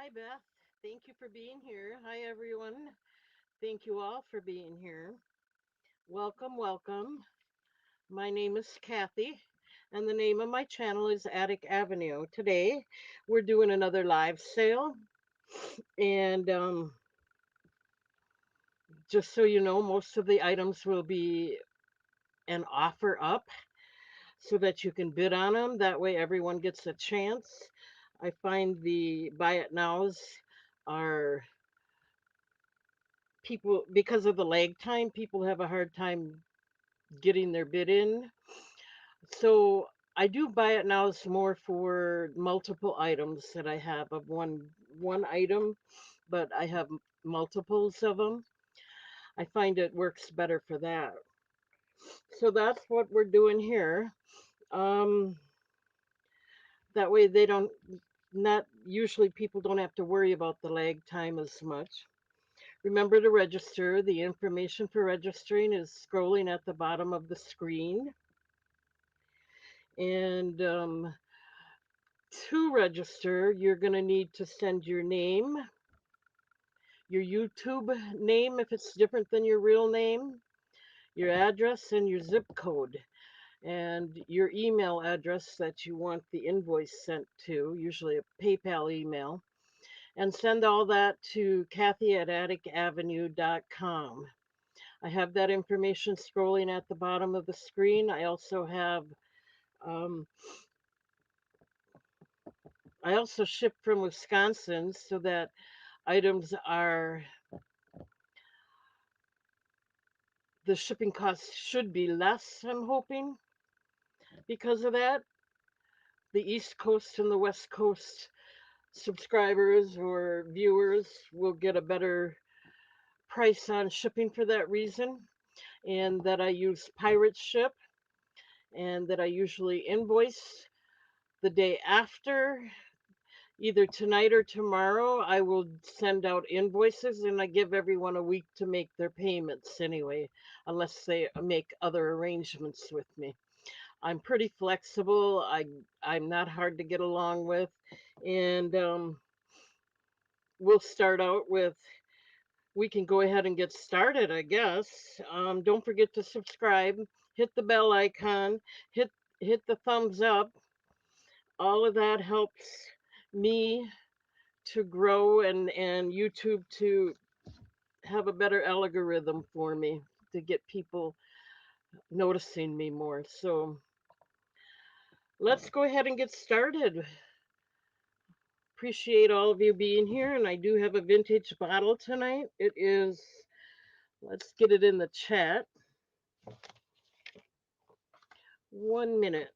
Hi, Beth. Thank you for being here. Hi, everyone. Thank you all for being here. Welcome, welcome. My name is Kathy, and the name of my channel is Attic Avenue. Today, we're doing another live sale, and just so you know, most of the items will be an offer up so that you can bid on them. That way, everyone gets a chance. I find the buy it nows are people because of the lag time, people have a hard time getting their bid in. So I do buy it now is more for multiple items that I have of one item, but I have multiples of them. I find it works better for that. So that's what we're doing here. Um, that way they don't not usually people don't have to worry about the lag time as much. Remember to register. The information for registering is scrolling at the bottom of the screen. And to register, you're going to need to send your name, your YouTube name if it's different than your real name, your address, and your zip code, and your email address that you want the invoice sent to, usually a PayPal email, and send all that to Kathy at atticavenue.com. I have that information scrolling at the bottom of the screen. Um, I also ship from Wisconsin, so that items are the shipping costs should be less, I'm hoping, because of that. The East Coast and the West Coast subscribers or viewers will get a better price on shipping for that reason, and that I use pirate ship, and that I usually invoice the day after. Either tonight or tomorrow, I will send out invoices, and I give everyone a week to make their payments anyway, unless they make other arrangements with me. I'm pretty flexible. I'm not hard to get along with, and we'll start out with. We can go ahead and get started, I guess. Don't forget to subscribe, hit the bell icon, hit hit the thumbs up. All of that helps me to grow and YouTube to have a better algorithm for me to get people noticing me more. So let's go ahead and get started. Appreciate all of you being here, and I do have a vintage bottle tonight. It is, let's get it in the chat. 1 minute.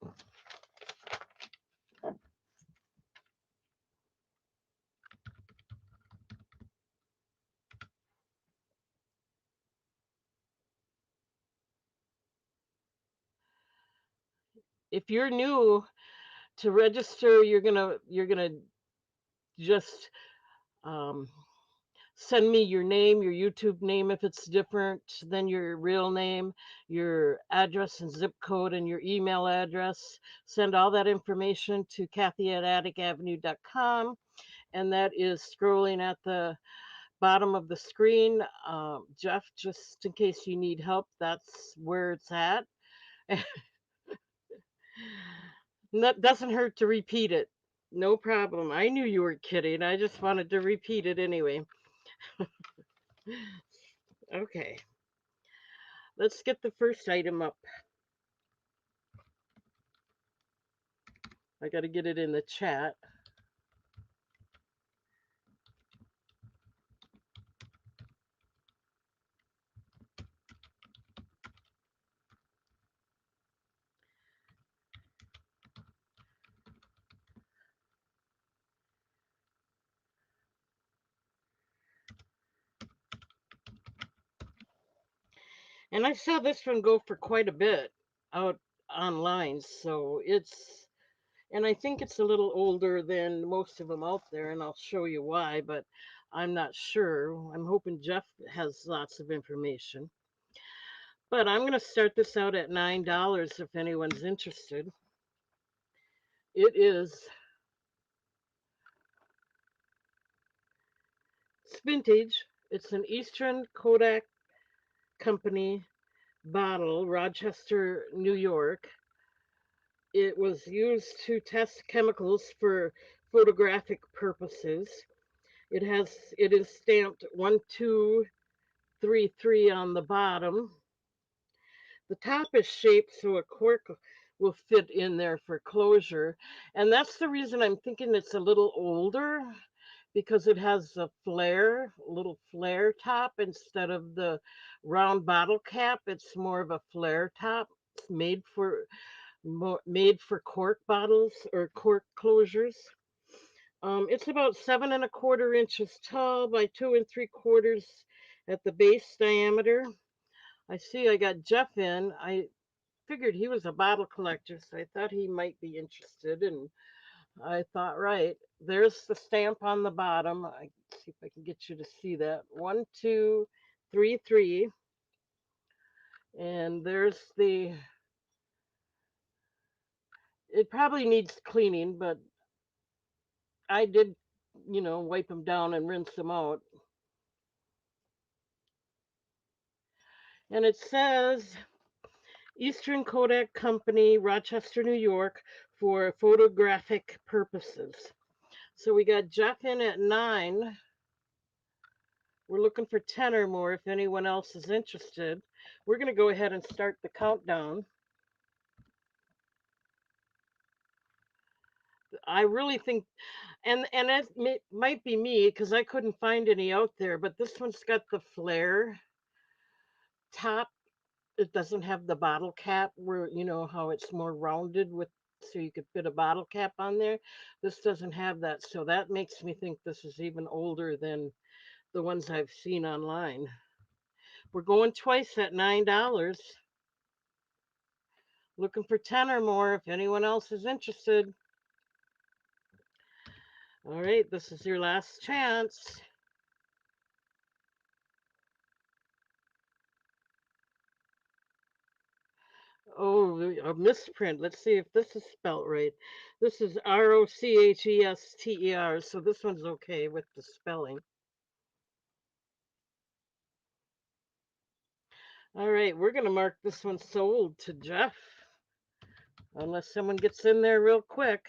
If you're new to register, you're gonna just um, send me your name, your YouTube name if it's different than your real name, your address and zip code, and your email address. Send all that information to Kathy at atticavenue.com, and that is scrolling at the bottom of the screen. Jeff, just in case you need help, that's where it's at. That doesn't hurt to repeat it. No problem. I knew you were kidding. I just wanted to repeat it anyway. Okay, let's get the first item up. I got to get it in the chat. And I saw this one go for quite a bit out online. So and I think it's a little older than most of them out there, and I'll show you why, but I'm not sure. I'm hoping Jeff has lots of information. But I'm going to start this out at $9 if anyone's interested. It is It's vintage. It's an Eastern Kodak Company bottle, Rochester, New York. It was used to test chemicals for photographic purposes. It is stamped 1233 on the bottom. The top is shaped so a cork will fit in there for closure. And that's the reason I'm thinking it's a little older because it has a little flare top instead of the round bottle cap. It's more of a flare top. It's made for cork bottles or cork closures. It's about 7¼ inches tall by 2¾ at the base diameter. I see I got Jeff in. I figured he was a bottle collector, so I thought he might be interested. And I thought, right, there's the stamp on the bottom. I see if I can get you to see that. 1233. And there's the. It probably needs cleaning, but I did, wipe them down and rinse them out. And it says Eastern Kodak Company, Rochester, New York, for photographic purposes. So we got Jeff in at 9. We're looking for 10 or more if anyone else is interested. We're going to go ahead and start the countdown. I really think, and might be me because I couldn't find any out there, but this one's got the flare top. It doesn't have the bottle cap where, how it's more rounded with, so you could fit a bottle cap on there. This doesn't have that. So that makes me think this is even older than the ones I've seen online. We're going twice at $9. Looking for 10 or more if anyone else is interested. All right, this is your last chance. Oh, a misprint. Let's see if this is spelt right. This is Rochester, so this one's okay with the spelling. All right, we're going to mark this one sold to Jeff, unless someone gets in there real quick.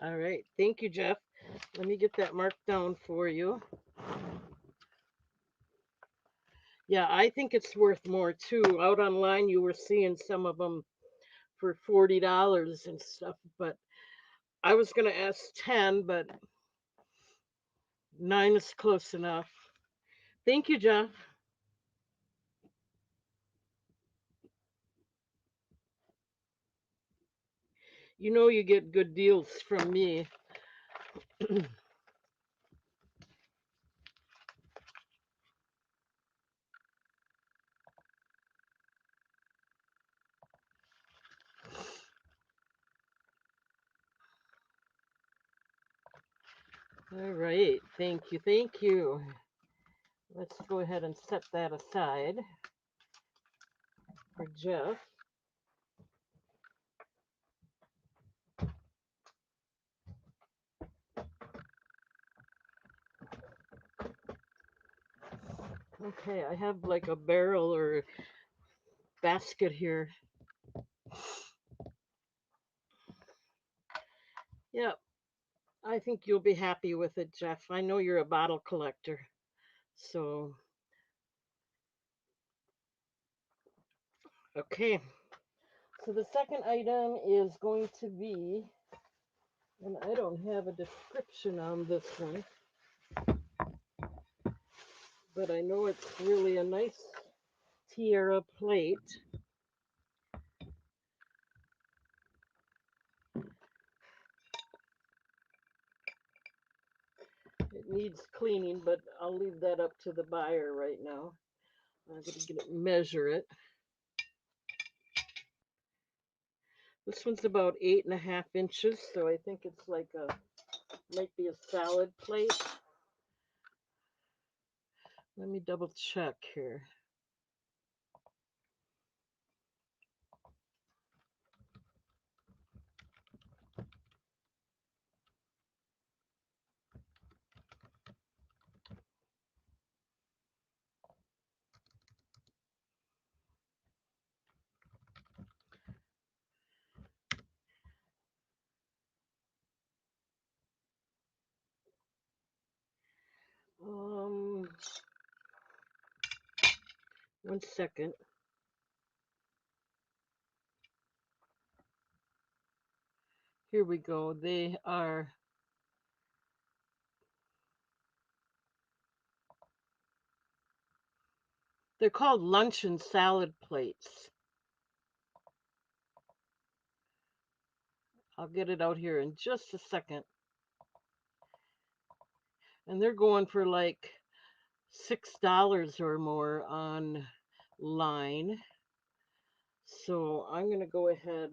All right, thank you, Jeff. Let me get that marked down for you. Yeah, I think it's worth more too. Out online, you were seeing some of them for $40 and stuff, but I was going to ask 10, but 9 is close enough. Thank you, Jeff. You know you get good deals from me. All right, thank you, thank you. Let's go ahead and set that aside for Jeff. Okay, I have like a barrel or basket here. Yeah, I think you'll be happy with it, Jeff. I know you're a bottle collector. So, okay. So the second item is going to be, and I don't have a description on this one, but I know it's really a nice tiara plate. It needs cleaning, but I'll leave that up to the buyer right now. I'm going to measure it. This one's about 8½ inches, so I think it's like might be a salad plate. Let me double check here. One second. Here we go. They're called luncheon salad plates. I'll get it out here in just a second. And they're going for like $6 or more online. So I'm going to go ahead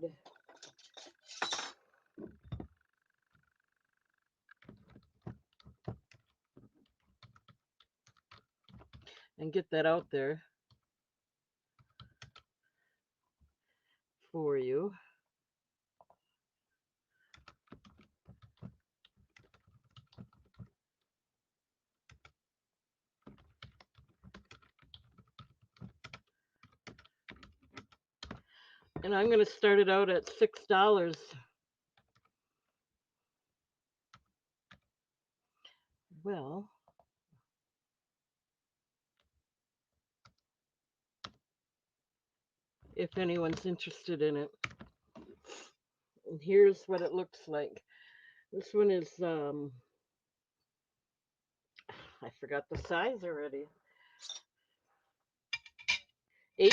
and get that out there for you. And I'm going to start it out at $6. Well, if anyone's interested in it. And here's what it looks like. This one is I forgot the size already. 8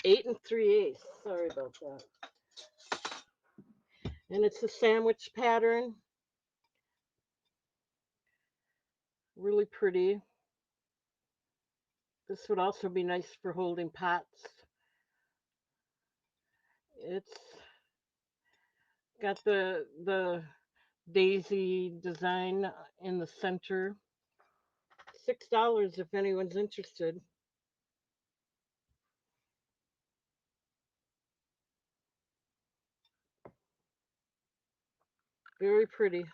8 3/8. Sorry about that. And it's a sandwich pattern. Really pretty. This would also be nice for holding pots. It's got the daisy design in the center. $6 if anyone's interested. Very pretty.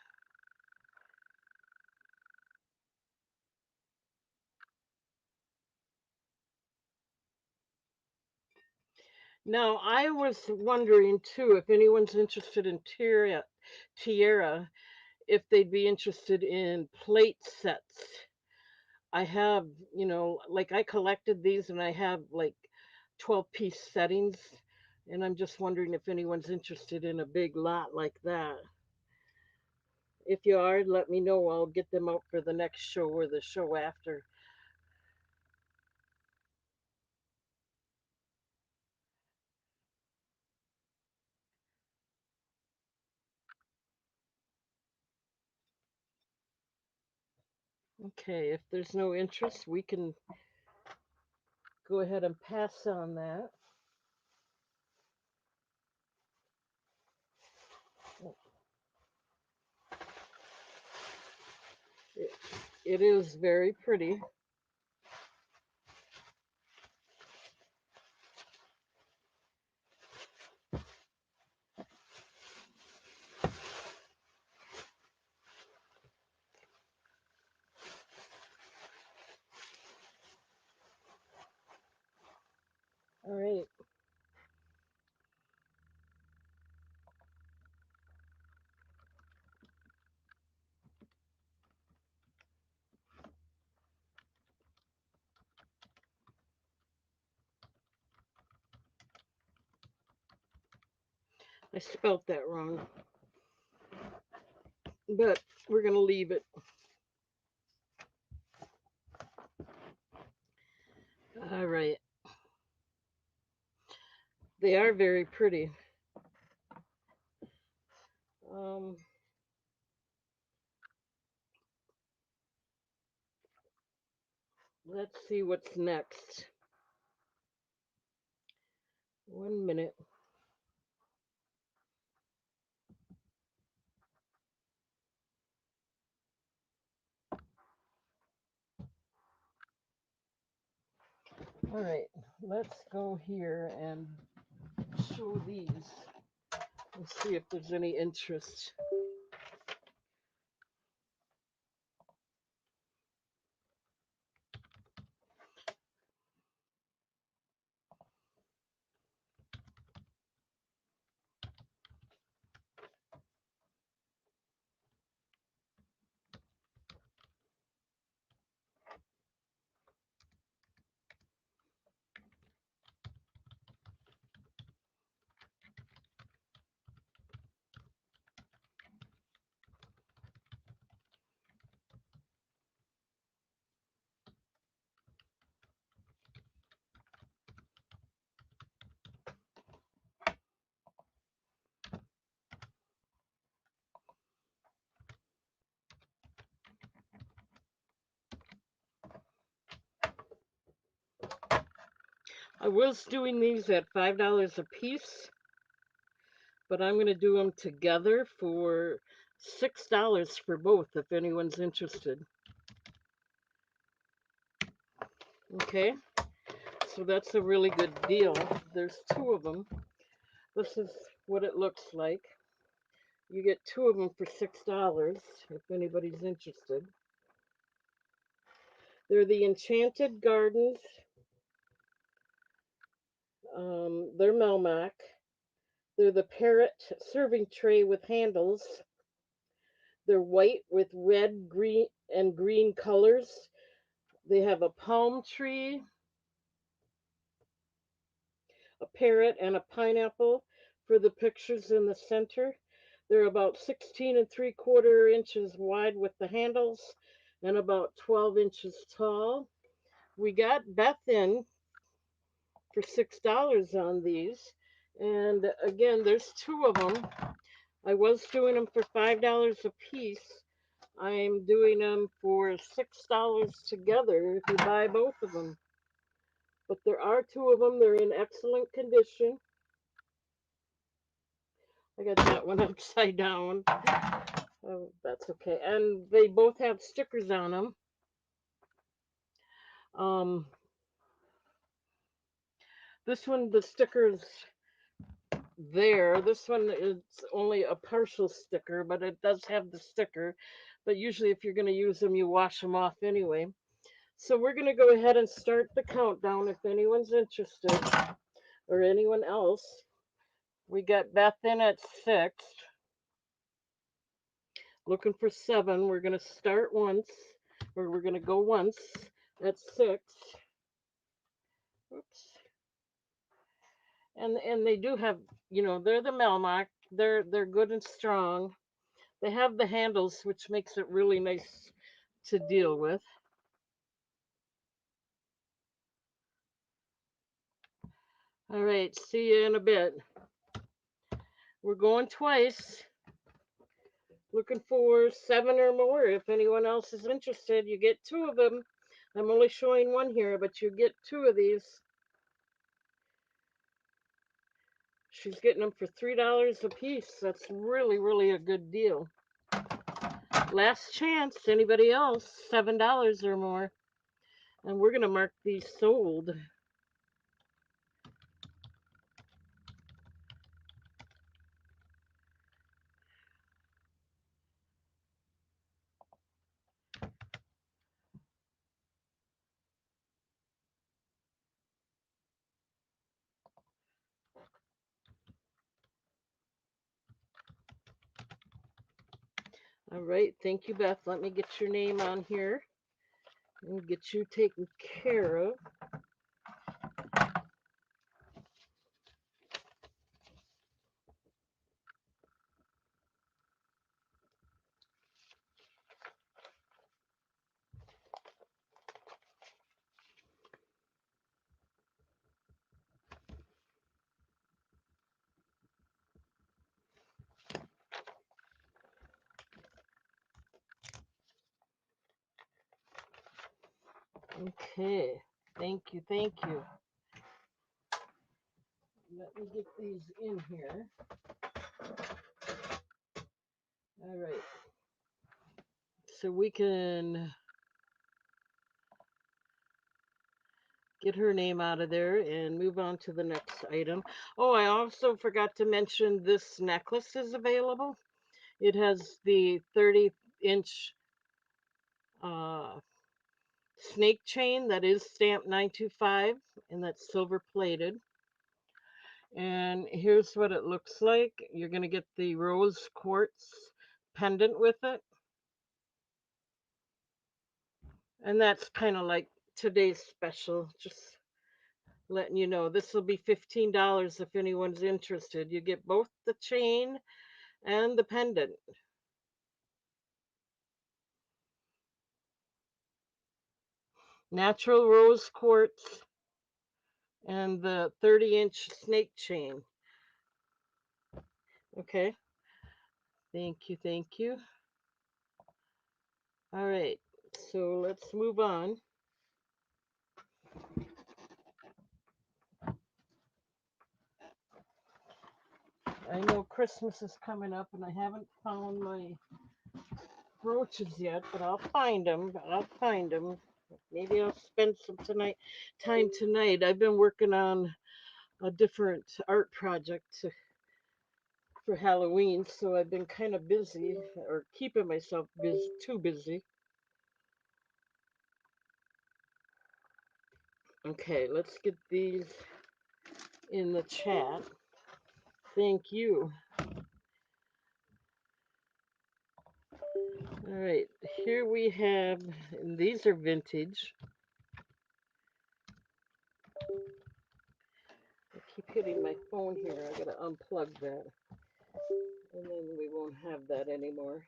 Now, I was wondering too if anyone's interested in Tierra, if they'd be interested in plate sets. I have, like I collected these and I have like 12-piece settings. And I'm just wondering if anyone's interested in a big lot like that. If you are, let me know. I'll get them out for the next show or the show after. Okay, if there's no interest, we can go ahead and pass on that. It, it is very pretty. All right. I spelt that wrong, but we're going to leave it. All right. They are very pretty. Um, let's see what's next. 1 minute. All right. Let's go here and show these and see if there's any interest. I was doing these at $5 a piece, but I'm going to do them together for $6 for both if anyone's interested. Okay, so that's a really good deal. There's two of them. This is what it looks like. You get two of them for $6 if anybody's interested. They're the Enchanted Gardens. They're Melmac. They're the parrot serving tray with handles. They're white with red, green, and green colors. They have a palm tree, a parrot, and a pineapple for the pictures in the center. They're about 16 3/4 inches wide with the handles and about 12 inches tall. We got Beth in for $6 on these. And again, there's two of them. I was doing them for $5 a piece. I'm doing them for $6 together if you buy both of them. But there are two of them. They're in excellent condition. I got that one upside down. Oh, that's okay. And they both have stickers on them. Um, this one, the stickers there. This one is only a partial sticker, but it does have the sticker. But usually, if you're going to use them, you wash them off anyway. So we're going to go ahead and start the countdown if anyone's interested or anyone else. We got Beth in at 6, looking for 7. We're going to start once, or we're going to go once at 6. Oops. And they do have, they're the Melmac. They're good and strong. They have the handles, which makes it really nice to deal with. All right, see you in a bit. We're going twice. Looking for 7 or more. If anyone else is interested, you get 2 of them. I'm only showing one here, but you get 2 of these. She's getting them for $3 a piece. That's really, really a good deal. Last chance. Anybody else? $7 or more. And we're going to mark these sold. All right. Thank you, Beth. Let me get your name on here and get you taken care of. Okay. Thank you. Thank you. Let me get these in here. All right. So we can get her name out of there and move on to the next item. Oh, I also forgot to mention this necklace is available. It has the 30-inch snake chain that is stamped 925 and that's silver plated. And here's what it looks like. You're going to get the rose quartz pendant with it. And that's kind of like today's special. Just letting you know. This will be $15 if anyone's interested. You get both the chain and the pendant. Natural rose quartz and the 30-inch snake chain. Okay. Thank you. Thank you. All right. So let's move on. I know Christmas is coming up and I haven't found my brooches yet, but I'll find them. I'll find them. Maybe I'll spend some time tonight. I've been working on a different art project for Halloween, so I've been kind of busy or keeping myself busy, too busy. Okay, let's get these in the chat. Thank you. All right, here we have, and these are vintage. I keep hitting my phone here. I gotta unplug that, and then we won't have that anymore.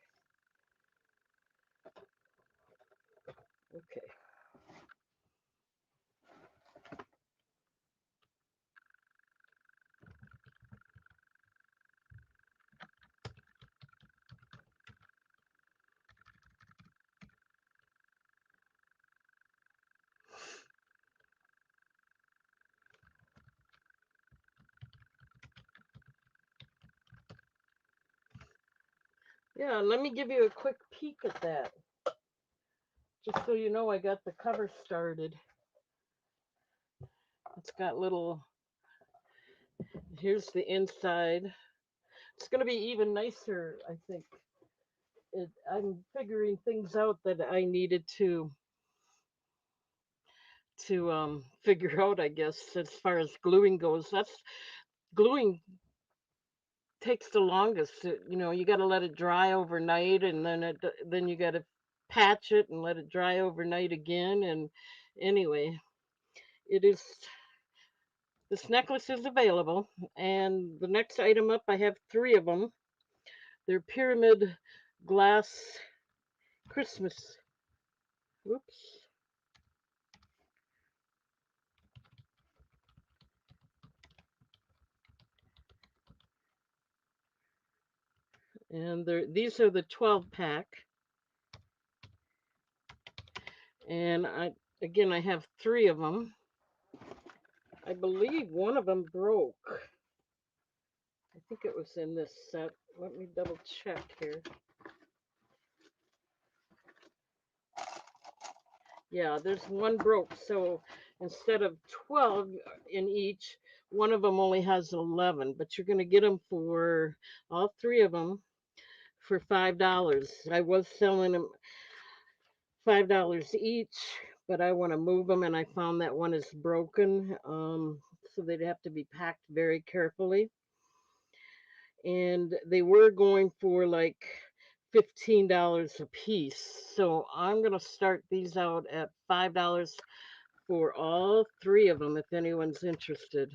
Okay. Yeah, let me give you a quick peek at that, just so you know I got the cover started. It's got little, here's the inside. It's gonna be even nicer, I think. I'm figuring things out that I needed to figure out, I guess, as far as gluing goes. That's gluing takes the longest. You got to let it dry overnight, and then you got to patch it and let it dry overnight again. And anyway, it is this necklace is available, and the next item up, I have three of them. They're pyramid glass Christmas. Whoops. And these are the 12 pack. And I have three of them. I believe one of them broke. I think it was in this set. Let me double check here. Yeah, there's one broke. So instead of 12 in each, one of them only has 11, but you're going to get them for all three of them for $5. I was selling them $5 each, but I want to move them, and I found that one is broken. So they'd have to be packed very carefully. And they were going for like $15 a piece. So I'm going to start these out at $5 for all three of them if anyone's interested.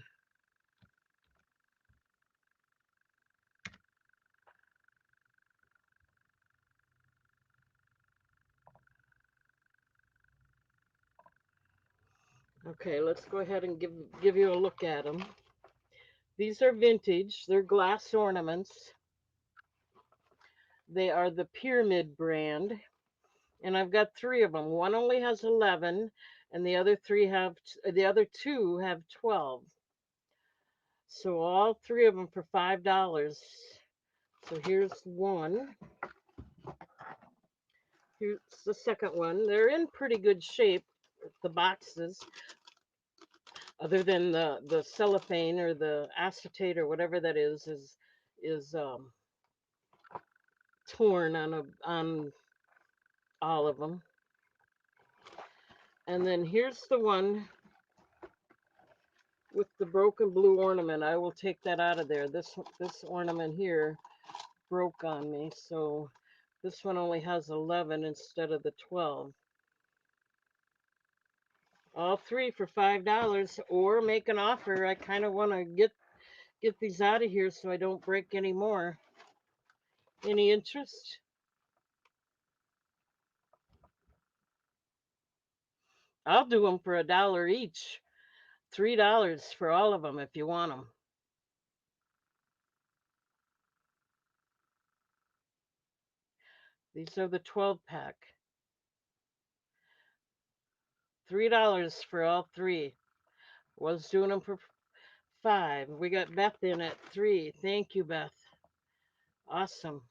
Okay, let's go ahead and give you a look at them. These are vintage. They're glass ornaments. They are the Pyramid brand, and I've got three of them. One only has 11, and the other two have 12. So all three of them for $5. So here's one. Here's the second one. They're in pretty good shape, the boxes, other than the cellophane or the acetate or whatever that is torn on all of them. And then here's the one with the broken blue ornament. I will take that out of there. This ornament here broke on me, so this one only has 11 instead of the 12. All three for $5, or make an offer. I kind of want to get these out of here so I don't break any more. Any interest? I'll do them for $1 each. $3 for all of them if you want them. These are the 12 pack. $3 for all three. Was doing them for 5. We got Beth in at 3. Thank you, Beth. Awesome.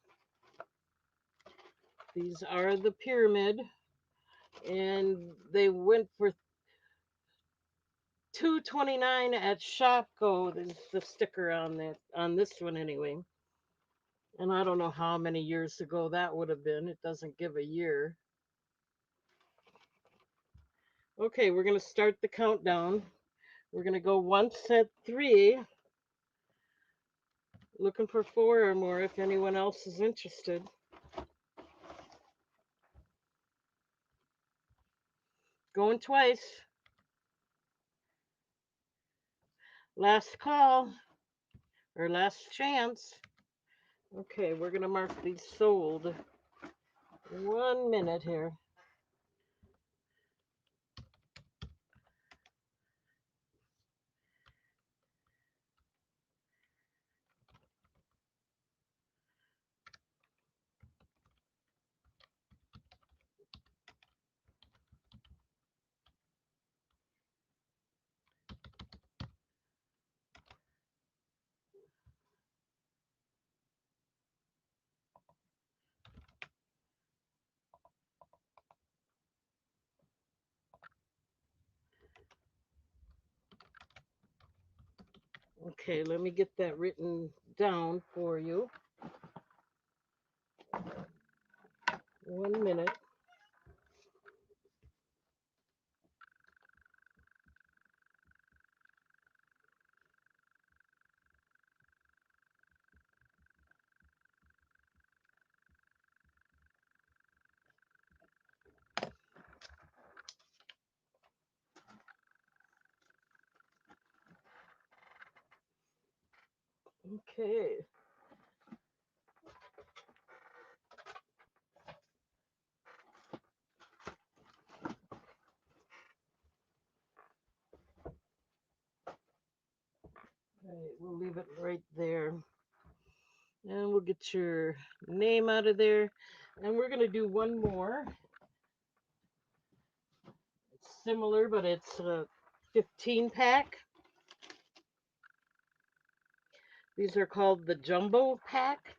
These are the pyramid, and they went for 229 at Shopko. There's the sticker on this one anyway. And I don't know how many years ago that would have been. It doesn't give a year. Okay, we're going to start the countdown. We're going to go once at 3, looking for 4 or more if anyone else is interested. Going twice. Last call or last chance. Okay, we're going to mark these sold. 1 minute here. Okay, let me get that written down for you. 1 minute. Okay. All right, we'll leave it right there. And we'll get your name out of there. And we're going to do one more. It's similar, but it's a 15 pack. These are called the Jumbo Pack.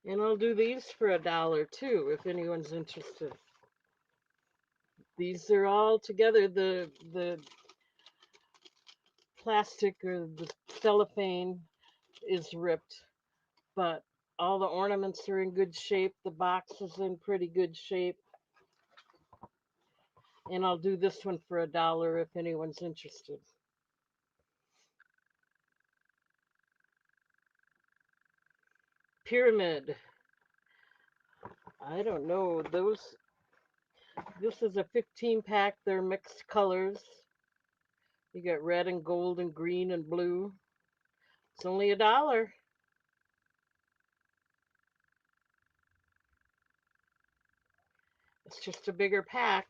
And I'll do these for $1 too, if anyone's interested. These are all together. The plastic or the cellophane is ripped, but all the ornaments are in good shape. The box is in pretty good shape. And I'll do this one for $1 if anyone's interested. Pyramid. I don't know. This is a 15 pack. They're mixed colors. You got red and gold and green and blue. It's only $1. It's just a bigger pack.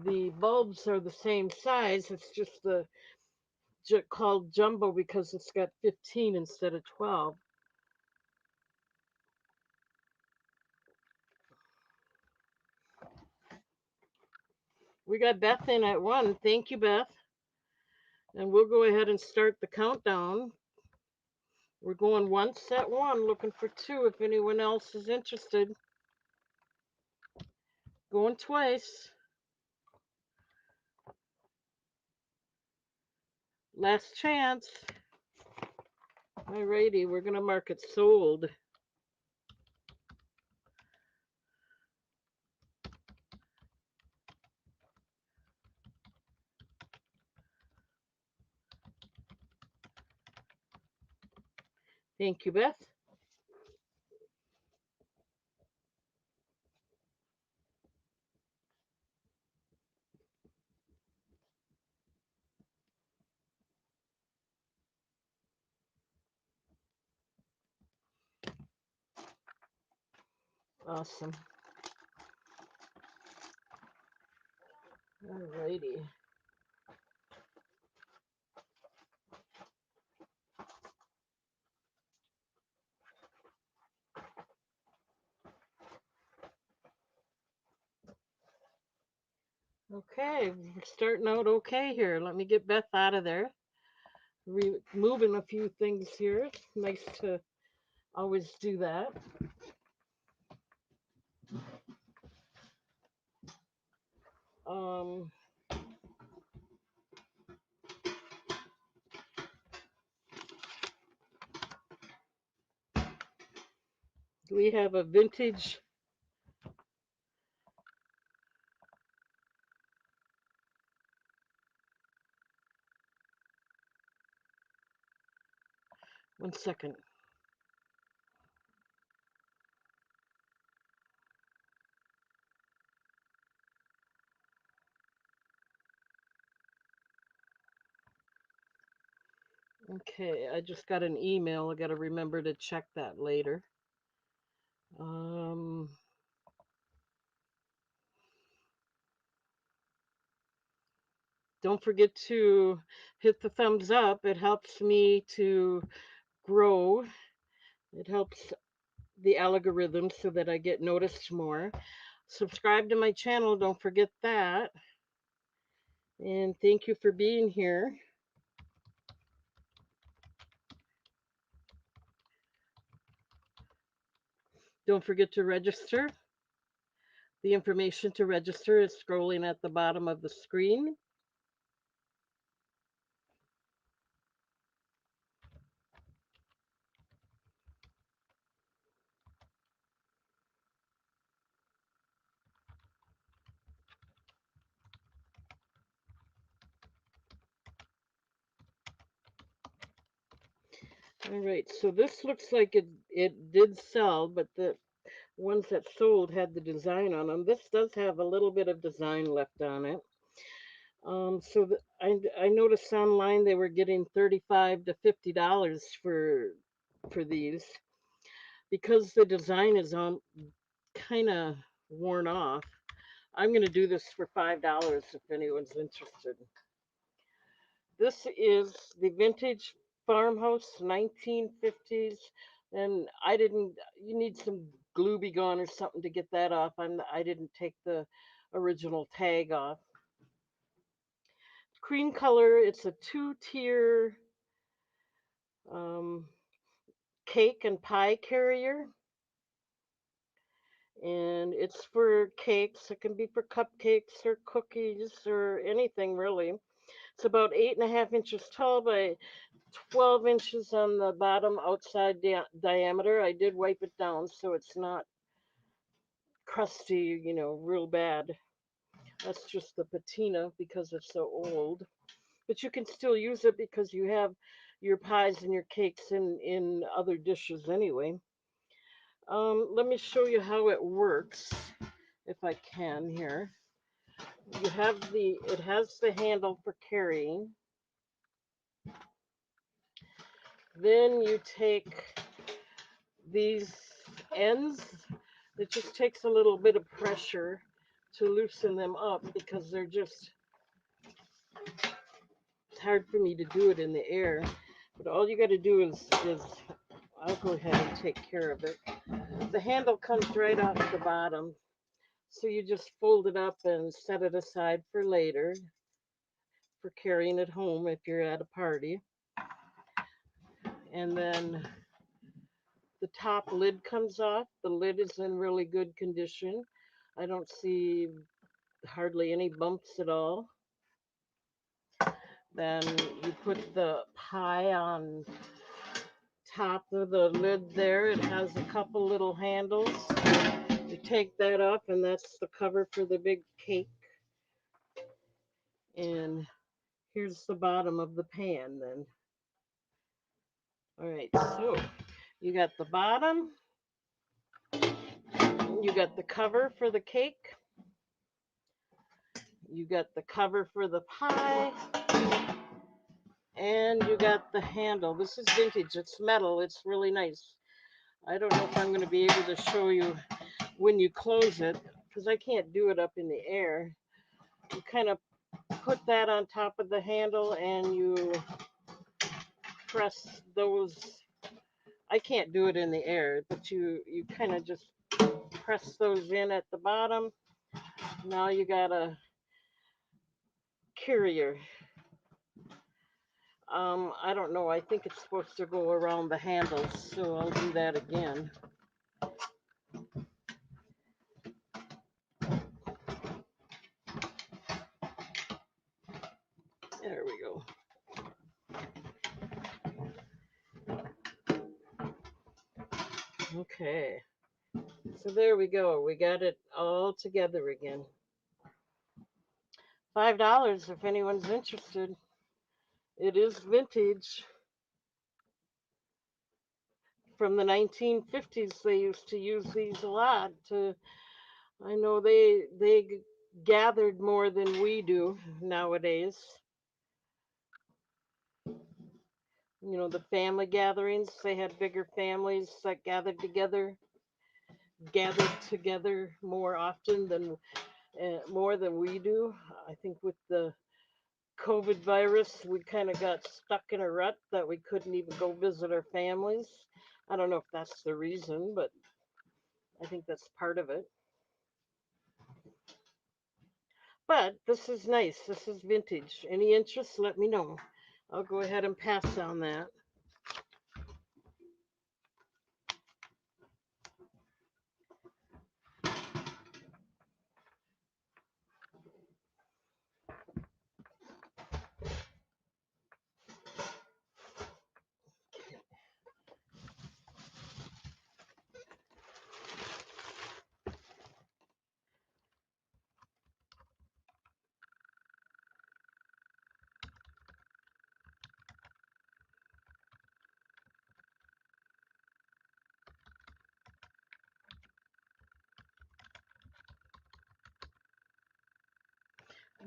The bulbs are the same size. It's just called jumbo because it's got 15 instead of 12. We got Beth in at 1. Thank you, Beth. And we'll go ahead and start the countdown. We're going once at 1, looking for 2 if anyone else is interested. Going twice. Last chance. Alrighty, we're going to mark it sold. Thank you, Beth. Awesome. Alrighty. Okay, we're starting out okay here. Let me get Beth out of there. Removing a few things here. Nice to always do that. Um, we have a vintage. One second. Okay, I just got an email. I got to remember to check that later. Um, don't forget to hit the thumbs up. It helps me to grow. It helps the algorithm so that I get noticed more. Subscribe to my channel. Don't forget that. And thank you for being here. Don't forget to register. The information to register is scrolling at the bottom of the screen. All right, so this looks like it did sell, but the ones that sold had the design on them. This does have a little bit of design left on it. I noticed online they were getting $35 to $50 for these because the design is on kind of worn off. I'm going to do this for $5 if anyone's interested. This is the vintage farmhouse 1950s, and I didn't. You need some glue be gone or something to get that off. I didn't take the original tag off. Cream color. It's a two-tier um, cake and pie carrier, and it's for cakes. It can be for cupcakes or cookies or anything really. It's about 8.5 inches tall by 12 inches on the bottom outside diameter. I did wipe it down so it's not crusty, real bad. That's just the patina because it's so old. But you can still use it because you have your pies and your cakes in other dishes anyway. Let me show you how it works if I can here. It has the handle for carrying. Then you take these ends. It just takes a little bit of pressure to loosen them up because it's hard for me to do it in the air. But all you got to do is I'll go ahead and take care of it. The handle comes right off the bottom. So you just fold it up and set it aside for later for carrying it home if you're at a party. And then the top lid comes off. The lid is in really good condition. I don't see hardly any bumps at all. Then you put the pie on top of the lid there. It has a couple little handles. You take that off, and that's the cover for the big cake. And here's the bottom of the pan then. All right, so you got the bottom, you got the cover for the cake, you got the cover for the pie, and you got the handle. This is vintage, it's metal, it's really nice. I don't know if I'm going to be able to show you when you close it, because I can't do it up in the air, you kind of put that on top of the handle and you press those. I can't do it in the air, but you kind of just press those in at the bottom. Now you got a carrier. I don't know. I think it's supposed to go around the handles, so I'll do that again. There we go. Okay. So there we go. We got it all together again. $5 if anyone's interested. It is vintage from the 1950s. They used to use these a lot. I know they gathered more than we do nowadays. You know, the family gatherings, they had bigger families that gathered together more often than more than we do. I think with the COVID virus, we kind of got stuck in a rut that we couldn't even go visit our families. I don't know if that's the reason, but I think that's part of it. But this is nice. This is vintage. Any interest, let me know. I'll go ahead and pass on that.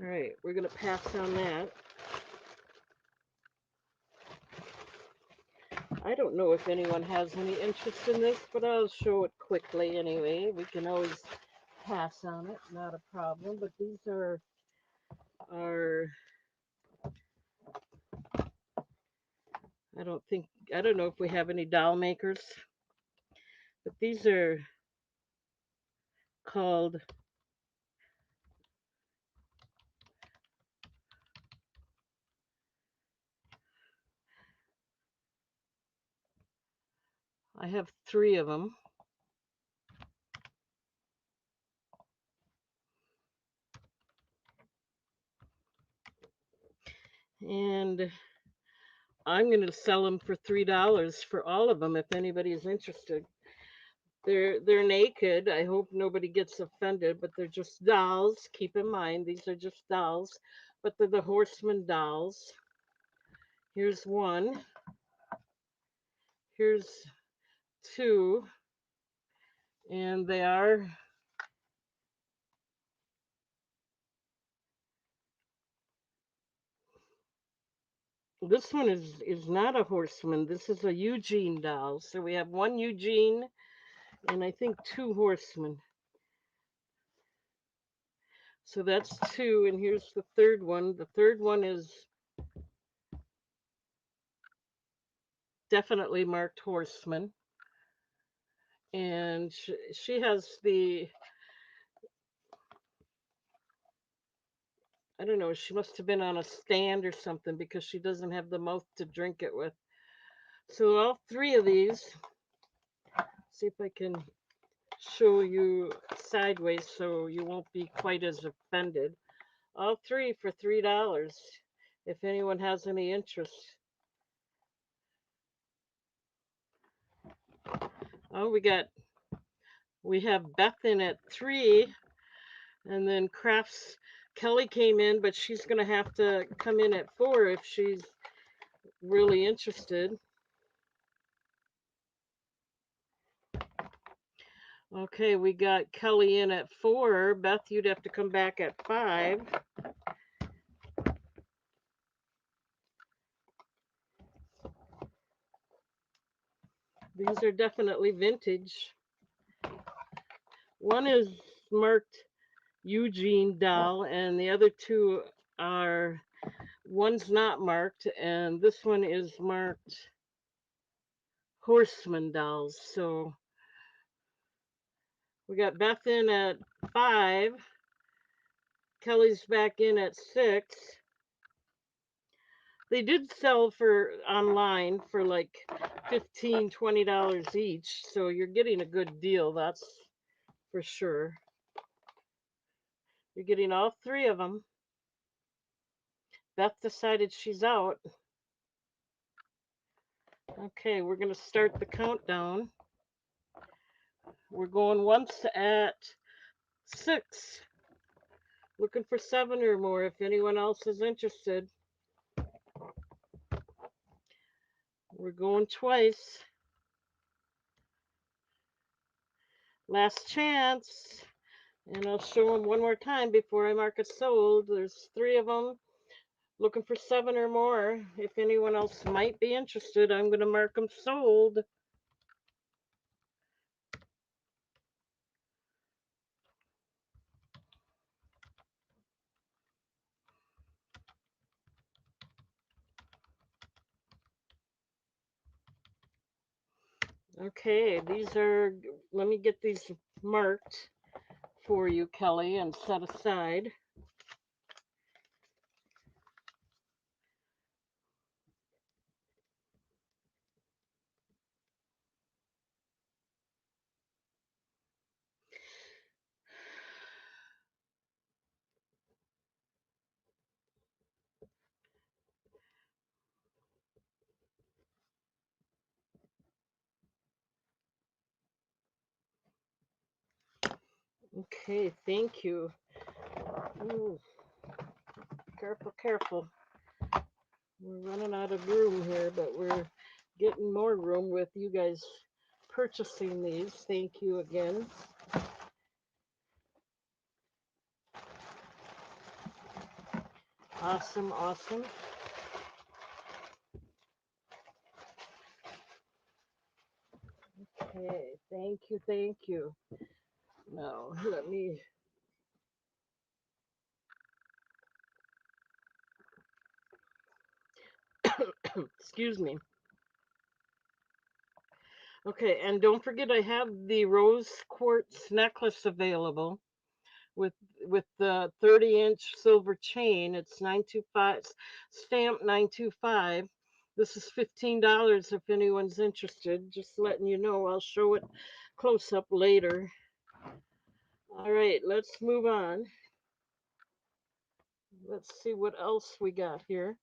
All right, we're going to pass on that. I don't know if anyone has any interest in this, but I'll show it quickly anyway. We can always pass on it, not a problem. But these are I don't know if we have any doll makers, but these are called I have 3 of them. And I'm going to sell them for $3 for all of them if anybody is interested. They're naked. I hope nobody gets offended, but they're just dolls. Keep in mind these are just dolls, but they're the Horseman dolls. Here's one. Here's 2, and they are this one is not a horseman. This is a Eugene doll. So we have 1 Eugene and I think 2 horsemen. So that's 2, and here's the third one. The third one is definitely marked horseman, and she has the I don't know. She must have been on a stand or something because she doesn't have the mouth to drink it with. So all 3 of these. See if I can show you sideways so you won't be quite as offended. All 3 for $3 if anyone has any interest. Oh, we have Beth in at 3, and then Crafts Kelly came in, but she's going to have to come in at 4 if she's really interested. Okay, we got Kelly in at 4. Beth, you'd have to come back at 5. These are definitely vintage. One is marked Eugene doll, and the other two are, one's not marked, and this one is marked Horseman dolls. So we got Beth in at 5, Kelly's back in at 6. They did sell for online for like $15-20 each, so you're getting a good deal, that's for sure. You're getting all 3 of them. Beth decided she's out. Okay, we're going to start the countdown. We're going once at 6. Looking for 7 or more if anyone else is interested. We're going twice. Last chance. And I'll show them one more time before I mark it sold. There's 3 of them. Looking for 7 or more. If anyone else might be interested, I'm going to mark them sold. Okay, these are, let me get these marked for you, Kelly, and set aside. Okay, thank you. Ooh, careful, careful. We're running out of room here, but we're getting more room with you guys purchasing these. Thank you again. Awesome, awesome. Okay, thank you, thank you. Now, let me, excuse me. Okay, and don't forget I have the rose quartz necklace available with the 30-inch silver chain. It's 925, stamp 925. This is $15 if anyone's interested. Just letting you know. I'll show it close up later. All right, let's move on. Let's see what else we got here.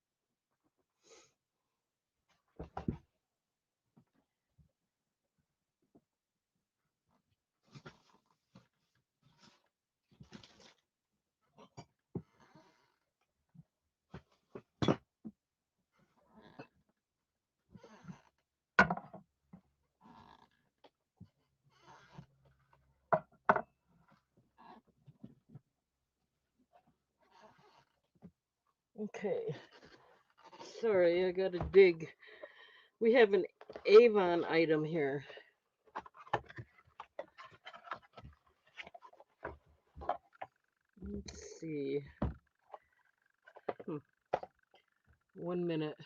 Okay. Sorry, I gotta dig. We have an Avon item here. Let's see. 1 minute.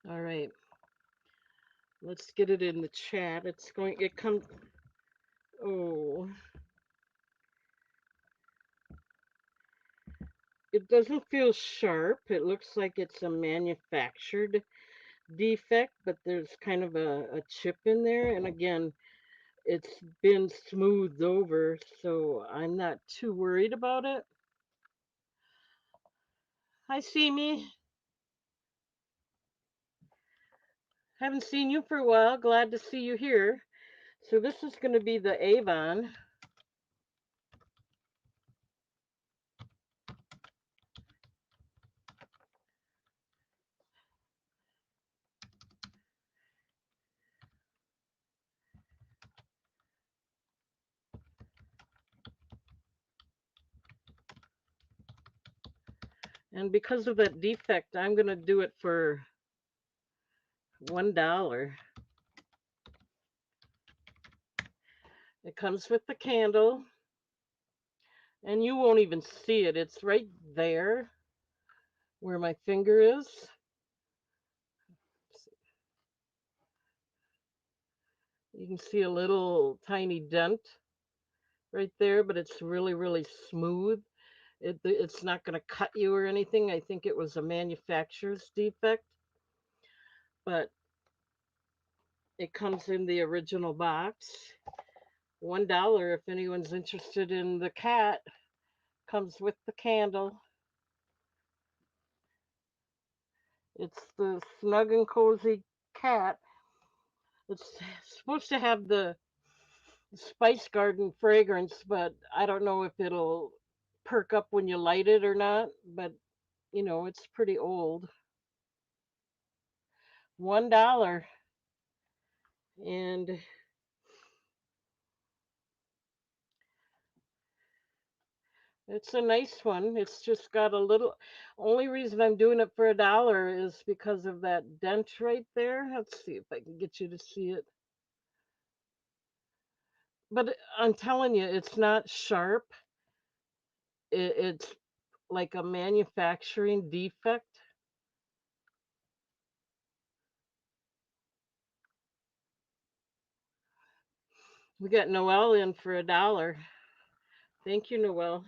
All right. Let's get it in the chat. It comes, oh, it doesn't feel sharp. It looks like it's a manufactured defect, but there's kind of a chip in there. And again, it's been smoothed over, so I'm not too worried about it. Hi, Simi. Haven't seen you for a while. Glad to see you here. So this is going to be the Avon. And because of that defect, I'm going to do it for $1. It comes with the candle, and you won't even see it. It's right there where my finger is. You can see a little tiny dent right there, but it's really, really smooth. It's not going to cut you or anything. I think it was a manufacturer's defect, but it comes in the original box. $1 if anyone's interested in the cat. Comes with the candle. It's the Snug and Cozy cat. It's supposed to have the Spice Garden fragrance, but I don't know if it'll perk up when you light it or not. But it's pretty old. $1, and it's a nice one. It's just got a little. Only reason I'm doing it for $1 is because of that dent right there. Let's see if I can get you to see it. But I'm telling you, it's not sharp. It's like a manufacturing defect. We got Noelle in for $1. Thank you, Noelle.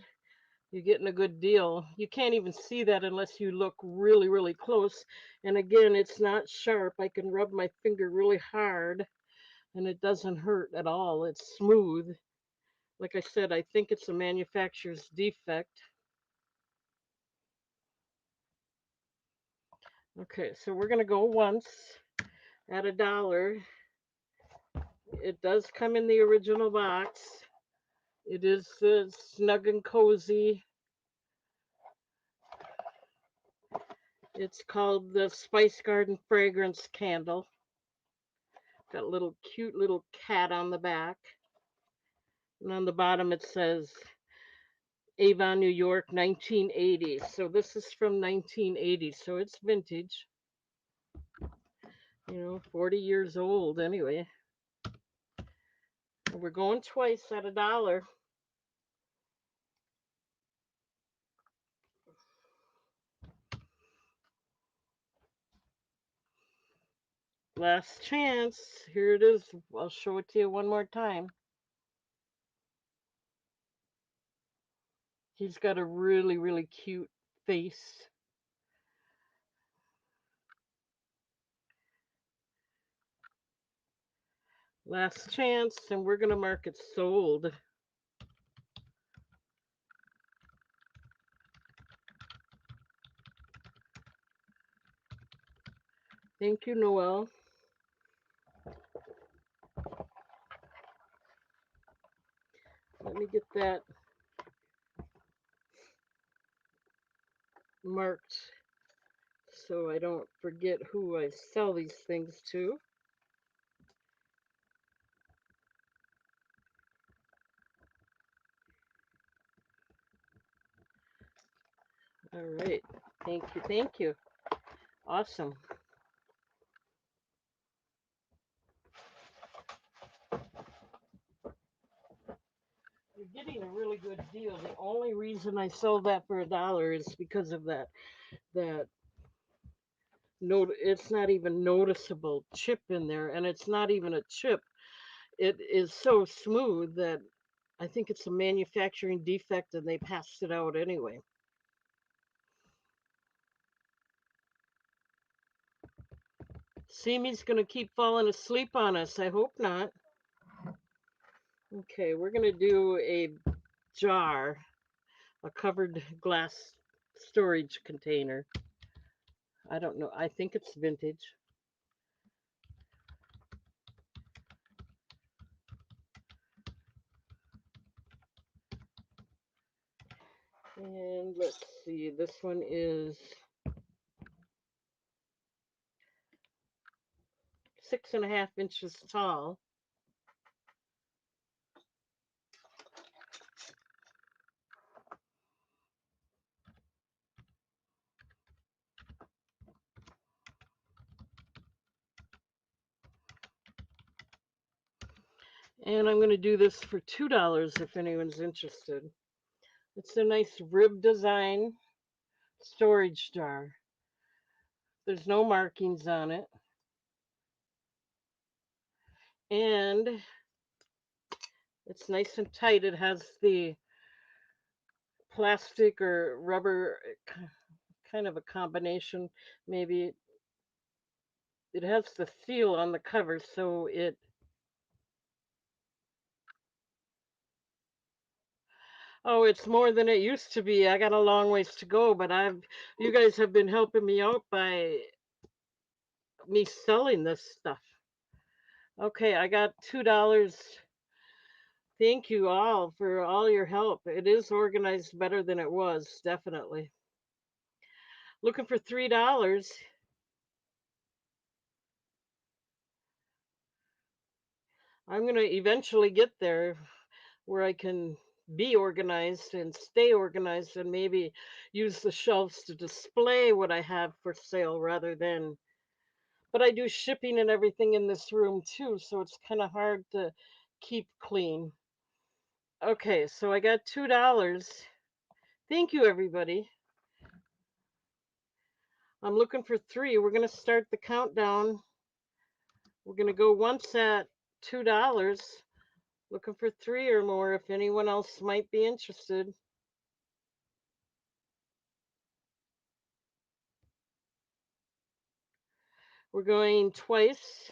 You're getting a good deal. You can't even see that unless you look really, really close. And again, it's not sharp. I can rub my finger really hard and it doesn't hurt at all. It's smooth. Like I said, I think it's a manufacturer's defect. Okay, so we're going to go once at $1. It does come in the original box. It is snug and cozy. It's called the Spice Garden Fragrance Candle. Got a little cute little cat on the back. And on the bottom it says Avon, New York, 1980. So this is from 1980. So it's vintage. 40 years old anyway. We're going twice at $1. Last chance. Here it is. I'll show it to you one more time. He's got a really, really cute face. Last chance, and we're going to mark it sold. Thank you, Noelle. Let me get that marked so I don't forget who I sell these things to. All right. Thank you. Thank you. Awesome. You're getting a really good deal. The only reason I sold that for $1 is because of that note. It's not even noticeable chip in there, and it's not even a chip. It is so smooth that I think it's a manufacturing defect, and they passed it out anyway. Simi's gonna keep falling asleep on us. I hope not. Okay, we're gonna do a jar, a covered glass storage container. I don't know. I think it's vintage. And let's see, this one is 6.5 inches tall. And I'm going to do this for $2 if anyone's interested. It's a nice rib design storage jar. There's no markings on it. And it's nice and tight. It has the plastic or rubber, kind of a combination. Maybe it has the seal on the cover, so it. Oh, it's more than it used to be. I got a long ways to go, but you guys have been helping me out by me selling this stuff. Okay, I got $2. Thank you all for all your help. It is organized better than it was, definitely. Looking for $3. I'm going to eventually get there where I can be organized and stay organized and maybe use the shelves to display what I have for sale rather than. But I do shipping and everything in this room too, so it's kind of hard to keep clean. Okay, so I got $2. Thank you, everybody. I'm looking for three. We're going to start the countdown. We're going to go once at $2. Looking for three or more if anyone else might be interested. We're going twice.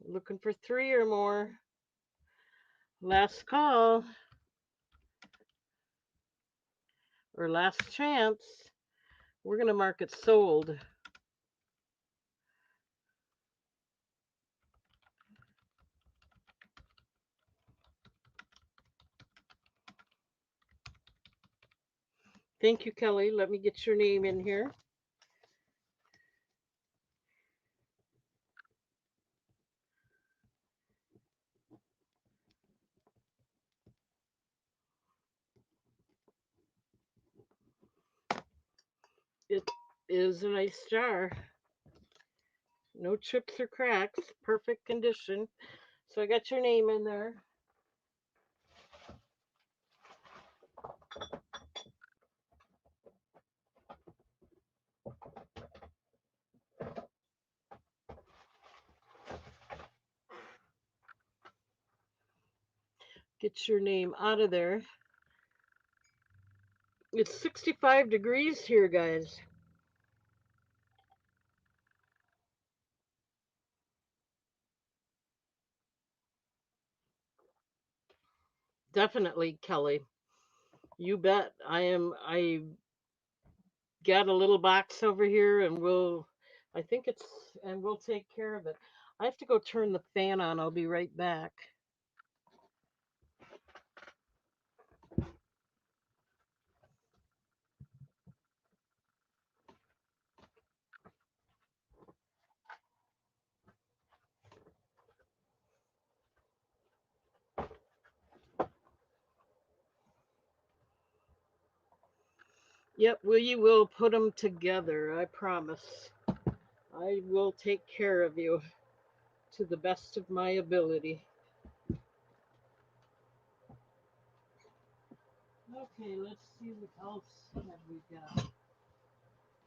Looking for three or more. Last call or last chance. We're going to mark it sold. Thank you, Kelly. Let me get your name in here. It is a nice jar. No chips or cracks. Perfect condition. So I got your name in there. Get your name out of there. It's 65 degrees here, guys. Definitely, Kelly. You bet. I got a little box over here and I think it's, and we'll take care of it. I have to go turn the fan on. I'll be right back. Yep, we will put them together. I promise. I will take care of you to the best of my ability. Okay, let's see what else have we got.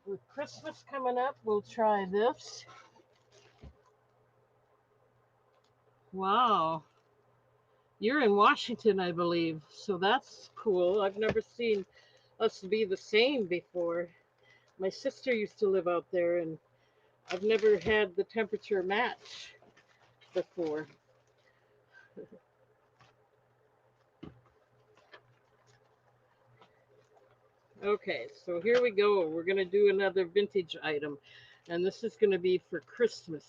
With Christmas coming up, we'll try this. Wow. You're in Washington, I believe. So that's cool. I've never seen us be the same before. My sister used to live out there, and I've never had the temperature match before. Okay, so here we go. We're going to do another vintage item, and this is going to be for Christmas.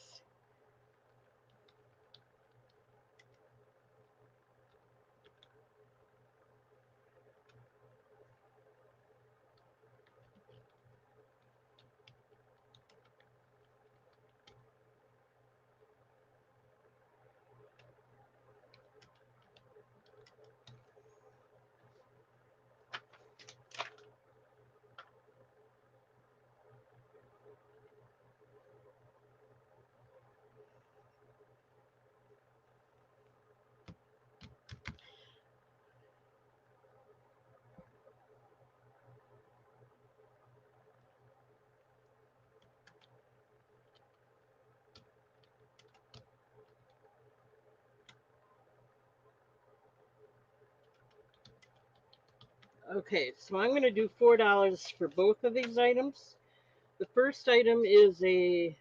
Okay, so I'm going to do $4 for both of these items. The first item is a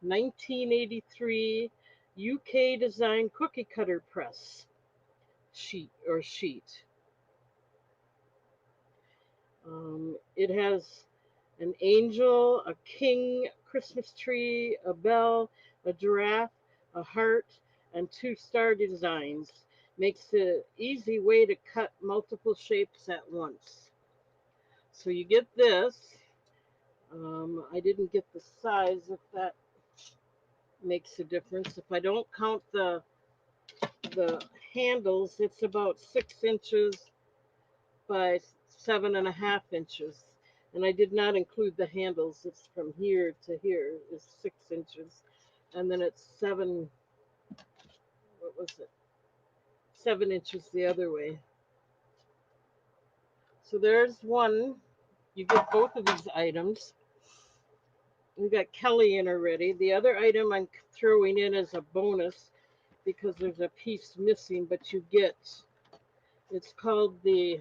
1983 UK design cookie cutter press sheet. It has an angel, a king, Christmas tree, a bell, a giraffe, a heart, and two star designs. Makes it an easy way to cut multiple shapes at once. So you get this. I didn't get the size, if that makes a difference. If I don't count the handles, it's about 6 inches by 7.5 inches. And I did not include the handles. It's from here to here is 6 inches. And then it's what was it? 7 inches the other way. So there's one. You get both of these items. We got Kelly in already. The other item I'm throwing in as a bonus because there's a piece missing, but you get, it's called the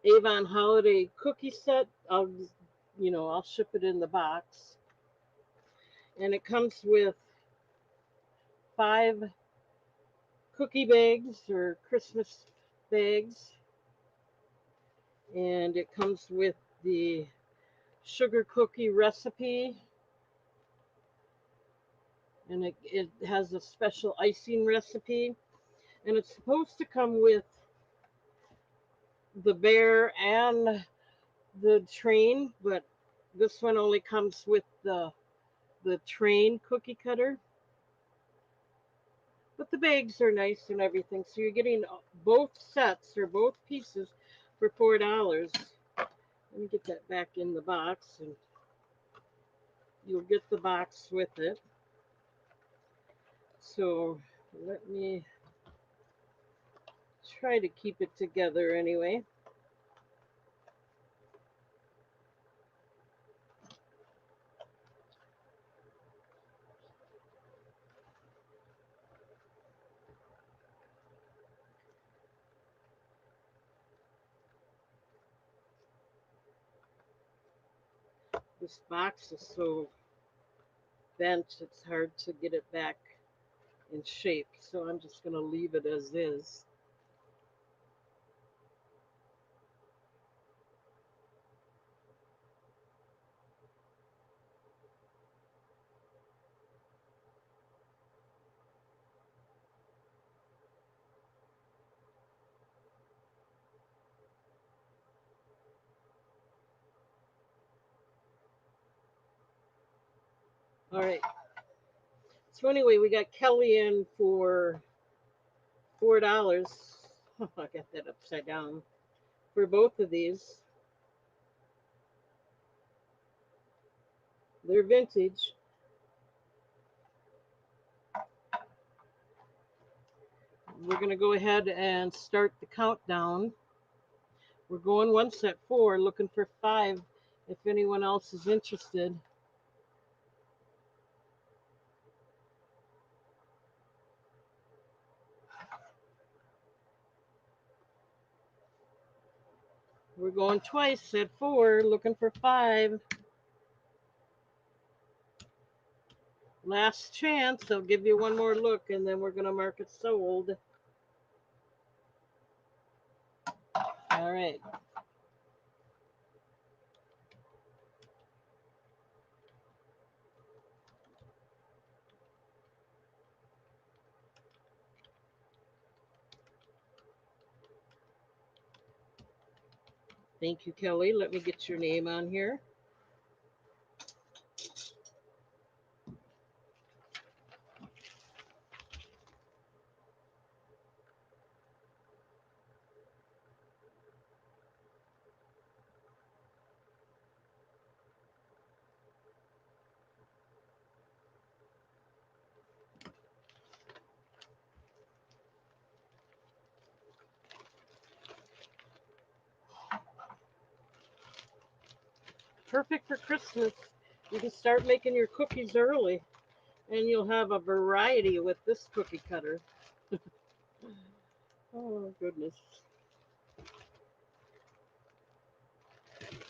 Avon Holiday Cookie Set. I'll ship it in the box. And it comes with 5 cookie bags or Christmas bags. And it comes with the sugar cookie recipe. And it has a special icing recipe. And it's supposed to come with the bear and the train, but this one only comes with the train cookie cutter. But the bags are nice and everything, so you're getting both sets or both pieces for $4. Let me get that back in the box, and you'll get the box with it. So let me try to keep it together anyway. This box is so bent, it's hard to get it back in shape. So I'm just going to leave it as is. All right. So anyway, we got Kelly in for $4. Oh, I got that upside down for both of these. They're vintage. We're going to go ahead and start the countdown. We're going once at 4, looking for 5 if anyone else is interested. We're going twice at 4, looking for 5. Last chance. I'll give you one more look, and then we're going to mark it sold. All right. Thank you, Kelly. Let me get your name on here. Perfect for Christmas. You can start making your cookies early, and you'll have a variety with this cookie cutter. Oh, goodness.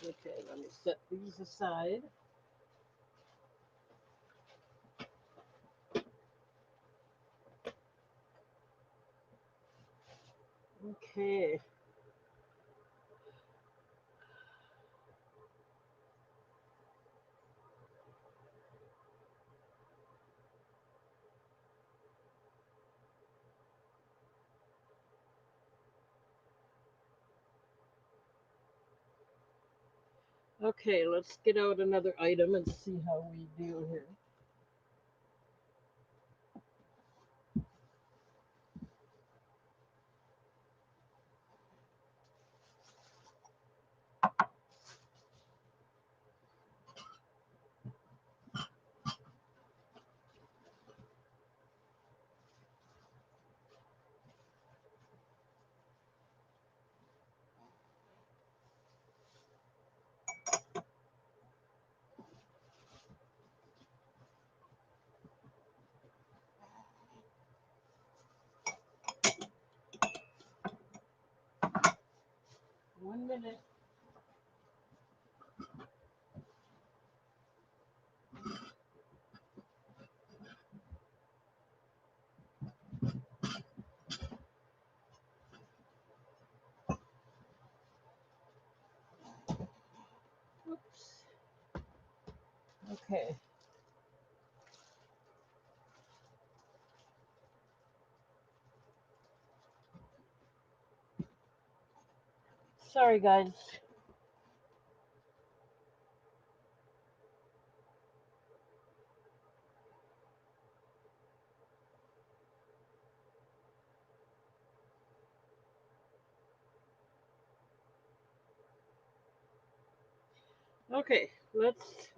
Okay, let me set these aside. Okay. Okay, let's get out another item and see how we do here. One minute. Oops. Okay. Sorry, guys. Okay, let's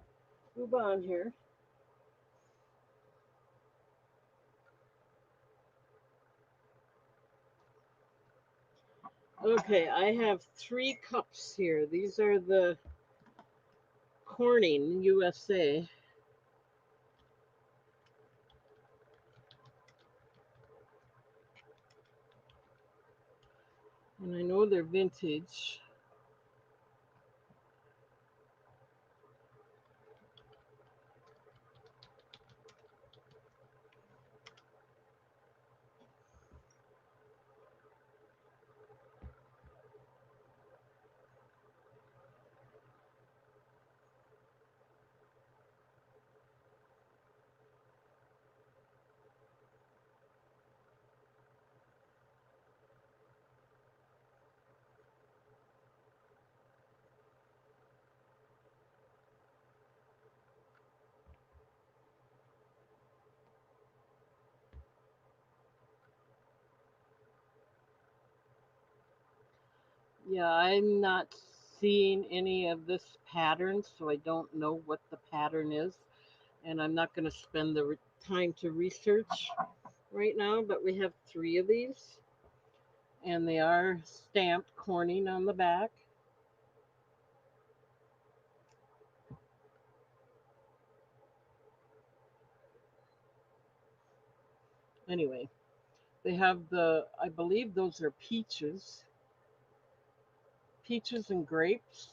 move on here. Okay, I have 3 cups here. These are the Corning USA. And I know they're vintage. Yeah, I'm not seeing any of this pattern, so I don't know what the pattern is. And I'm not going to spend the time to research right now, but we have 3 of these. And they are stamped Corning on the back. Anyway, they have I believe those are peaches. Peaches and grapes.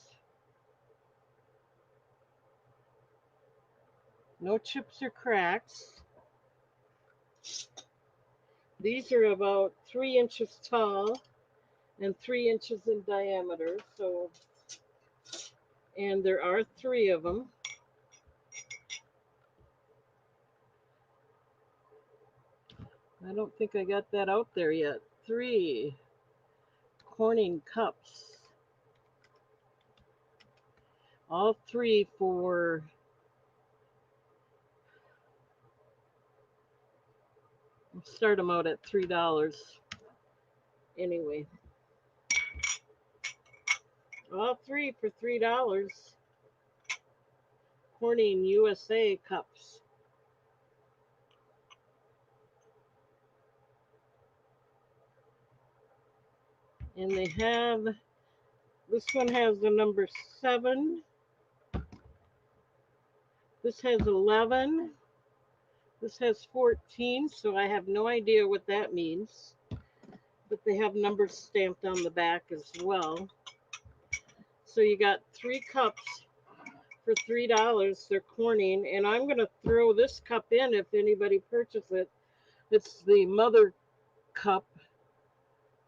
No chips or cracks. These are about 3 inches tall and 3 inches in diameter. So, and there are 3 of them. I don't think I got that out there yet. 3 Corning cups. All 3 for, start them out at $3. Anyway, all 3 for $3. Corning USA cups. And they have, this one has the number 7. This has 11. This has 14, so I have no idea what that means. But they have numbers stamped on the back as well. So you got 3 cups for $3. They're Corning, and I'm going to throw this cup in if anybody purchases it. It's the Mother Cup.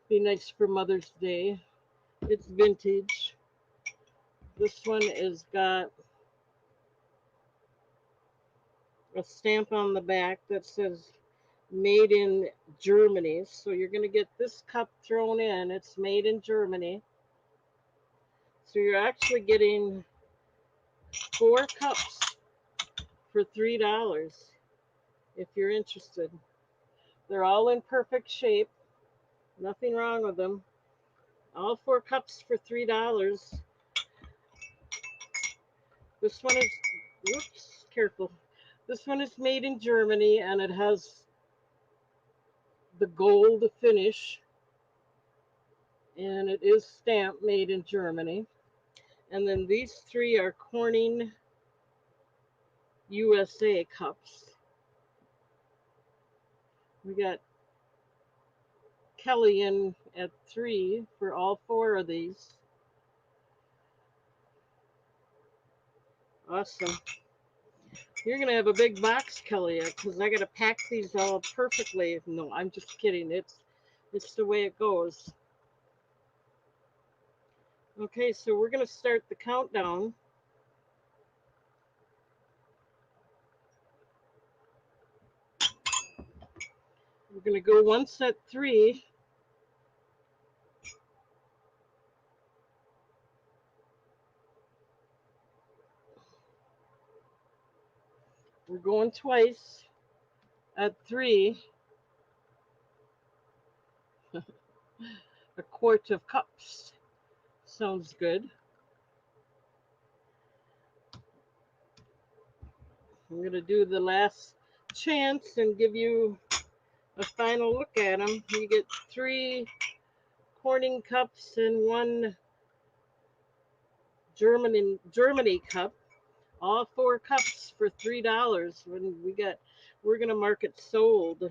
Be nice for Mother's Day. It's vintage. This one is got a stamp on the back that says made in Germany. So you're going to get this cup thrown in. It's made in Germany. So you're actually getting 4 cups for $3 if you're interested. They're all in perfect shape. Nothing wrong with them. All 4 cups for $3. This one is, whoops, careful. This one is made in Germany and it has the gold finish. And it is stamped made in Germany. And then these 3 are Corning USA cups. We got Kelly in at 3 for all 4 of these. Awesome. You're going to have a big box, Kelly, because I got to pack these all perfectly. No, I'm just kidding. It's the way it goes. Okay, so we're going to start the countdown. We're going to go once at 3. We're going twice at 3. A quart of cups. Sounds good. I'm going to do the last chance and give you a final look at them. You get 3 Corning cups and 1 Germany cup. All 4 cups for $3. We're going to mark it sold.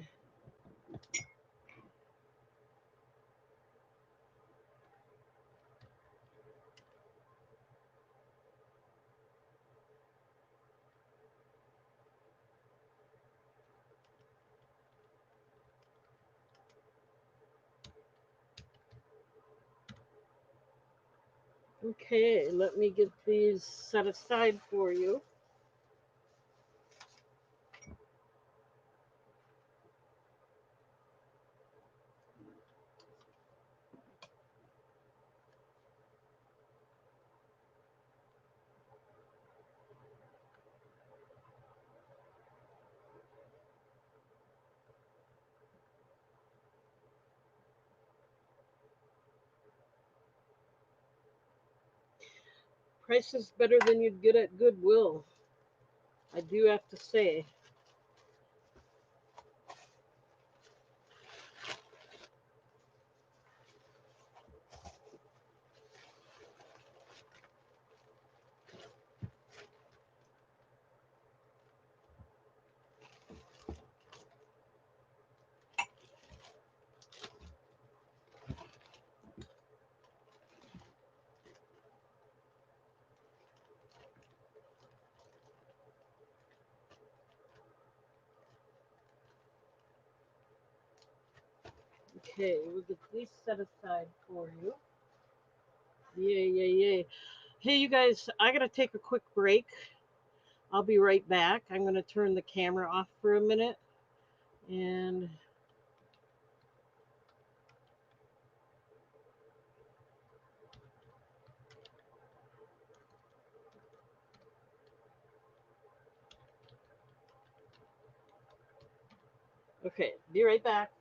Okay, let me get these set aside for you. Price is better than you'd get at Goodwill. I do have to say. Okay, we'll get these set aside for you. Yay, yay, yay. Hey, you guys, I got to take a quick break. I'll be right back. I'm going to turn the camera off for a minute. And okay, be right back.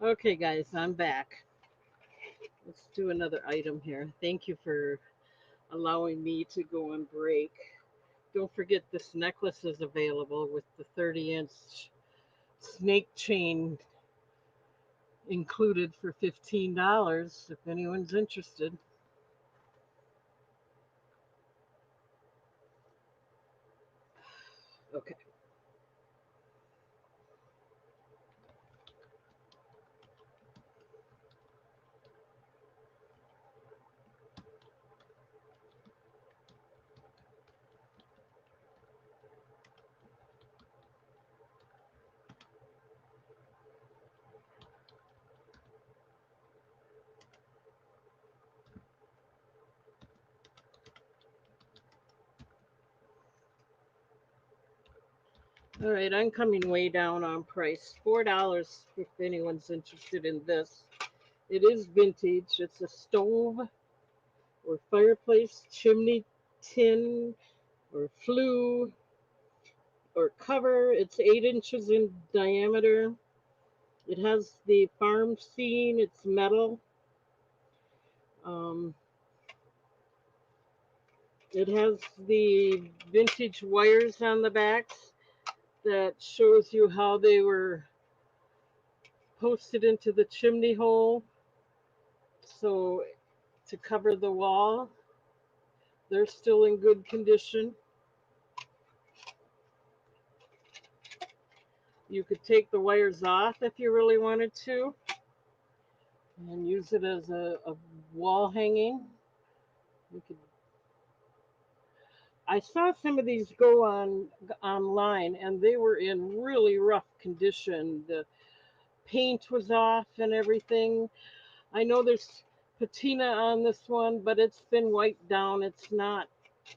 Okay, guys, I'm back. Let's do another item here. Thank you for allowing me to go on break. Don't forget this necklace is available with the 30-inch snake chain included for $15 if anyone's interested. Okay. All right, I'm coming way down on price. $4 if anyone's interested in this. It is vintage. It's a stove or fireplace chimney tin or flue or cover. It's 8 inches in diameter. It has the farm scene. It's metal. Um, it has the vintage wires on the backs that shows you how they were posted into the chimney hole. So to cover the wall, they're still in good condition. You could take the wires off if you really wanted to and use it as a wall hanging. You could. I saw some of these go on online, and they were in really rough condition. The paint was off and everything. I know there's patina on this one, but it's been wiped down. It's not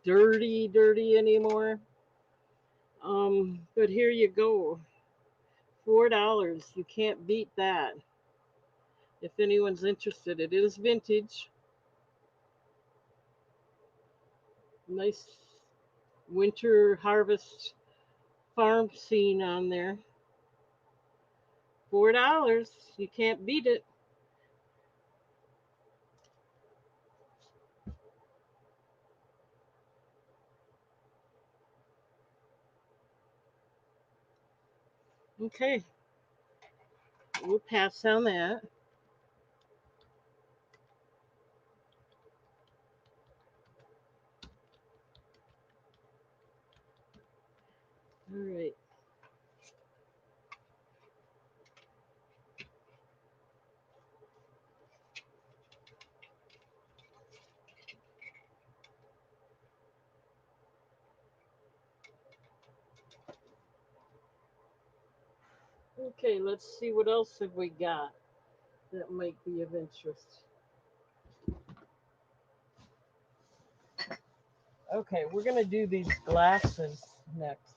dirty anymore. But here you go, $4. You can't beat that. If anyone's interested, it is vintage. Nice winter harvest farm scene on there. $4. You can't beat it. Okay, we'll pass on that. All right. Okay, let's see what else have we got that might be of interest. Okay, we're gonna do these glasses next.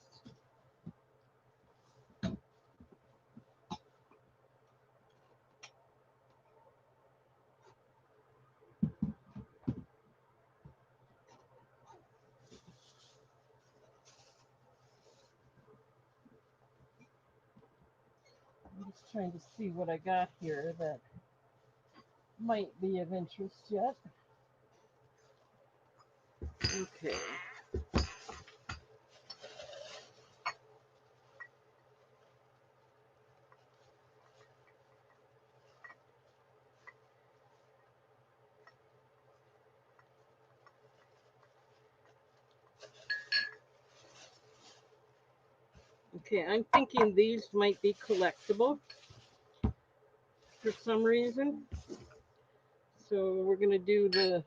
I'm just trying to see what I got here that might be of interest yet. Okay. Okay, I'm thinking these might be collectible for some reason. So we're gonna do the.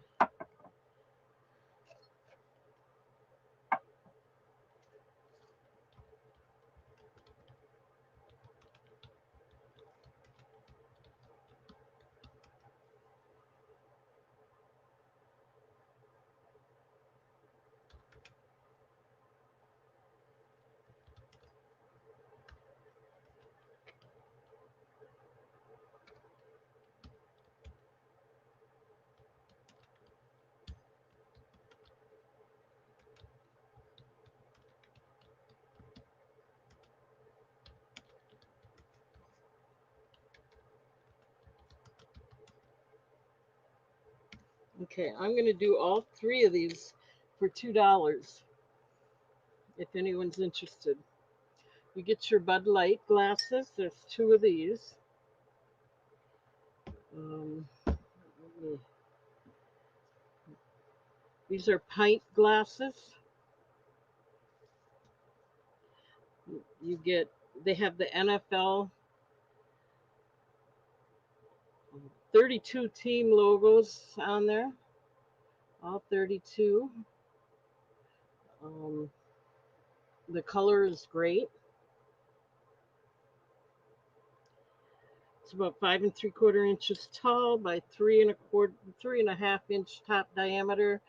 Okay, I'm going to do all three of these for $2 if anyone's interested. You get your Bud Light glasses. There's two of these. Um, these are pint glasses. You get, they have the NFL 32 team logos on there, all 32. Um, the color is great. It's about 5 3/4 inches tall by 3 1/4, 3.5 inch top diameter.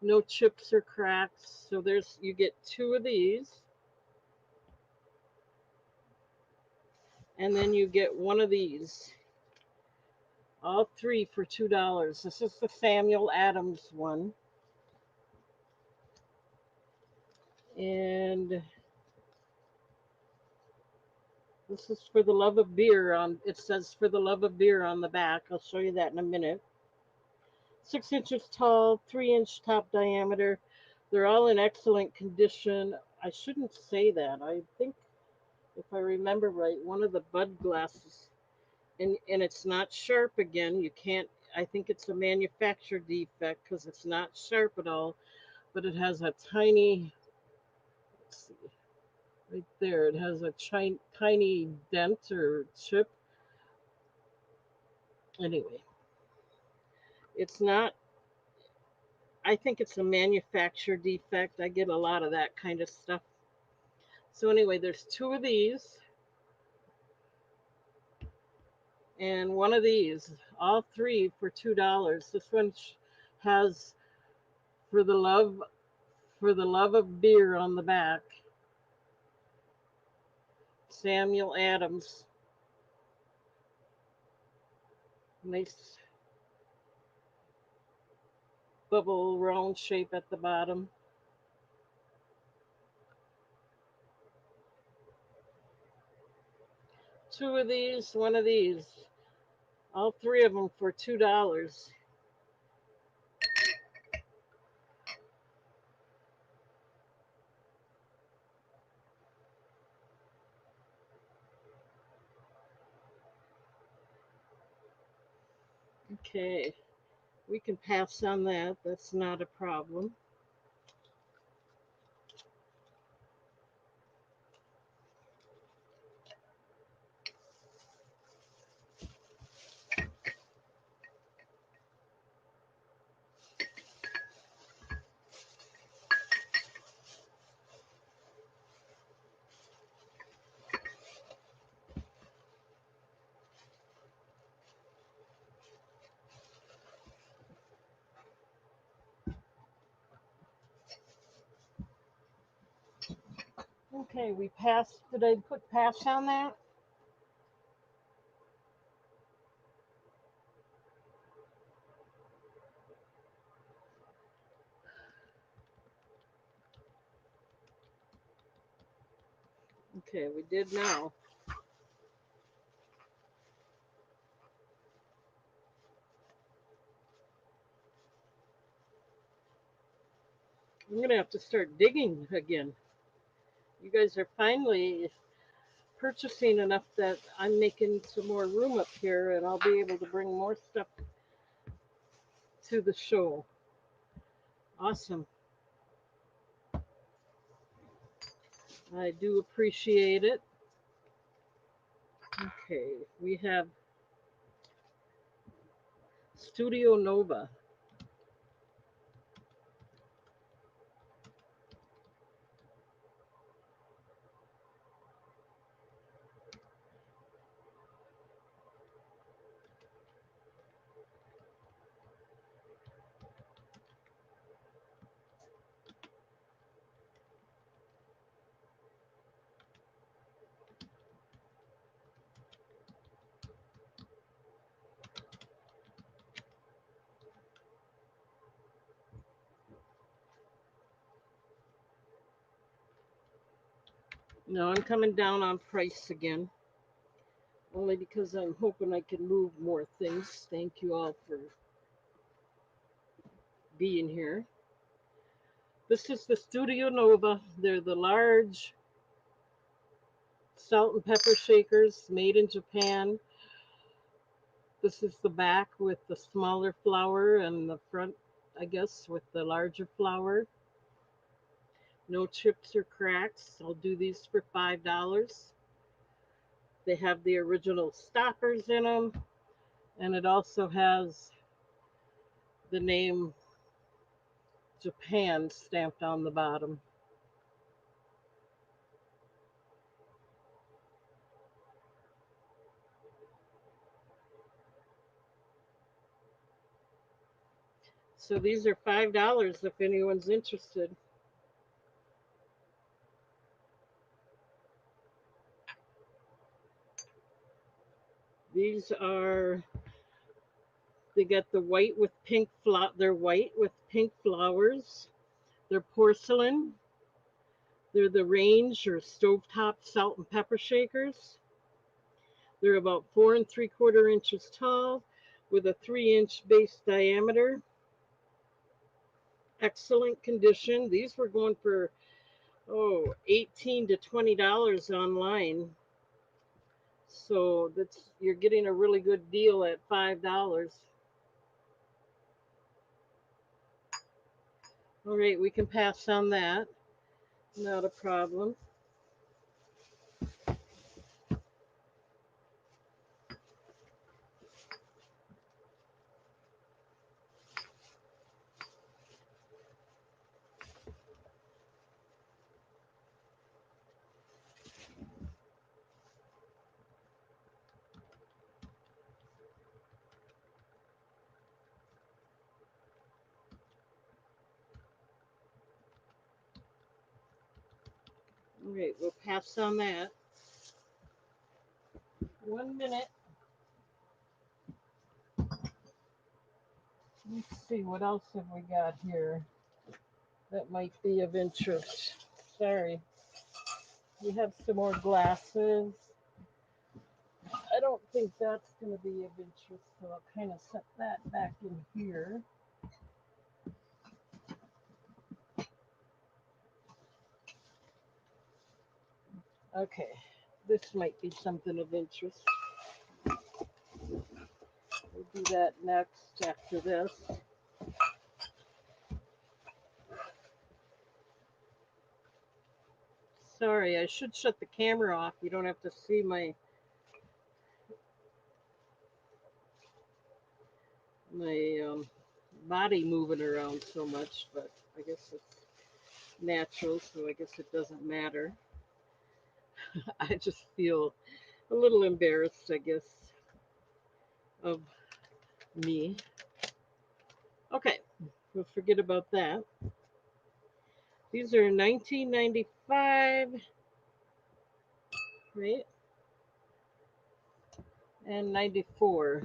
No chips or cracks. So there's, you get two of these, and then you get one of these. All three for $2. This is the Samuel Adams one, and this is for the love of beer. On it says for the love of beer on the back. I'll show you that in a minute. 6 inches tall, 3 inch top diameter. They're all in excellent condition. I shouldn't say that. I think if I remember right, one of the Bud glasses, and it's not sharp again. You can't. I think it's a manufacturer defect because it's not sharp at all. But it has a tiny. Let's see, right there. It has a tiny dent or chip. Anyway, it's not. I think it's a manufacturer defect. I get a lot of that kind of stuff. So anyway, there's two of these and one of these. All three for $2. This one has for the love of beer on the back. Samuel Adams. Nice bubble round shape at the bottom. Two of these, one of these. All three of them for $2. Okay, we can pass on that. That's not a problem. Okay, we passed. Did I put pass on that? Okay, we did now. I'm gonna have to start digging again. You guys are finally purchasing enough that I'm making some more room up here and I'll be able to bring more stuff to the show. Awesome. I do appreciate it. Okay, we have Studio Nova. No, I'm coming down on price again, only because I'm hoping I can move more things. Thank you all for being here. This is the Studio Nova. They're the large salt and pepper shakers made in Japan. This is the back with the smaller flower and the front, I guess, with the larger flower. No chips or cracks. I'll do these for $5. They have the original stoppers in them, and it also has the name Japan stamped on the bottom. So these are $5 if anyone's interested. These are they got the white with pink they're white with pink flowers. They're porcelain. They're the range or stovetop salt and pepper shakers. They're about 4 3/4 inches tall with a 3-inch base diameter. Excellent condition. These were going for 18 to $20 online. So that's you're getting a really good deal at $5. All right, we can pass on that. Not a problem. All right, we'll pass on that. 1 minute. Let's see, what else have we got here that might be of interest? Sorry. We have some more glasses. I don't think that's going to be of interest, so I'll kind of set that back in here. Okay, this might be something of interest. We'll do that next after this. Sorry, I should shut the camera off. You don't have to see my body moving around so much, but I guess it's natural, so I guess it doesn't matter. I just feel a little embarrassed, I guess, of me. Okay, we'll forget about that. These are 1995, right? And 94.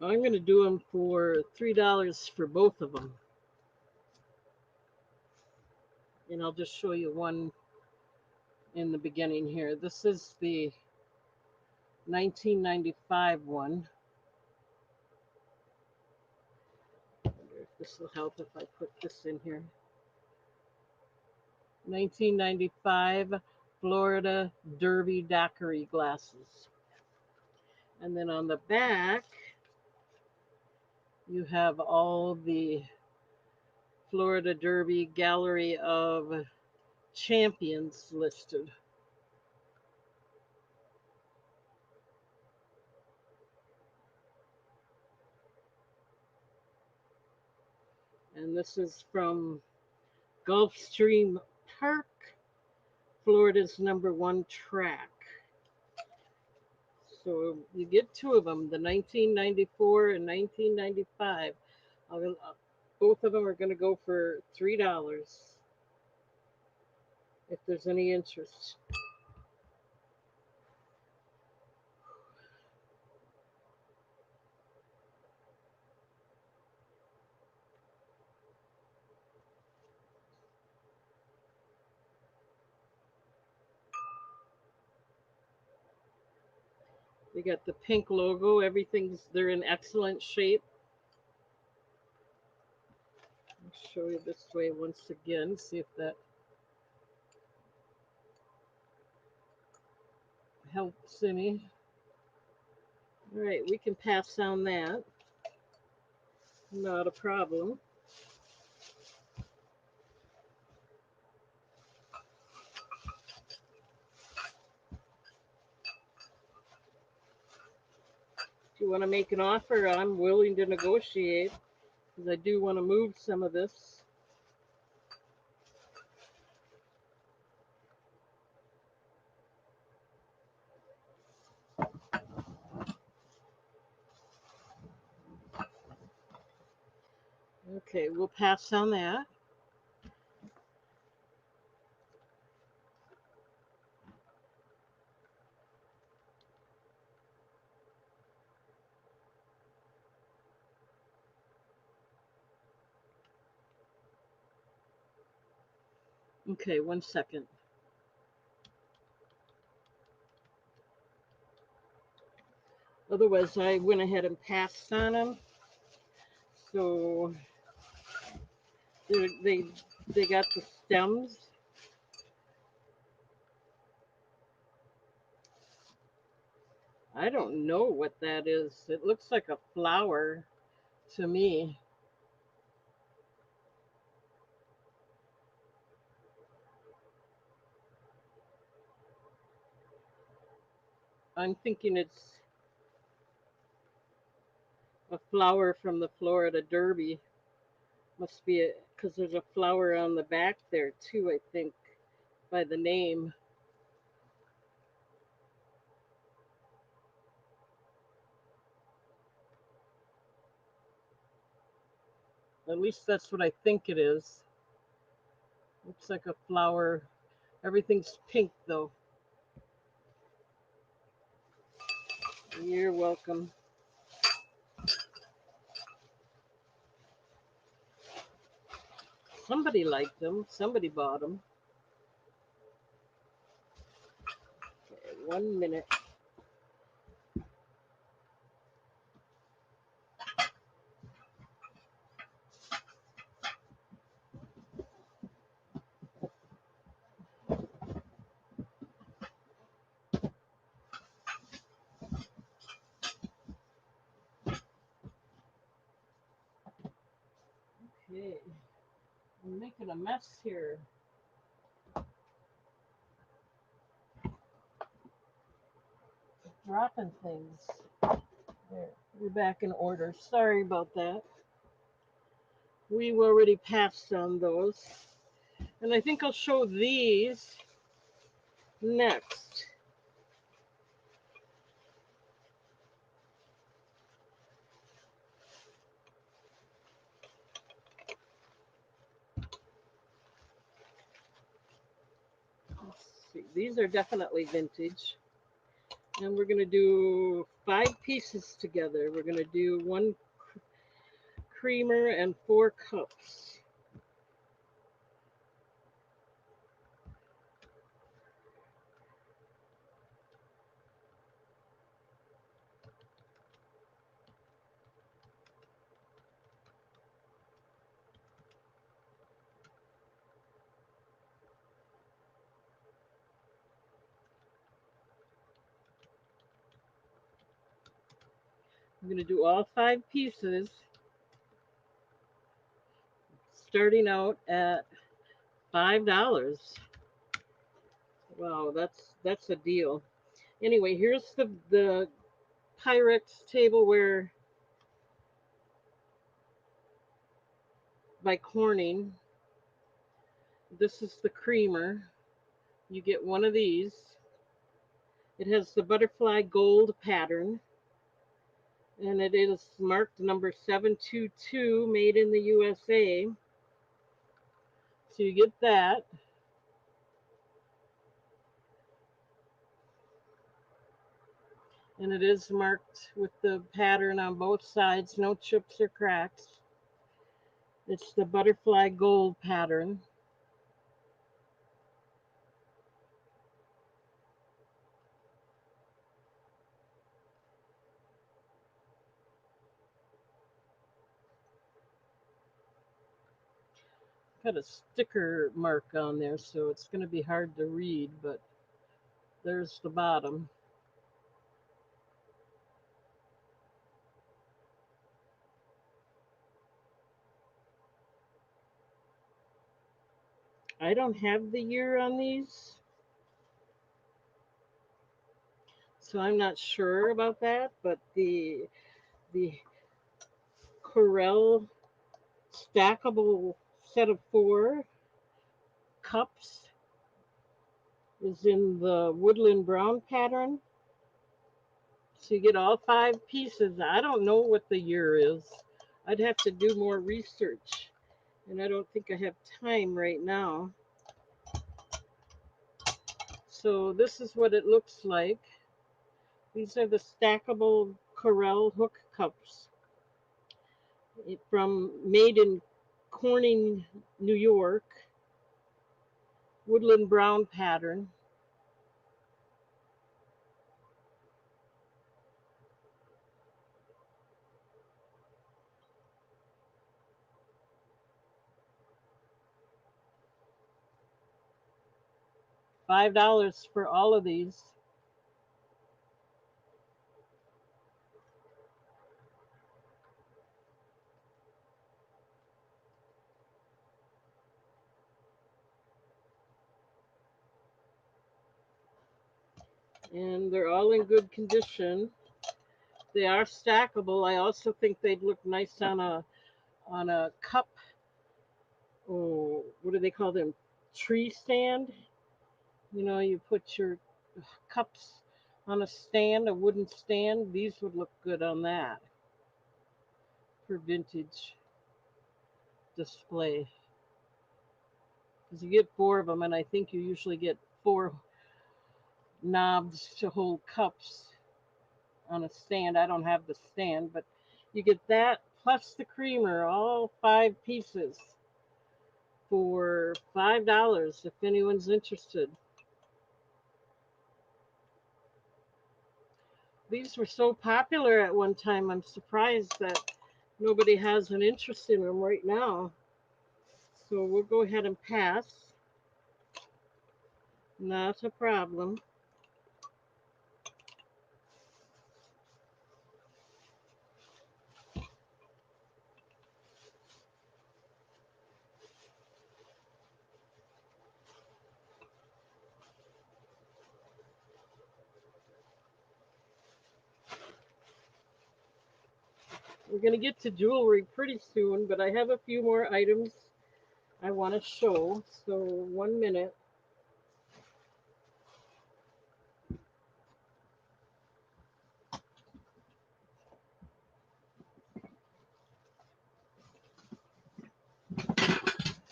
I'm going to do them for $3 for both of them. And I'll just show you one in the beginning here. This is the 1995 one. I wonder if this will help if I put this in here. 1995 Florida Derby Daiquiri glasses. And then on the back, you have all the Florida Derby Gallery of Champions listed. And this is from Gulfstream Park, Florida's #1 track. So you get two of them, the 1994 and 1995. I'll Both of them are going to go for $3 if there's any interest. They got the pink logo. They're in excellent shape. I'll show you this way once again, see if that helps any. All right, we can pass on that. Not a problem. If you want to make an offer, I'm willing to negotiate because I do want to move some of this. Okay, we'll pass on that. Okay, 1 second. Otherwise, I went ahead and passed on them. So they they got the stems. I don't know what that is. It looks like a flower to me. I'm thinking it's a flower from the Florida Derby. Must be because there's a flower on the back there too, I think, by the name. At least that's what I think it is. Looks like a flower. Everything's pink though. You're welcome. Somebody liked them. Somebody bought them. Okay, 1 minute. Okay. I'm making a mess here. Dropping things. There. We're back in order. Sorry about that. We already passed on those. And I think I'll show these next. Let's see. These are definitely vintage. And we're going to do 5 pieces together. We're going to do 1 creamer and 4 cups. I'm going to do all 5 pieces, starting out at $5. Wow, that's a deal. Anyway, here's the Pyrex tableware by Corning. This is the creamer. You get one of these. It has the butterfly gold pattern. And it is marked number 722, made in the USA. So you get that. And it is marked with the pattern on both sides, no chips or cracks. It's the butterfly gold pattern. Got a sticker mark on there, so it's going to be hard to read, but there's the bottom. I don't have the year on these, so I'm not sure about that, but the Corel stackable set of four cups is in the woodland brown pattern. So you get all five pieces. I don't know what the year is. I'd have to do more research, and I don't think I have time right now. So this is what it looks like. These are the stackable Corel hook cups from made in Corning, New York, woodland brown pattern. $5 for all of these. And they're all in good condition. They are stackable. I also think they'd look nice on a cup. Oh, what do they call them? Tree stand. You know, you put your cups on a stand, a wooden stand. These would look good on that for vintage display. Because you get four of them, and I think you usually get four knobs to hold cups on a stand. I don't have the stand, but you get that plus the creamer, all five pieces for $5 if anyone's interested. These were so popular at one time. I'm surprised that nobody has an interest in them right now. So we'll go ahead and pass. Not a problem. We're going to get to jewelry pretty soon, but I have a few more items I want to show. So 1 minute.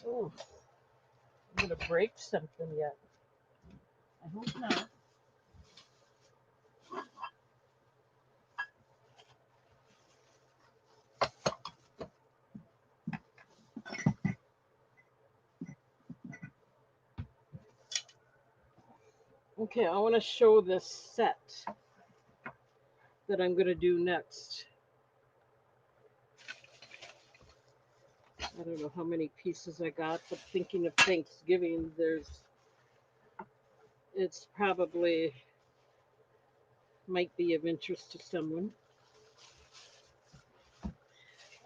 Oh, I'm going to break something yet. I hope not. Okay, I want to show this set that I'm going to do next. I don't know how many pieces I got, but thinking of Thanksgiving, it's probably might be of interest to someone.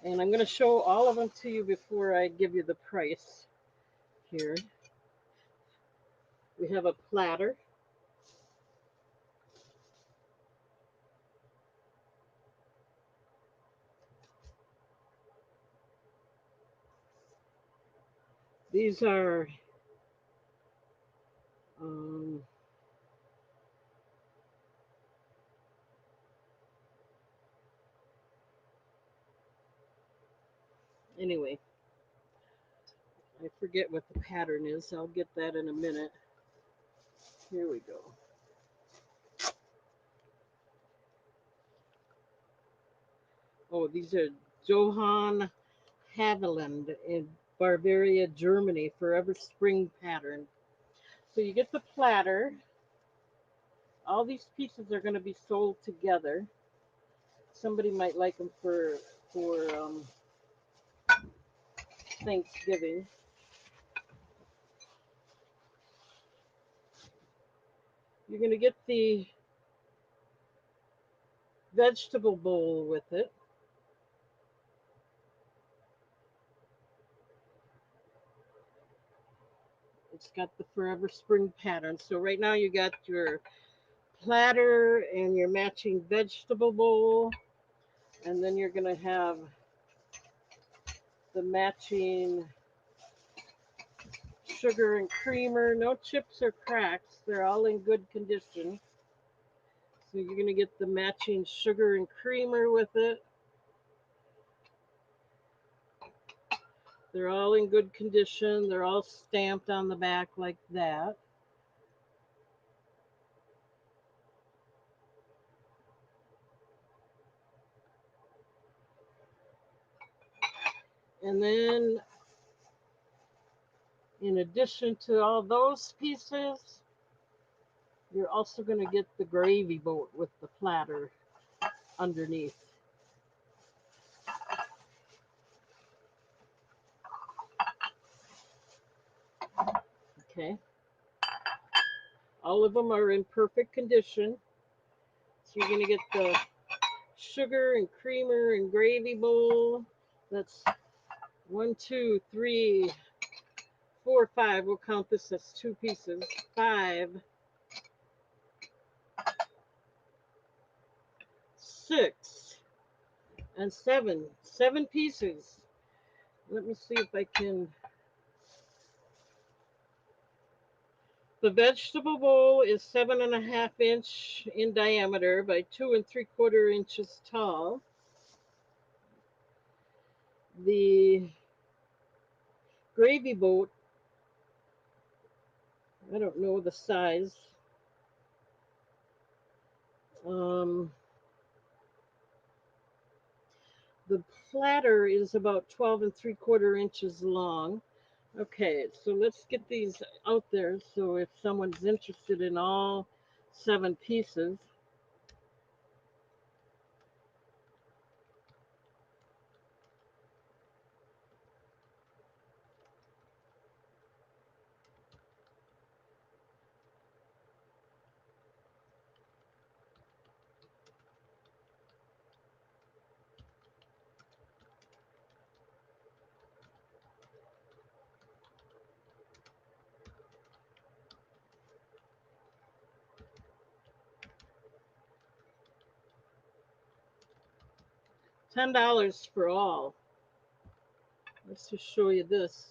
And I'm going to show all of them to you before I give you the price here. We have a platter. These are um, Anyway, I forget what the pattern is. I'll get that in a minute. Here we go. Oh, these are Johann Haviland in Bavaria, Germany, Forever Spring pattern. So you get the platter. All these pieces are going to be sold together. Somebody might like them for Thanksgiving. You're going to get the vegetable bowl with it. It's got the Forever Spring pattern. So right now you got your platter and your matching vegetable bowl. And then you're going to have the matching sugar and creamer. No chips or cracks. They're all in good condition. So you're going to get the matching sugar and creamer with it. They're all in good condition. They're all stamped on the back like that. And then, in addition to all those pieces, you're also going to get the gravy boat with the platter underneath. Okay. All of them are in perfect condition. So you're going to get the sugar and creamer and gravy bowl. That's 1, 2, 3, 4, 5. We'll count this as 2 pieces. 5, 6, and 7. 7 pieces. Let me see if I can. The vegetable bowl is 7.5 inch in diameter by 2 3/4 inches tall. The gravy boat, I don't know the size. Um, the platter is about 12 3/4 inches long. Okay, so let's get these out there. So if someone's interested in all 7 pieces, $10 for all. Let's just show you this.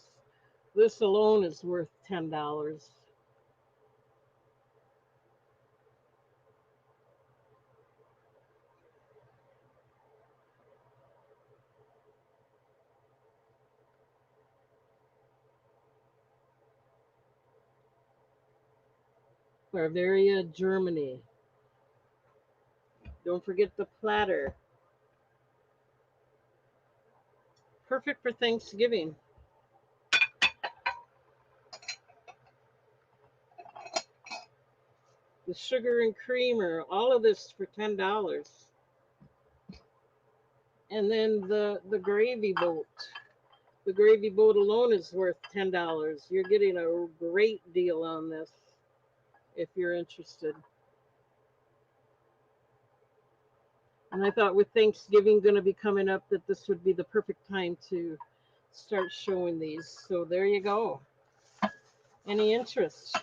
This alone is worth $10. Bavaria, Germany. Don't forget the platter. Perfect for Thanksgiving. The sugar and creamer, all of this for $10. And then the gravy boat. The gravy boat alone is worth $10. You're getting a great deal on this if you're interested. And I thought with Thanksgiving going to be coming up that this would be the perfect time to start showing these. So there you go. Any interest?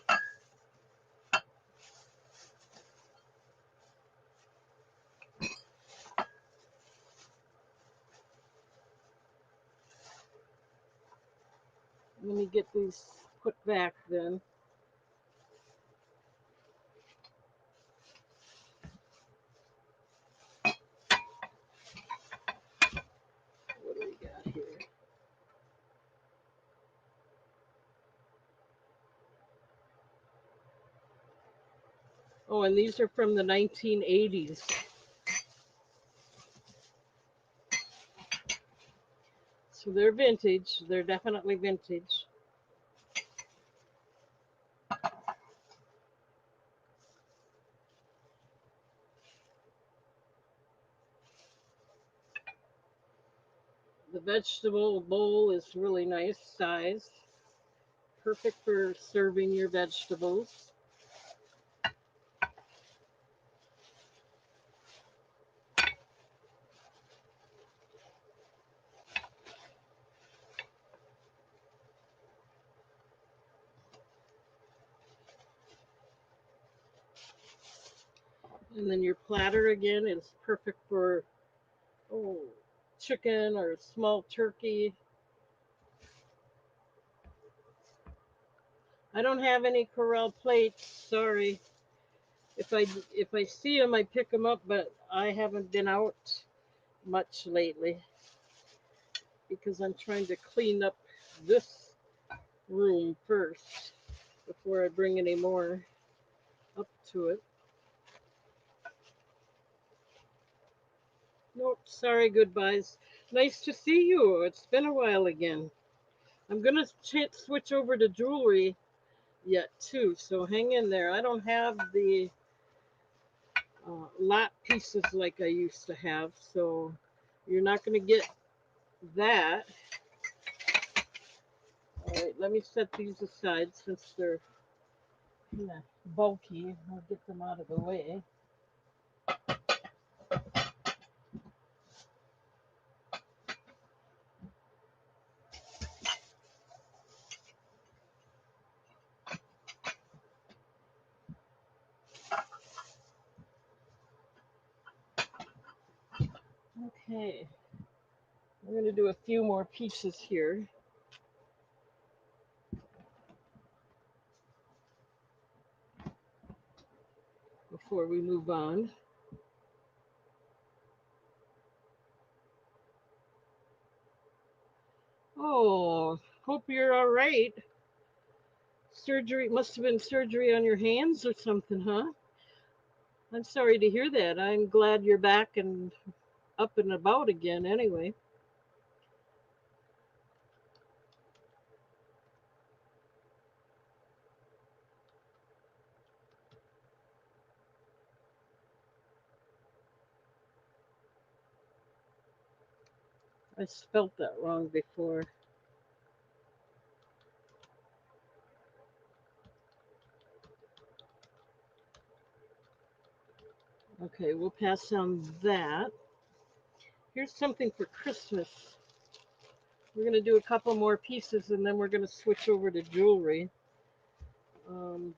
Let me get these put back then. What do we got here? Oh, and these are from the 1980s. So they're vintage. They're definitely vintage. The vegetable bowl is really nice size. Perfect for serving your vegetables. And then your platter again is perfect for oh, chicken or small turkey. I don't have any Corral plates. Sorry. If I see them, I pick them up, but I haven't been out much lately because I'm trying to clean up this room first before I bring any more up to it. Nope, sorry, goodbyes. Nice to see you. It's been a while again. I'm gonna switch over to jewelry yet too, so hang in there. I don't have the lot pieces like I used to have, so you're not gonna get that. All right, let me set these aside since they're kind of bulky. I'll get them out of the way. Okay, I'm gonna do a few more pieces here before we move on. Oh, hope you're all right. Surgery must have been surgery on your hands or something, huh? I'm sorry to hear that. I'm glad you're back and up and about again anyway. I spelt that wrong before. Okay, we'll pass on that. Here's something for Christmas. We're going to do a couple more pieces and then we're going to switch over to jewelry. Um,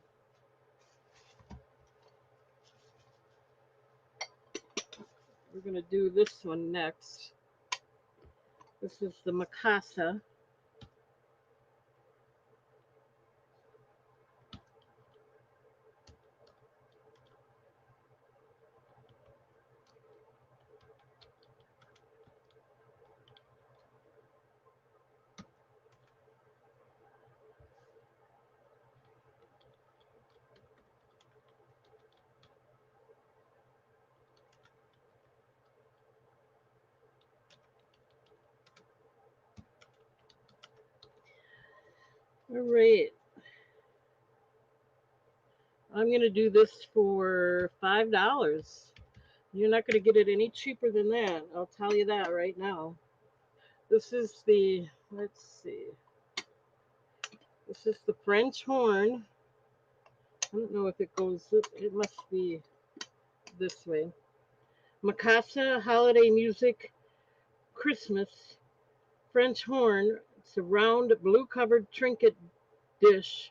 we're going to do this one next. This is the Mikasa. All right. I'm going to do this for $5. You're not going to get it any cheaper than that. I'll tell you that right now. This is the, let's see, this is the French horn. I don't know if it goes, it must be this way. Mikasa Holiday Music Christmas French horn. It's a round blue covered trinket dish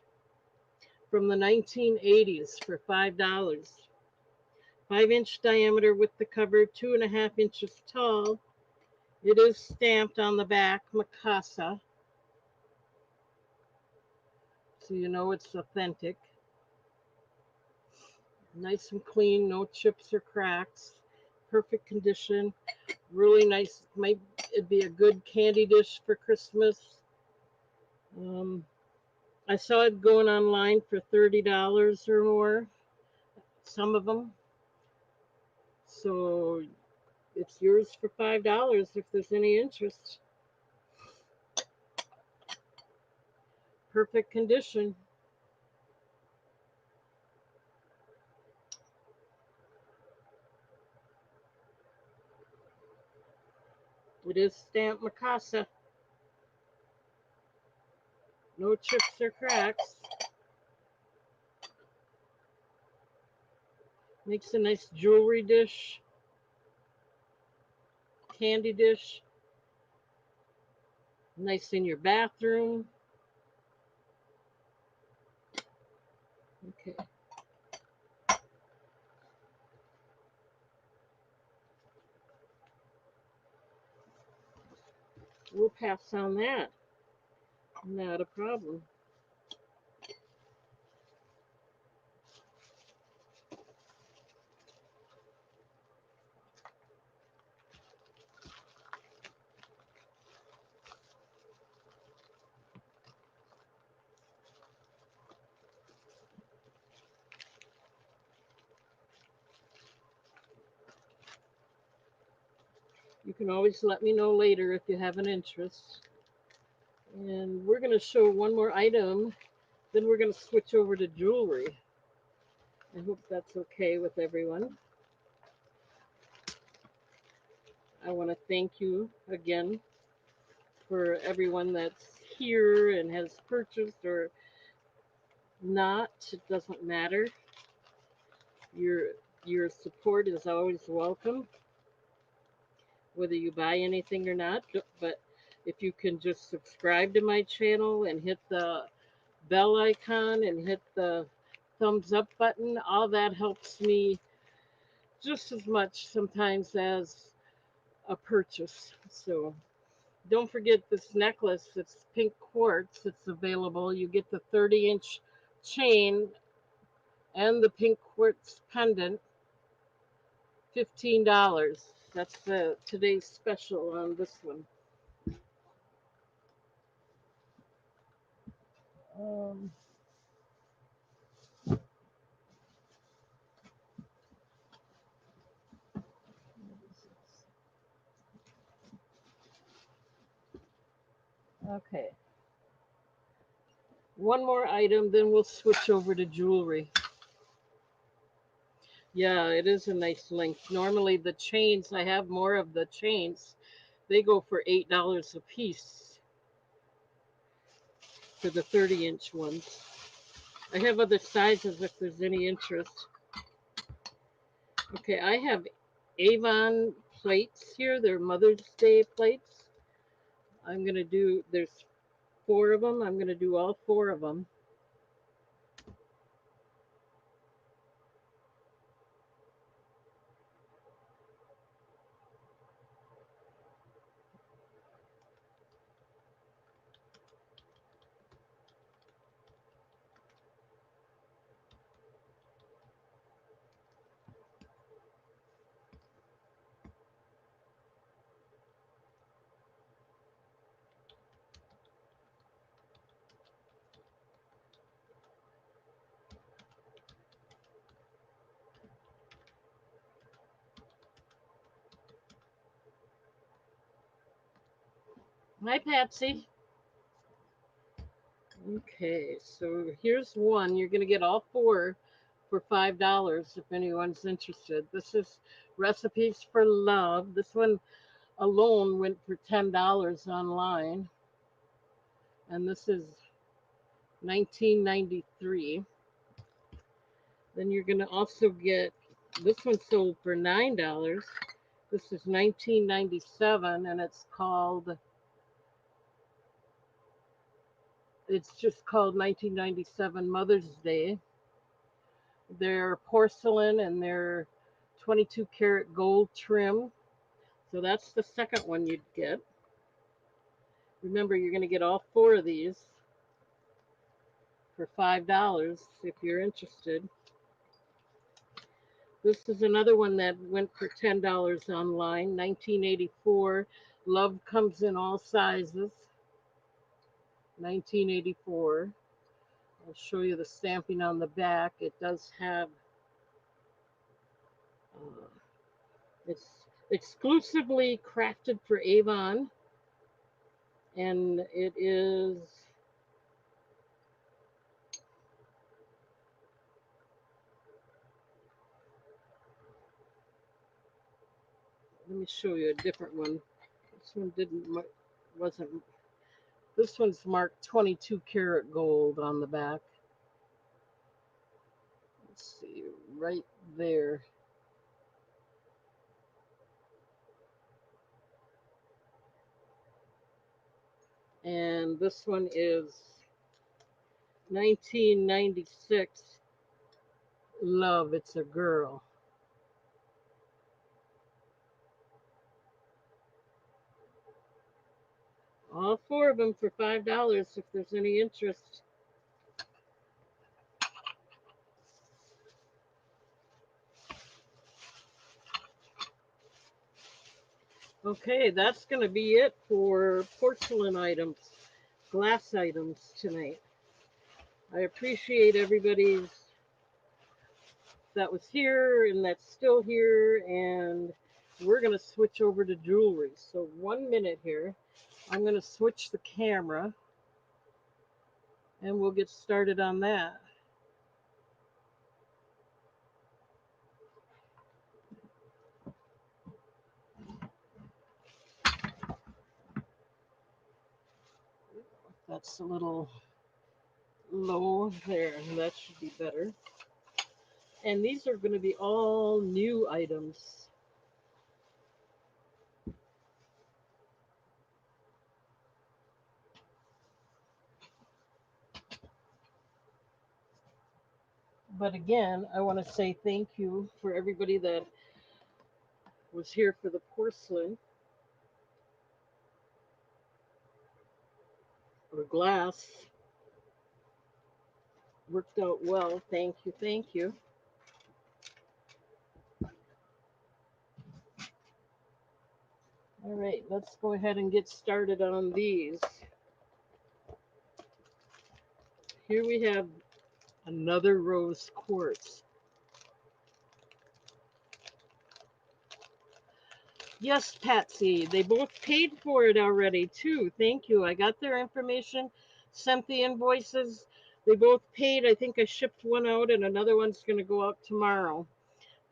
from the 1980s for $5. 5-inch diameter with the cover, 2.5 inches tall. It is stamped on the back, Mikasa, so you know it's authentic. Nice and clean, no chips or cracks. Perfect condition. Really nice. Might it'd be a good candy dish for Christmas. Um, I saw it going online for $30 or more. some of them. So it's yours for $5 if there's any interest. Perfect condition. It is stamped Mikasa. No chips or cracks. Makes a nice jewelry dish, candy dish. Nice in your bathroom. Okay. We'll pass on that. Not a problem. You can always let me know later if you have an interest. And we're going to show one more item, then we're going to switch over to jewelry. I hope that's okay with everyone. I want to thank you again for everyone that's here and has purchased or not. It doesn't matter. Your your support is always welcome, whether you buy anything or not. But if you can just subscribe to my channel and hit the bell icon and hit the thumbs up button, all that helps me just as much sometimes as a purchase. So don't forget this necklace. It's pink quartz. It's available. You get the 30-inch chain and the pink quartz pendant. $15. That's the today's special on this one. Um, okay. One more item, then we'll switch over to jewelry. Yeah, it is a nice length. Normally the chains, I have more of the chains. They go for $8 a piece for the 30-inch ones. I have other sizes if there's any interest. Okay, I have Avon plates here. They're Mother's Day plates. There's four of them. I'm going to do all four of them. Hi, Patsy. Okay, so here's one. You're going to get all four for $5 if anyone's interested. This is Recipes for Love. This one alone went for $10 online, and this is 1993. Then you're going to also get this one sold for $9. This is 1997, and it's just called 1997 Mother's Day. They're porcelain and they're 22 karat gold trim. So that's the second one you'd get. Remember, you're going to get all four of these for $5 if you're interested. This is another one that went for $10 online, 1984. Love Comes in All Sizes, 1984. I'll show you the stamping on the back. It does have Uh, it's exclusively crafted for Avon, and it is, let me show you a different one. This one wasn't, this one's marked 22 karat gold on the back. Let's see, right there. And this one is 1996. Love, it's a girl. All four of them for $5 if there's any interest. Okay, that's going to be it for porcelain items, glass items tonight. I appreciate everybody's that was here and that's still here, and we're going to switch over to jewelry. So 1 minute here. I'm going to switch the camera and we'll get started on that. That's a little low there. That should be better. And these are going to be all new items. But again, I want to say thank you for everybody that was here for the porcelain or glass. Worked out well. Thank you. Thank you. All right, let's go ahead and get started on these. Here we have another rose quartz. Yes, Patsy, they both paid for it already, too. Thank you. I got their information, sent the invoices. They both paid. I think I shipped one out, and another one's going to go out tomorrow.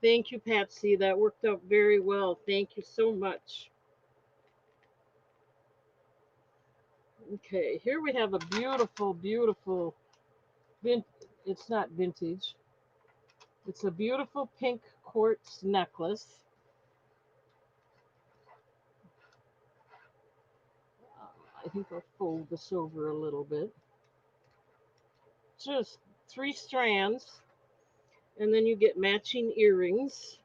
Thank you, Patsy. That worked out very well. Thank you so much. Okay, here we have a beautiful, beautiful, it's not vintage. It's a beautiful pink quartz necklace. I think I'll fold this over a little bit. Just 3 strands, and then you get matching earrings.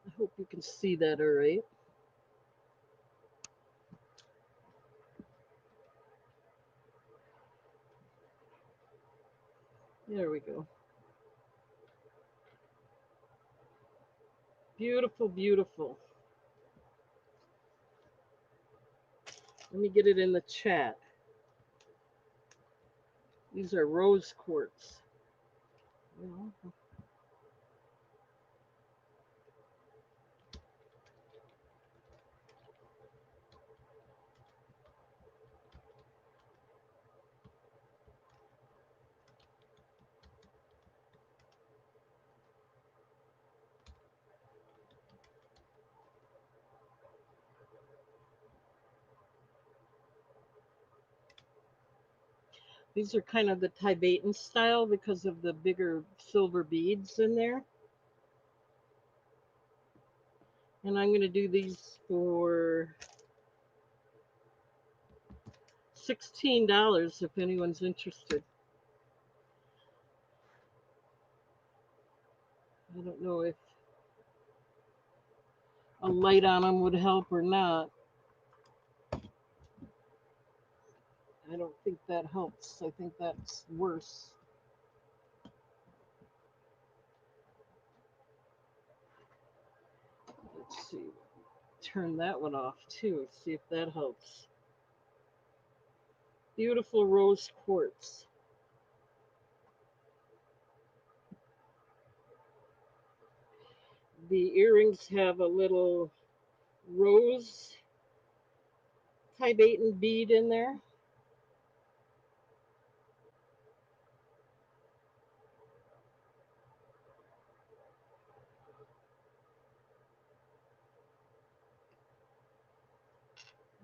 I hope you can see that all right. There we go. Beautiful, beautiful. Let me get it in the chat. These are rose quartz. These are kind of the Tibetan style because of the bigger silver beads in there. And I'm going to do these for $16 if anyone's interested. I don't know if a light on them would help or not. I don't think that helps. I think that's worse. Let's see. Turn that one off too. See if that helps. Beautiful rose quartz. The earrings have a little rose Tibetan bead in there.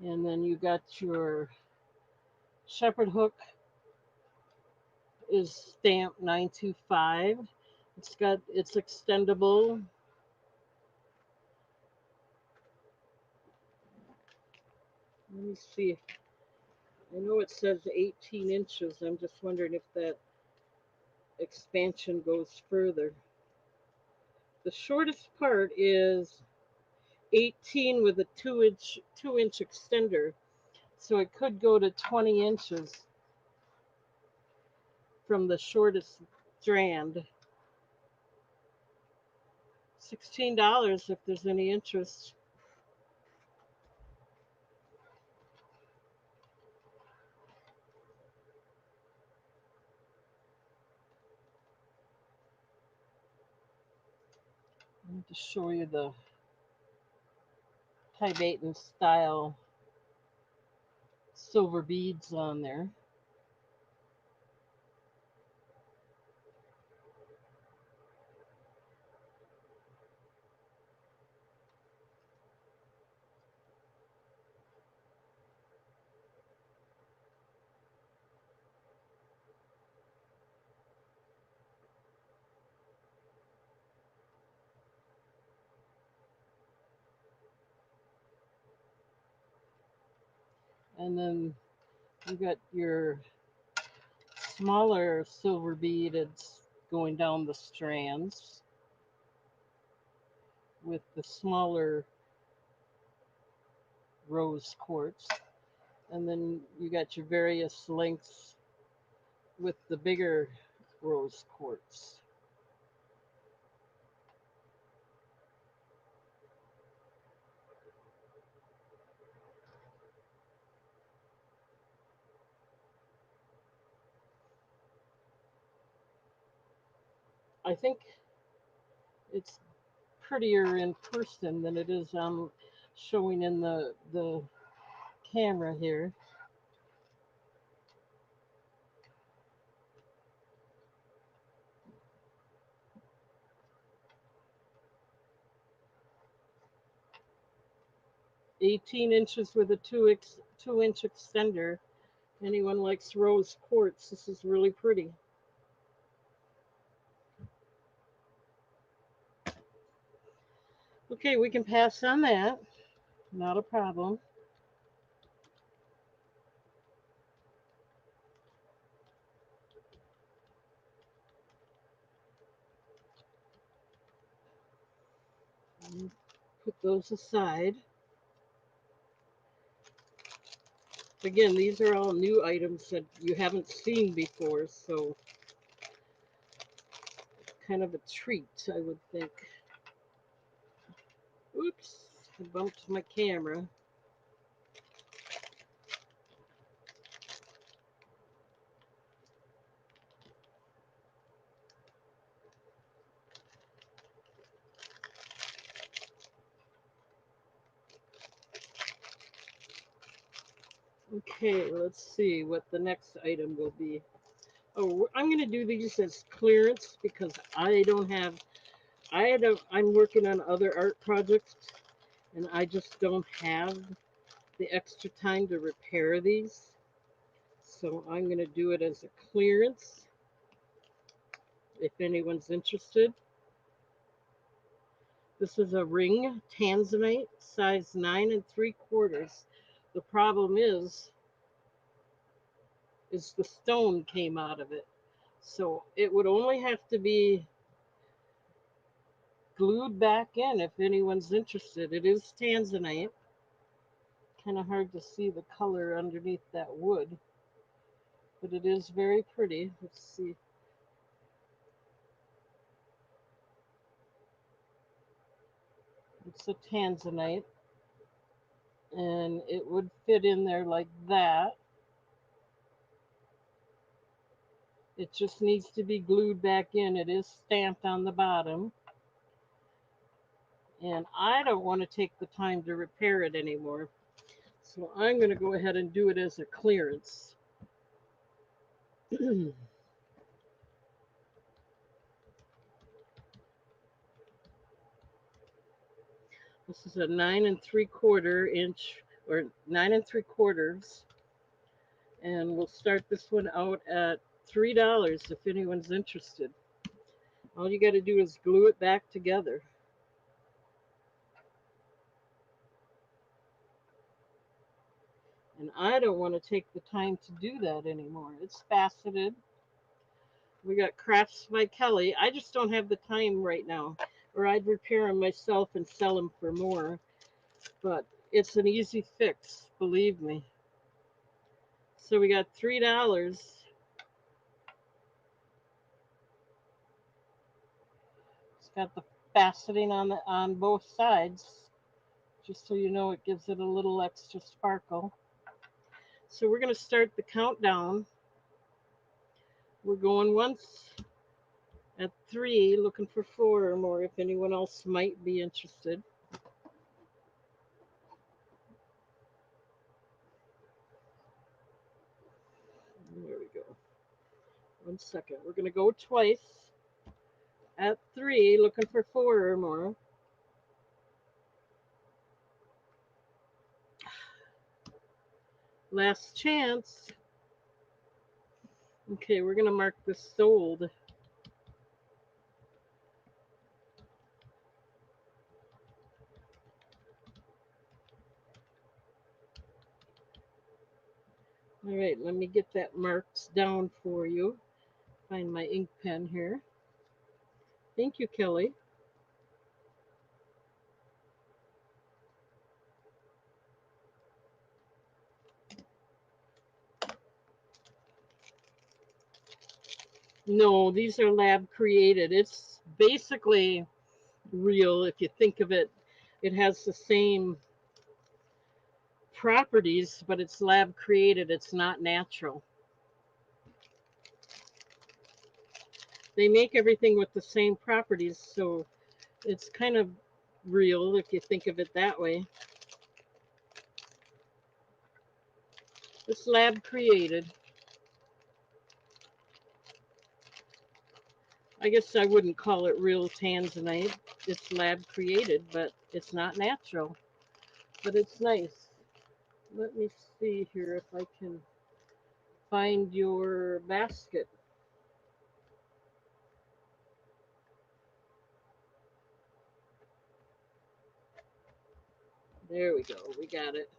And then you got your shepherd hook is stamped 925. It's extendable. Let me see. I know it says 18 inches. I'm just wondering if that expansion goes further. The shortest part is 18 with a 2-inch extender. So it could go to 20 inches from the shortest strand. $16 if there's any interest. I need to show you the Tibetan style silver beads on there. And then you got your smaller silver beaded going down the strands with the smaller rose quartz. And then you got your various lengths with the bigger rose quartz. I think it's prettier in person than it is showing in the camera here. 18 inches with a 2-inch extender. Anyone likes rose quartz, this is really pretty. Okay, we can pass on that. Not a problem. Put those aside. Again, these are all new items that you haven't seen before, so kind of a treat, I would think. Oops, I bumped my camera. Okay, let's see what the next item will be. Oh, I'm going to do these as clearance because I'm working on other art projects and I just don't have the extra time to repair these. So I'm going to do it as a clearance if anyone's interested. This is a ring tanzanite, size 9 3/4. The problem is the stone came out of it. So it would only have to be glued back in if anyone's interested. It is tanzanite. Kind of hard to see the color underneath that wood, but it is very pretty. Let's see. It's a tanzanite, and it would fit in there like that. It just needs to be glued back in. It is stamped on the bottom, and I don't want to take the time to repair it anymore. So I'm going to go ahead and do it as a clearance. This is a 9 3/4 inch or 9 3/4, and we'll start this one out at $3 if anyone's interested. All you got to do is glue it back together. And I don't want to take the time to do that anymore. It's faceted. We got Crafts by Kelly. I just don't have the time right now, or I'd repair them myself and sell them for more. But it's an easy fix, believe me. So we got $3. It's got the faceting on both sides, just so you know it gives it a little extra sparkle. So we're going to start the countdown. We're going once at 3, looking for 4 or more if anyone else might be interested. There we go. 1 second. We're going to go twice at 3, looking for 4 or more. Last chance. Okay, we're going to mark this sold. All right, let me get that marked down for you. Find my ink pen here. Thank you, Kelly. No, these are lab created. It's basically real if you think of it. It has the same properties, but it's lab created. It's not natural. They make everything with the same properties, so it's kind of real if you think of it that way. It's lab created. I guess I wouldn't call it real tanzanite. It's lab created, but it's not natural. But it's nice. Let me see here if I can find your basket. There we go. We got it.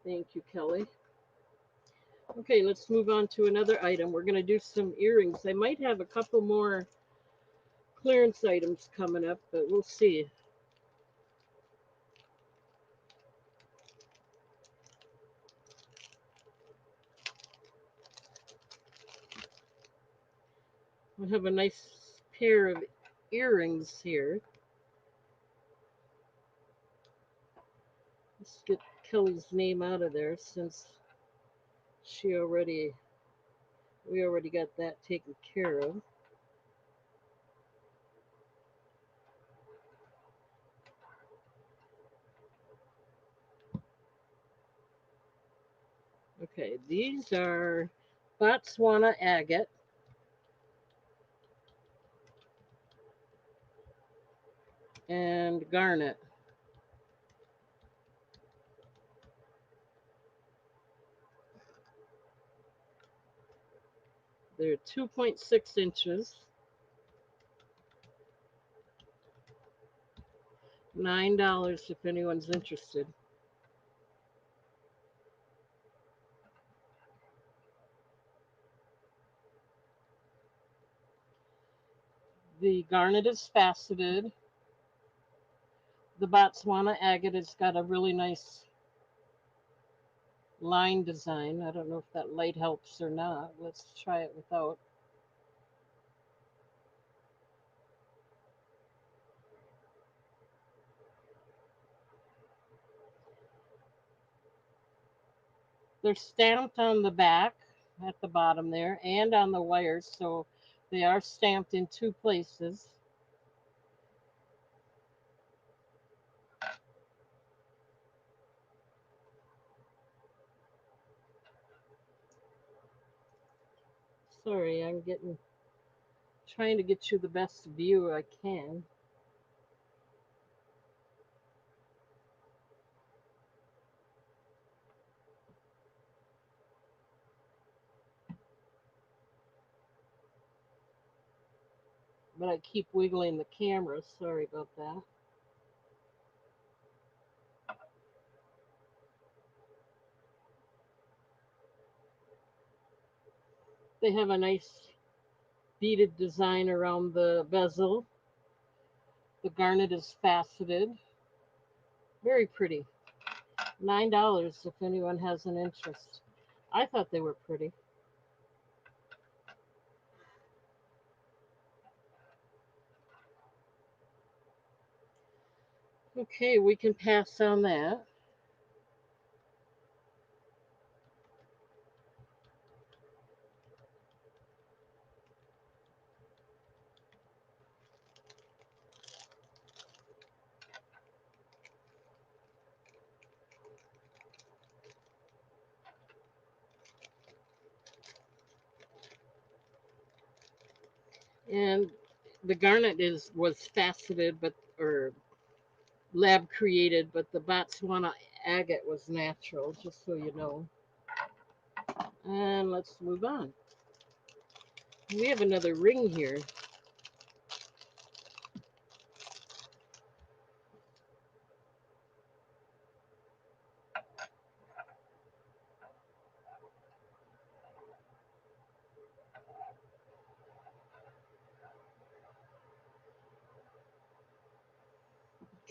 Thank you, Kelly. Okay, let's move on to another item. We're going to do some earrings. I might have a couple more clearance items coming up, but we'll see. I have a nice pair of earrings here. Let's get Kelly's name out of there since we already got that taken care of. Okay, these are Botswana agate. And garnet. They're 2.6 inches. $9 if anyone's interested. The garnet is faceted. The Botswana agate has got a really nice line design. I don't know if that light helps or not. Let's try it without. They're stamped on the back at the bottom there and on the wires, so they are stamped in two places. Sorry, I'm getting trying to get you the best view I can. But I keep wiggling the camera. Sorry about that. They have a nice beaded design around the bezel. The garnet is faceted. Very pretty. $9 if anyone has an interest. I thought they were pretty. Okay, we can pass on that. And the garnet is was faceted, but or lab created, but the Botswana agate was natural. Just so you know. And let's move on. We have another ring here.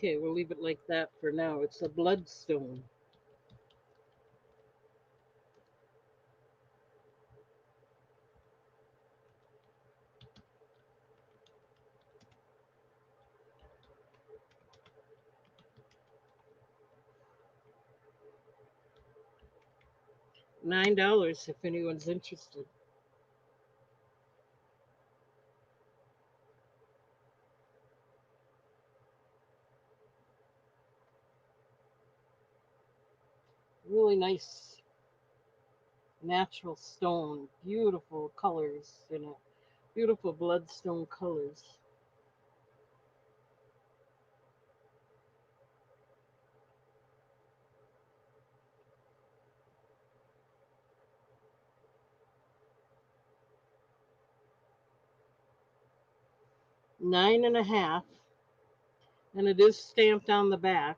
Okay, we'll leave it like that for now. It's a bloodstone. $9 if anyone's interested. Really nice natural stone. Beautiful colors in it. Beautiful bloodstone colors. Nine and a half. And it is stamped on the back.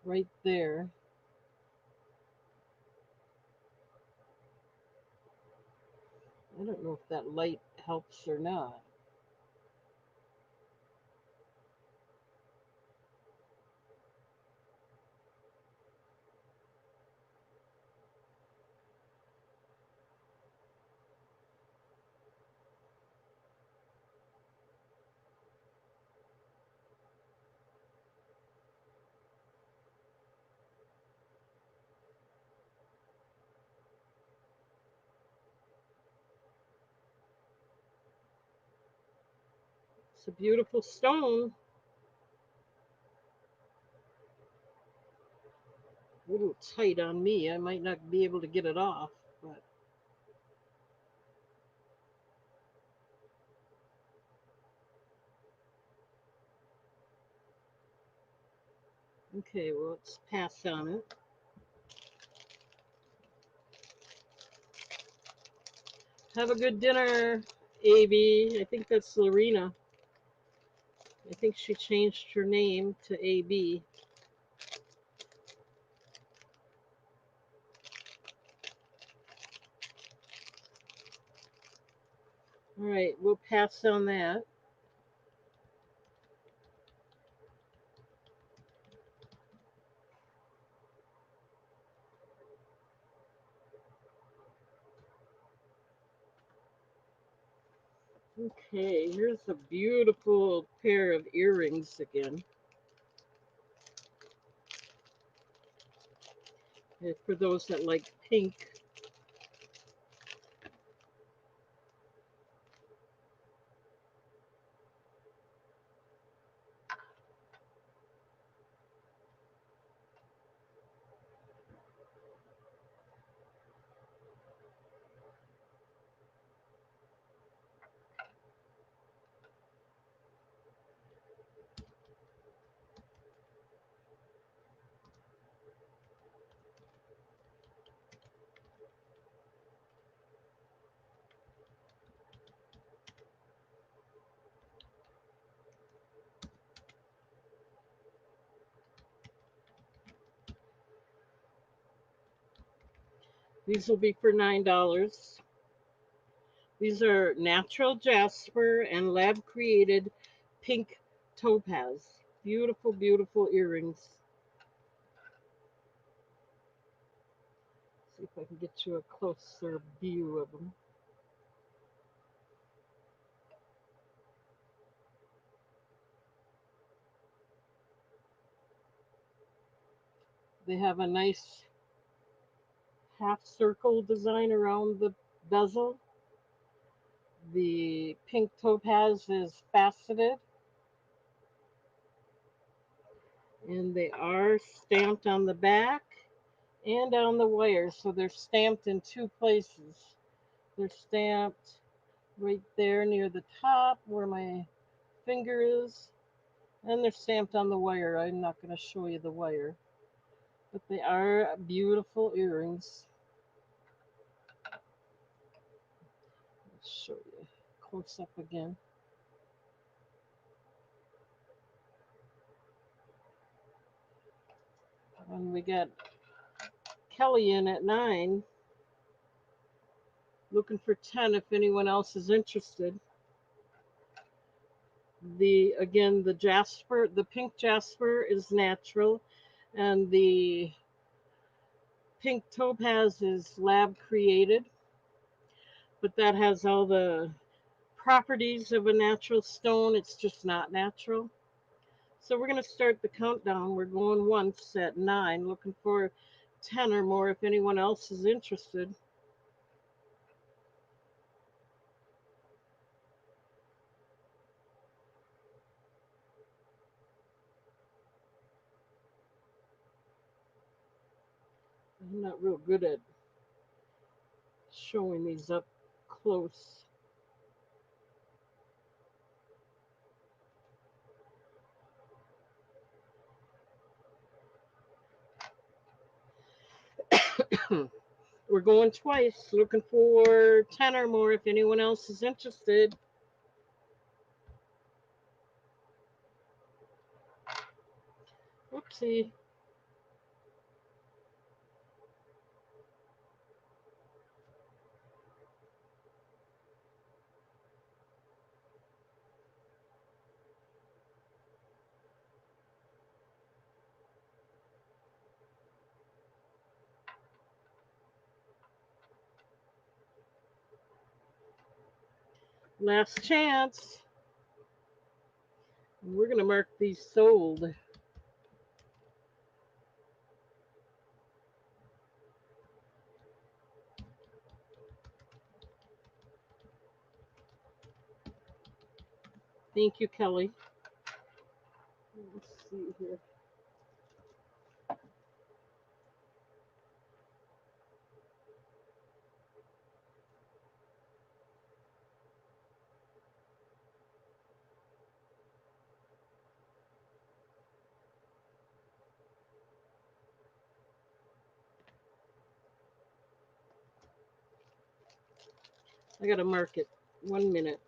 Right there. I don't know if that light helps or not. It's a beautiful stone. A little tight on me. I might not be able to get it off, but okay, well, let's pass on it. Have a good dinner, AB. I think that's Lorena. I think she changed her name to AB. All right, we'll pass on that. Okay, here's a beautiful pair of earrings again. For those that like pink. These will be for $9. These are natural jasper and lab created pink topaz. Beautiful, beautiful earrings. See if I can get you a closer view of them. They have a nice half circle design around the bezel. The pink topaz is faceted, and they are stamped on the back and on the wire. So they're stamped in two places. They're stamped right there near the top where my finger is, and they're stamped on the wire. I'm not going to show you the wire, but they are beautiful earrings. Let's show you close up again. And we got Kelly in at 9, looking for 10 if anyone else is interested. The jasper, the pink jasper is natural, and the pink topaz is lab created, but that has all the properties of a natural stone. It's just not natural. So we're going to start the countdown. We're going once at 9, looking for 10 or more if anyone else is interested. I'm not real good at showing these up close. We're going twice, looking for 10 or more if anyone else is interested. Oopsie. Last chance. We're going to mark these sold. Thank you, Kelly. Let's see here. I got to mark it. 1 minute.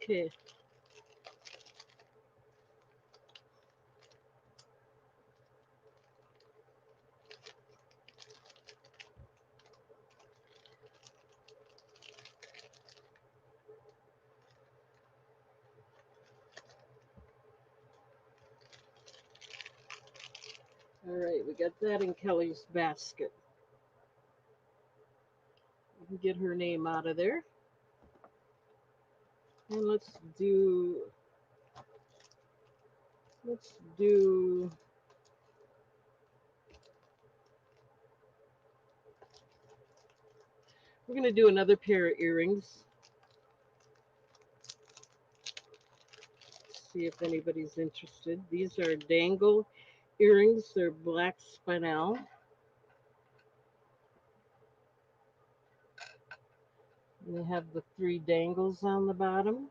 Okay. All right, we got that in Kelly's basket. We can get her name out of there. And let's do we're gonna do another pair of earrings. See if anybody's interested. These are dangle earrings. They're black spinel. They have the three dangles on the bottom.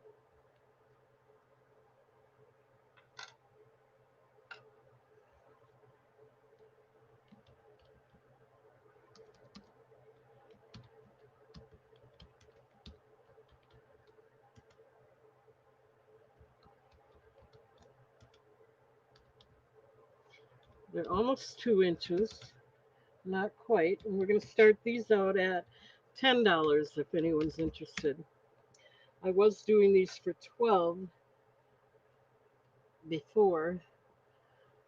They're almost 2 inches, not quite. And we're going to start these out at $10 if anyone's interested. I was doing these for 12 before.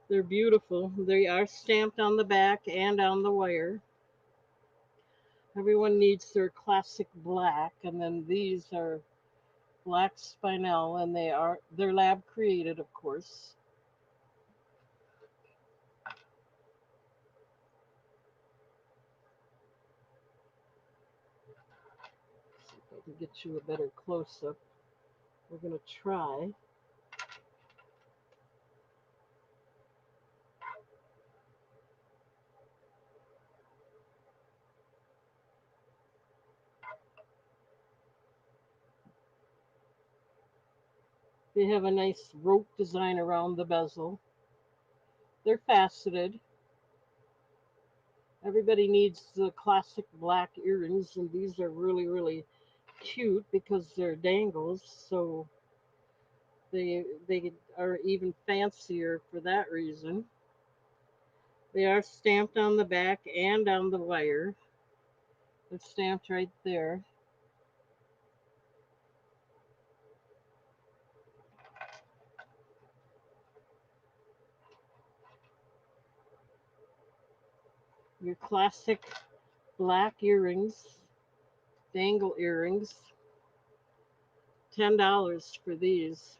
They're beautiful. They are stamped on the back and on the wire. Everyone needs their classic black, and then these are black spinel, and they're lab created, of course. See if I can get you a better close up. We're going to try. They have a nice rope design around the bezel. They're faceted. Everybody needs the classic black earrings, and these are really, really cute because they're dangles, so they are even fancier for that reason. They are stamped on the back and on the wire. They're stamped right there. Your classic black earrings, dangle earrings. $10 for these.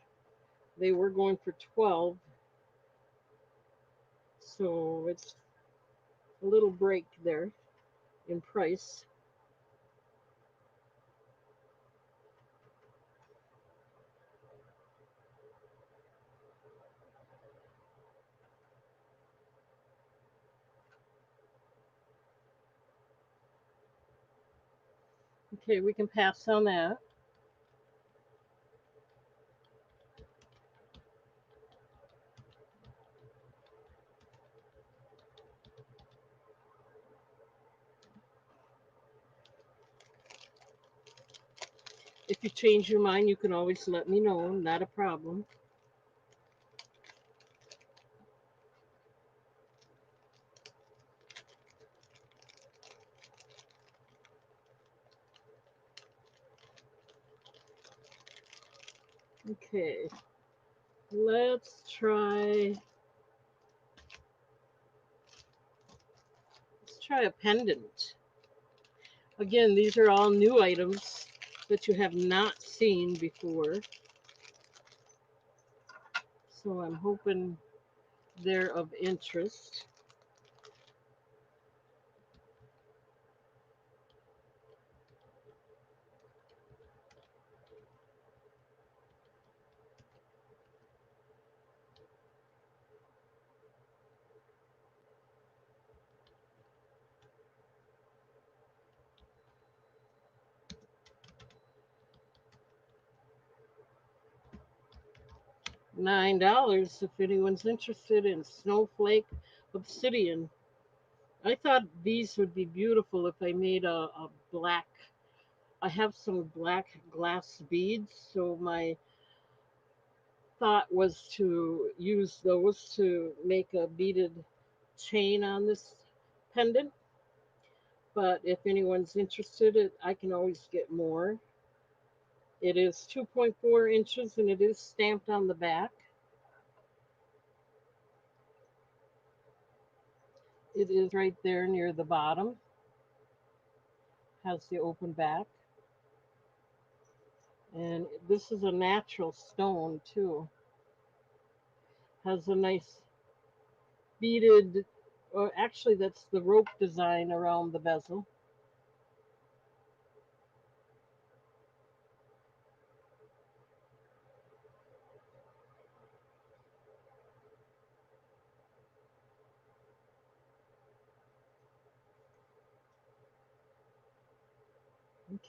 They were going for 12, so it's a little break there in price. Okay, we can pass on that. If you change your mind, you can always let me know. Not a problem. Okay, let's try. Let's try a pendant. Again, these are all new items that you have not seen before. So I'm hoping they're of interest. $9 if anyone's interested in snowflake obsidian. I thought these would be beautiful if I made a black. I have some black glass beads, so my thought was to use those to make a beaded chain on this pendant. But if anyone's interested, I can always get more. It is 2.4 inches and it is stamped on the back. It is right there near the bottom. Has the open back. And this is a natural stone too. Has a nice beaded, or actually that's the rope design around the bezel.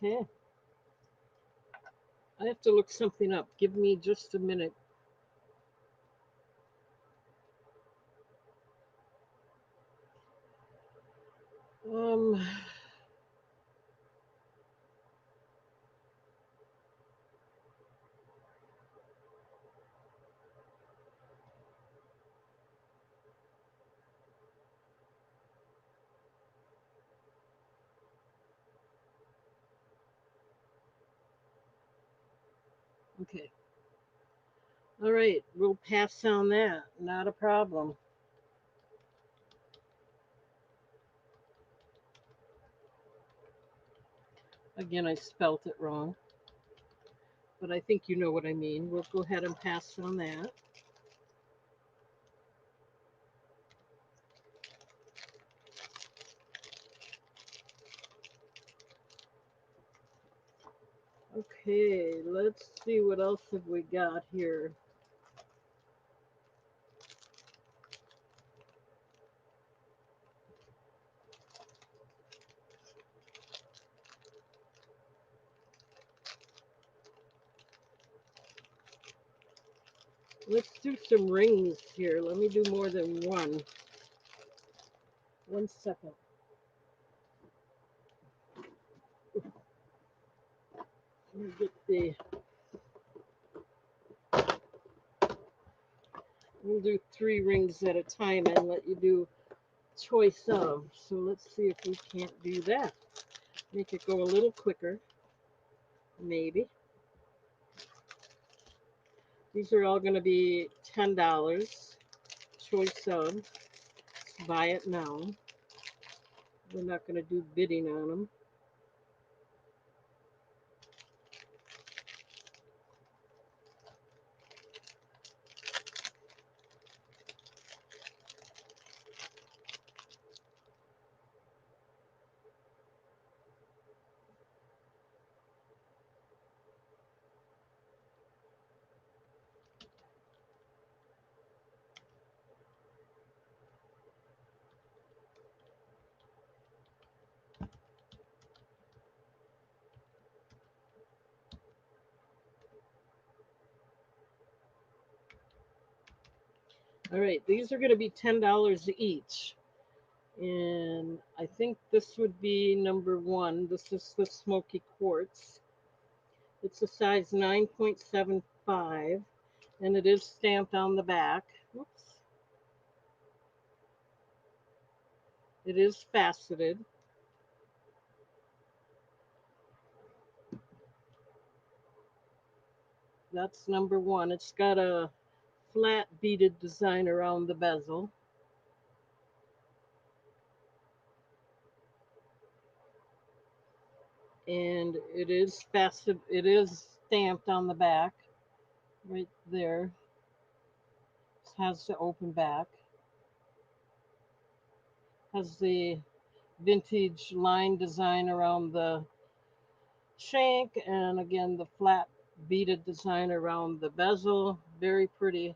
Okay, I have to look something up. Give me just a minute. Um, okay. All right, we'll pass on that. Not a problem. Again, I spelt it wrong, but I think you know what I mean. We'll go ahead and pass on that. Okay, let's see what else have we got here. Let's do some rings here. Let me do more than one. 1 second. Let me get the. We'll do 3 rings at a time and let you do choice of. So let's see if we can't do that. Make it go a little quicker, maybe. These are all going to be $10. Choice of. Buy it now. We're not going to do bidding on them. All right, these are going to be $10 each. And I think this would be number one. This is the smoky quartz. It's a size 9.75 and it is stamped on the back. Whoops. It is faceted. That's number one. It's got a flat beaded design around the bezel. And it is faceted, it is stamped on the back right there. It has the open back. Has the vintage line design around the shank, and again the flat beaded design around the bezel. Very pretty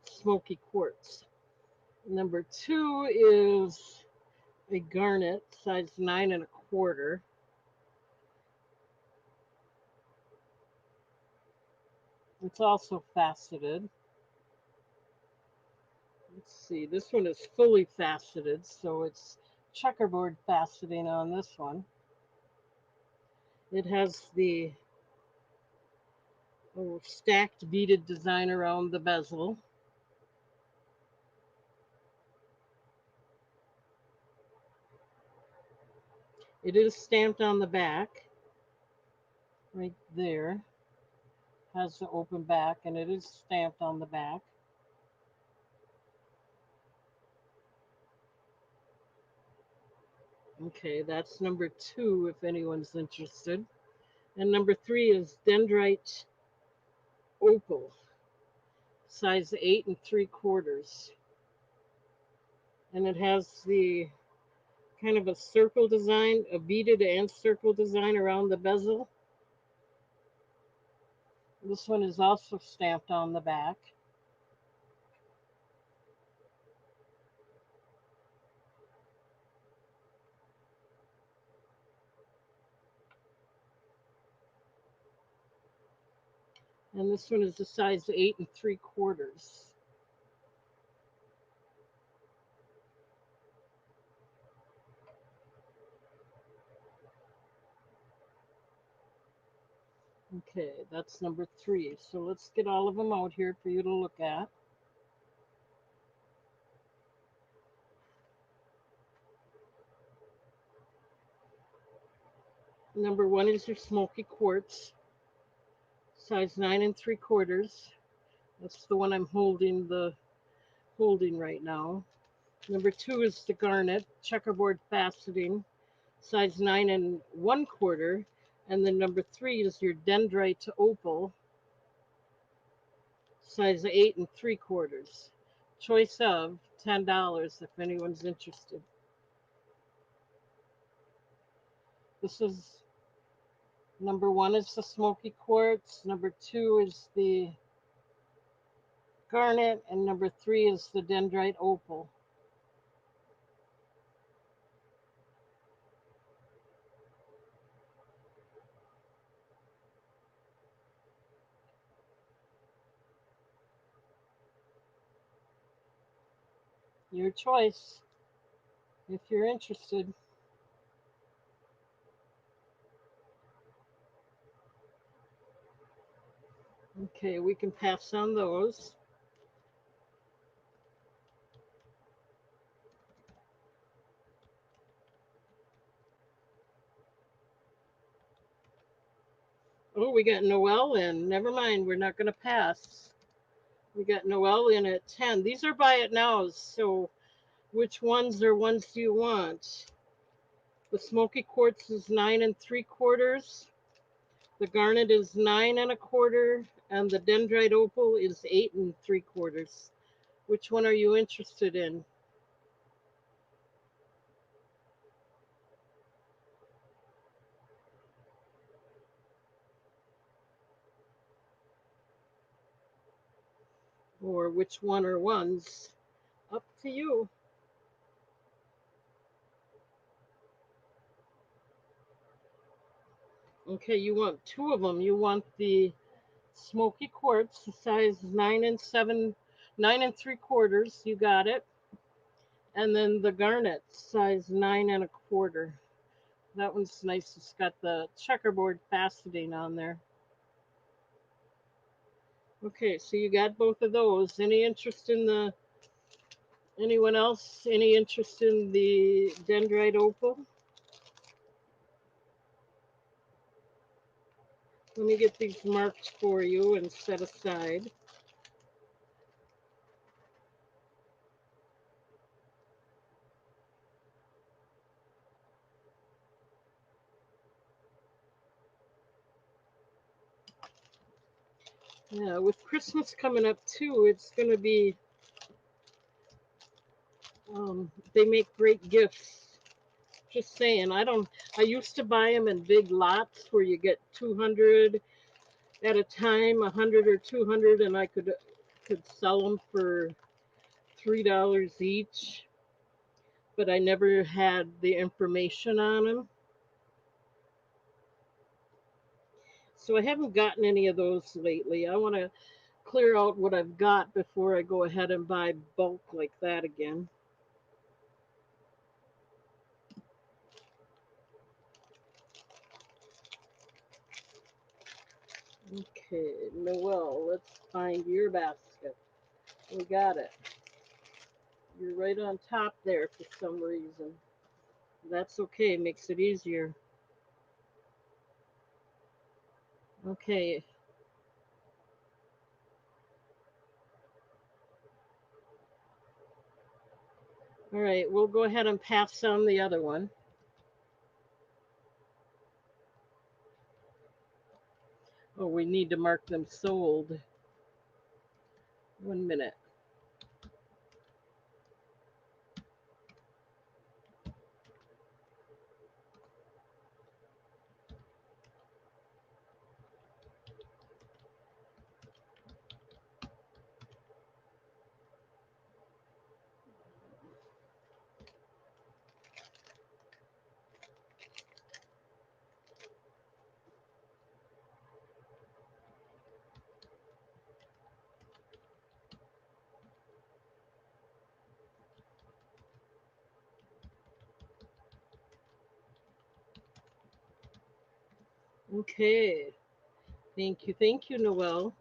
smoky quartz. Number two is a garnet, size 9 1/4. It's also faceted. Let's see, this one is fully faceted, so it's checkerboard faceting on this one. It has the stacked beaded design around the bezel. It is stamped on the back right there. Has the open back and it is stamped on the back. Okay, that's number 2 if anyone's interested. And number 3 is dendrite opal, size 8 3/4. And it has the kind of a circle design, a beaded and circle design around the bezel. This one is also stamped on the back. And this one is the size 8 3/4. Okay, that's number 3. So let's get all of them out here for you to look at. Number 1 is your smoky quartz, size 9 3/4. That's the one I'm holding right now. Number 2 is the garnet, checkerboard faceting, size 9 1/4. And then number 3 is your dendrite opal, size 8 3/4. Choice of $10 if anyone's interested. This is number 1 is the smoky quartz, number 2 is the garnet, and number 3 is the dendrite opal. Your choice if you're interested. Okay, we can pass on those. Oh, we got Noel in. Never mind, we're not going to pass. We got Noel in at 10. These are buy it nows, so which ones are ones do you want? The smoky quartz is 9 3/4. The garnet is 9 1/4, and the dendrite opal is 8 3/4. Which one are you interested in? Or which one are ones? Up to you. Okay, you want 2 of them. You want the smoky quartz, size 9 3/4. You got it. And then the garnet, size 9 1/4. That one's nice. It's got the checkerboard faceting on there. Okay, so you got both of those. Any interest in the anyone else? Any interest in the dendrite opal? Let me get these marked for you and set aside. Yeah, with Christmas coming up too, it's going to be, they make great gifts. Just saying, I used to buy them in big lots where you get 200 at a time, 100 or 200, and I could sell them for $3 each, but I never had the information on them. So I haven't gotten any of those lately. I want to clear out what I've got before I go ahead and buy bulk like that again. Okay, Noel, let's find your basket. We got it. You're right on top there for some reason. That's okay, makes it easier. Okay, all right, we'll go ahead and pass on the other one. Oh, we need to mark them sold. 1 minute. Okay. Thank you, Noel.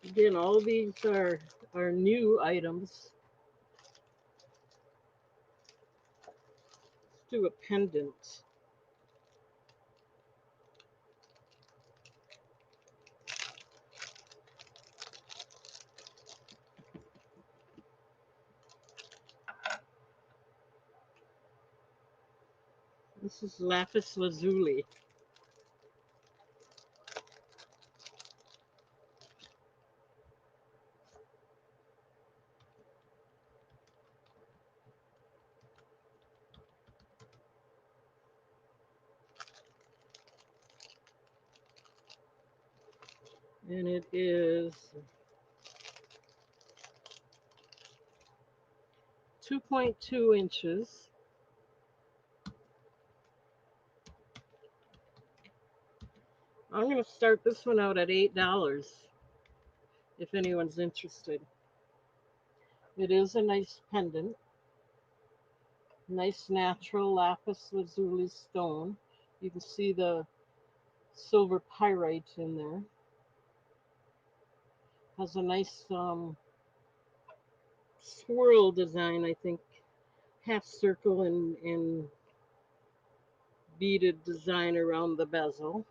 Again, all of these are new items. Let's do a pendant. This is lapis lazuli. And it is 2.2 inches. I'm going to start this one out at $8 if anyone's interested. It is a nice pendant, nice natural lapis lazuli stone. You can see the silver pyrite in there. Has a nice swirl design, I think, half circle and beaded design around the bezel.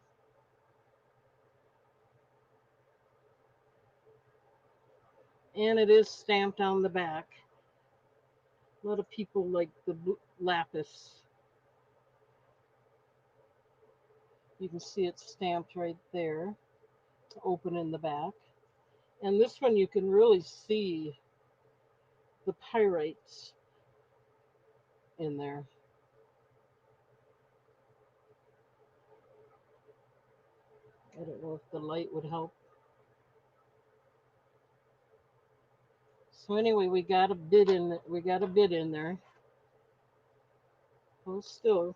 And it is stamped on the back. A lot of people like the lapis. You can see it's stamped right there to open in the back. And this one you can really see the pyrites in there. I don't know if the light would help. So anyway, we got a bid in. We got a bid in there. Hold still.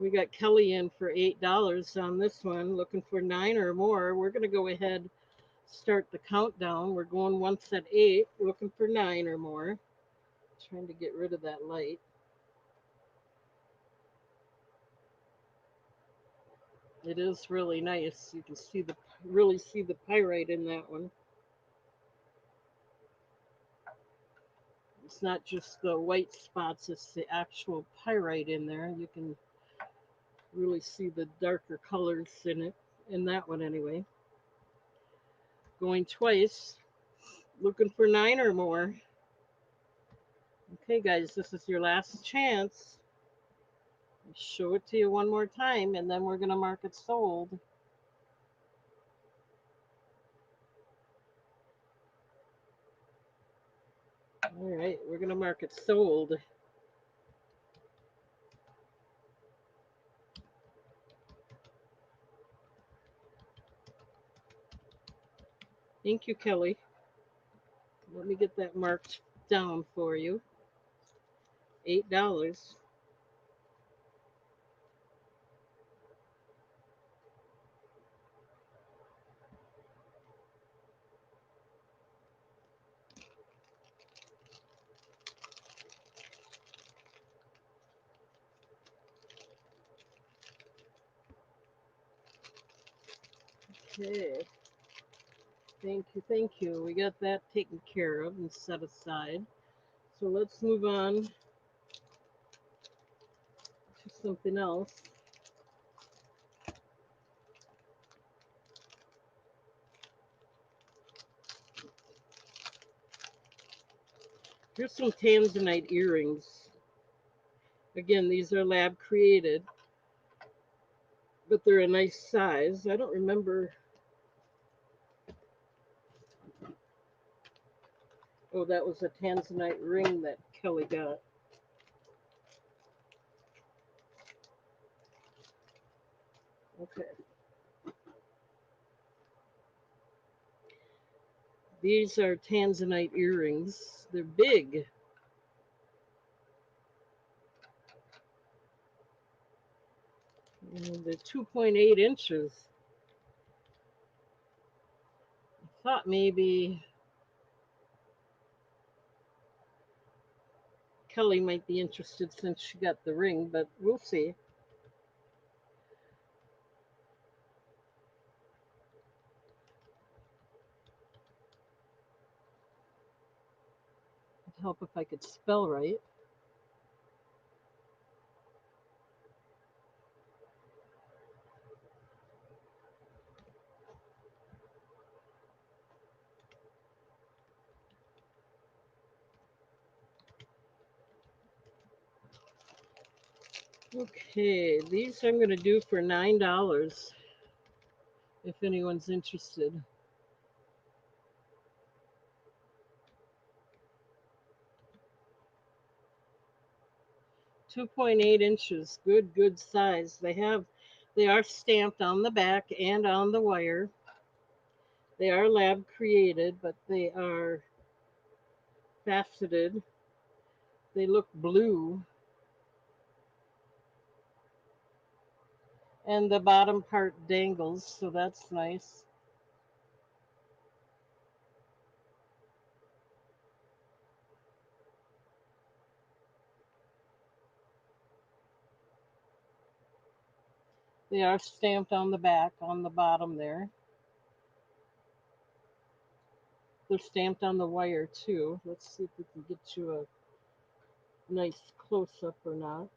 We got Kelly in for $8 on this one, looking for 9 or more. We're gonna go ahead, start the countdown. We're going once at 8, looking for 9 or more. Trying to get rid of that light. It is really nice. You can see really see the pyrite in that one. It's not just the white spots, it's the actual pyrite in there. You can really see the darker colors in it, in that one anyway. Going twice, looking for 9 or more. Okay, guys, this is your last chance. Show it to you one more time, and then we're going to mark it sold. All right, we're going to mark it sold. Thank you, Kelly. Let me get that marked down for you. $8. Okay. Thank you. We got that taken care of and set aside. So let's move on to something else. Here's some tanzanite earrings. Again, these are lab created, but they're a nice size. I don't remember. Oh, that was a tanzanite ring that Kelly got. Okay. These are tanzanite earrings. They're big. And they're 2.8 inches. I thought maybe Kelly might be interested since she got the ring, but we'll see. It'd help if I could spell right. Okay, these I'm going to do for $9 if anyone's interested. 2.8 inches, good size. They are stamped on the back and on the wire. They are lab created, but they are faceted. They look blue. And the bottom part dangles, so that's nice. They are stamped on the back, on the bottom there. They're stamped on the wire too. Let's see if we can get you a nice close up or not.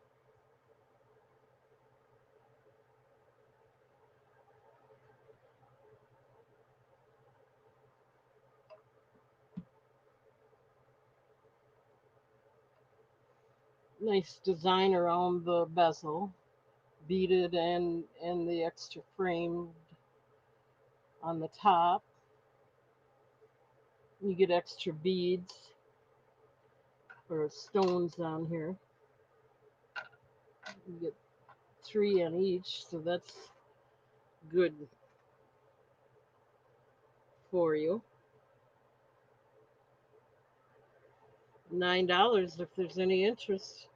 Nice design around the bezel, beaded and the extra frame on the top. You get extra beads or stones on here. You get 3 on each, so that's good for you. $9 if there's any interest.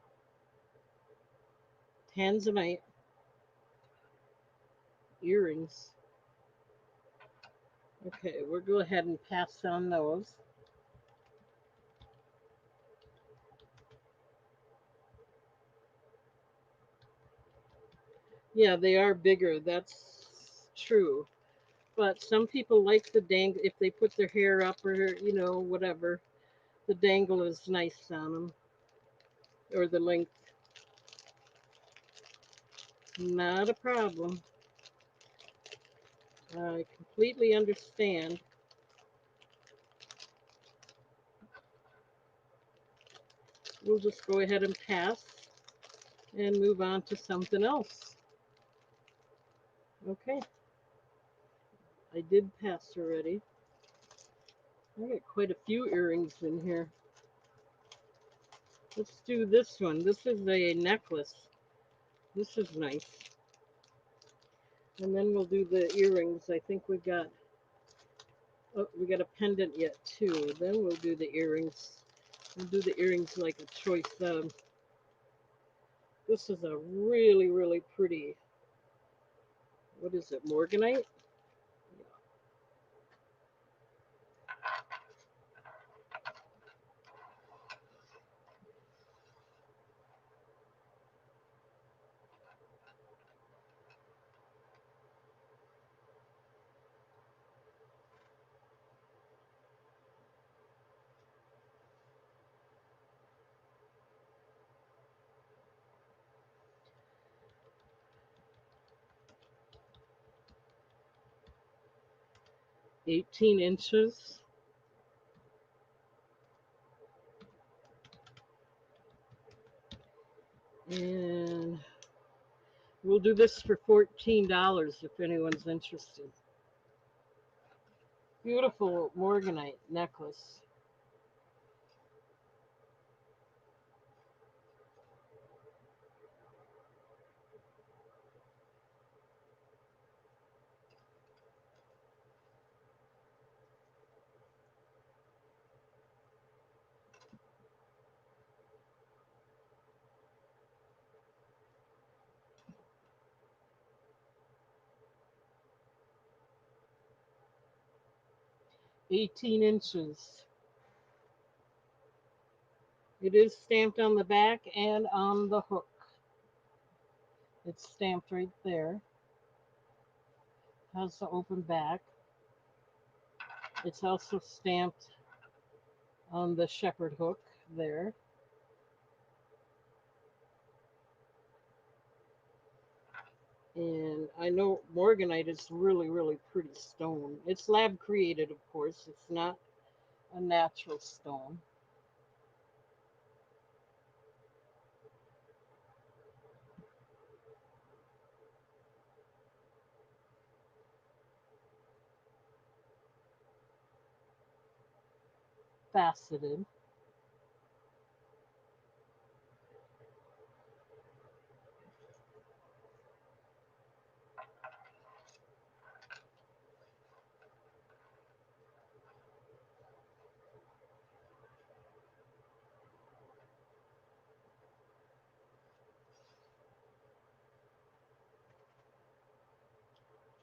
Tanzanite earrings. Okay, we'll go ahead and pass on those. Yeah, they are bigger. That's true. But some people like the dangle if they put their hair up or whatever. The dangle is nice on them, or the length. Not a problem. I completely understand. We'll just go ahead and pass and move on to something else. Okay, I did pass already. I got quite a few earrings in here. Let's do this one. This is a necklace. This is nice. And then we'll do the earrings. I think we got a pendant yet too. Then we'll do the earrings. We'll do the earrings like a choice. This is a really pretty. What is it? Morganite. 18 inches. And we'll do this for $14 if anyone's interested. Beautiful morganite necklace. $18. It is stamped on the back and on the hook. It's stamped right there. Has the open back. It's also stamped on the shepherd hook there. And I know morganite is really, really pretty stone. It's lab created, of course. It's not a natural stone. Faceted.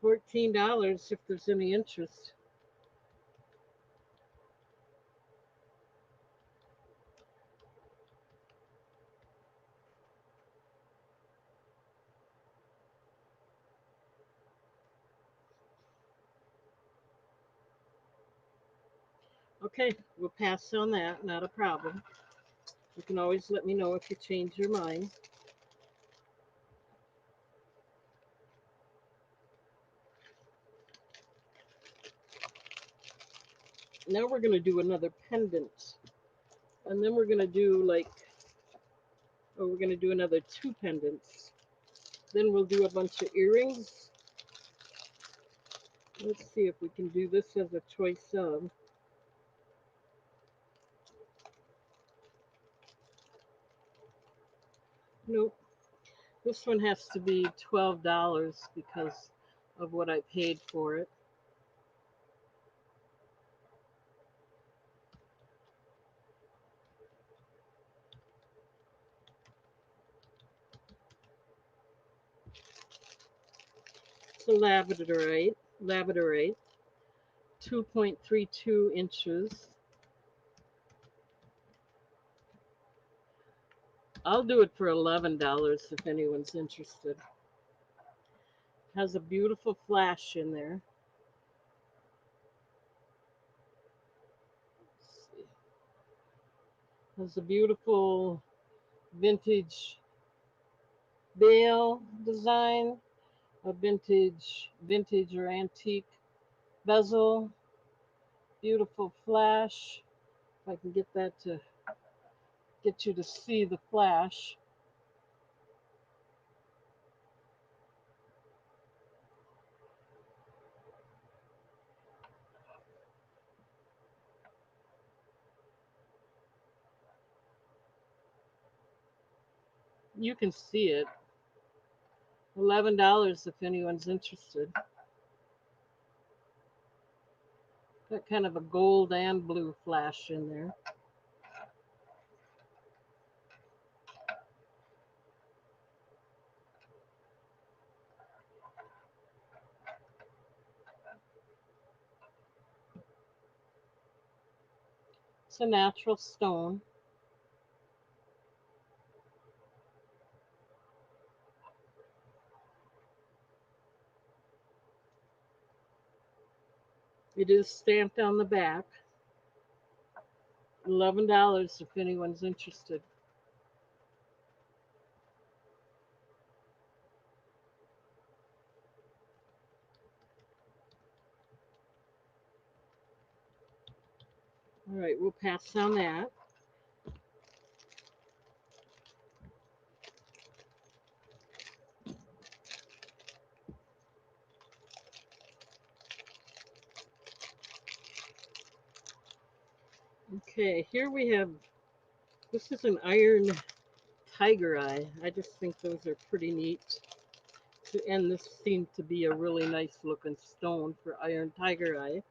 $14 if there's any interest. Okay, we'll pass on that. Not a problem. You can always let me know if you change your mind. Now we're going to do another pendant. And then we're going to do we're going to do another two pendants. Then we'll do a bunch of earrings. Let's see if we can do this as a choice of. Nope. This one has to be $12 because of what I paid for it. It's a labradorite, 2.32 inches. I'll do it for $11 if anyone's interested. Has a beautiful flash in there. Let's see. Has a beautiful vintage bail design, a vintage or antique bezel, beautiful flash. If I can get that to get you to see the flash. You can see it. $11 if anyone's interested. Got kind of a gold and blue flash in there. It's a natural stone. It is stamped on the back. $11 if anyone's interested. All right, we'll pass on that. Okay, here we have, this is an iron tiger eye. I just think those are pretty neat. And this seemed to be a really nice looking stone for iron tiger eye.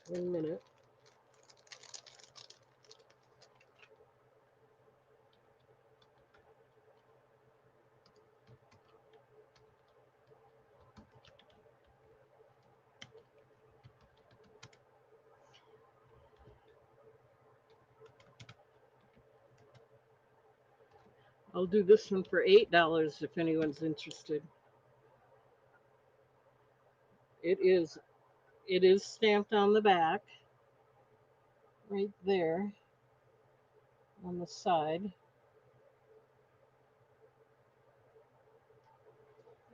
One minute. I'll do this one for $8 if anyone's interested. It is it is stamped on the back, right there on the side,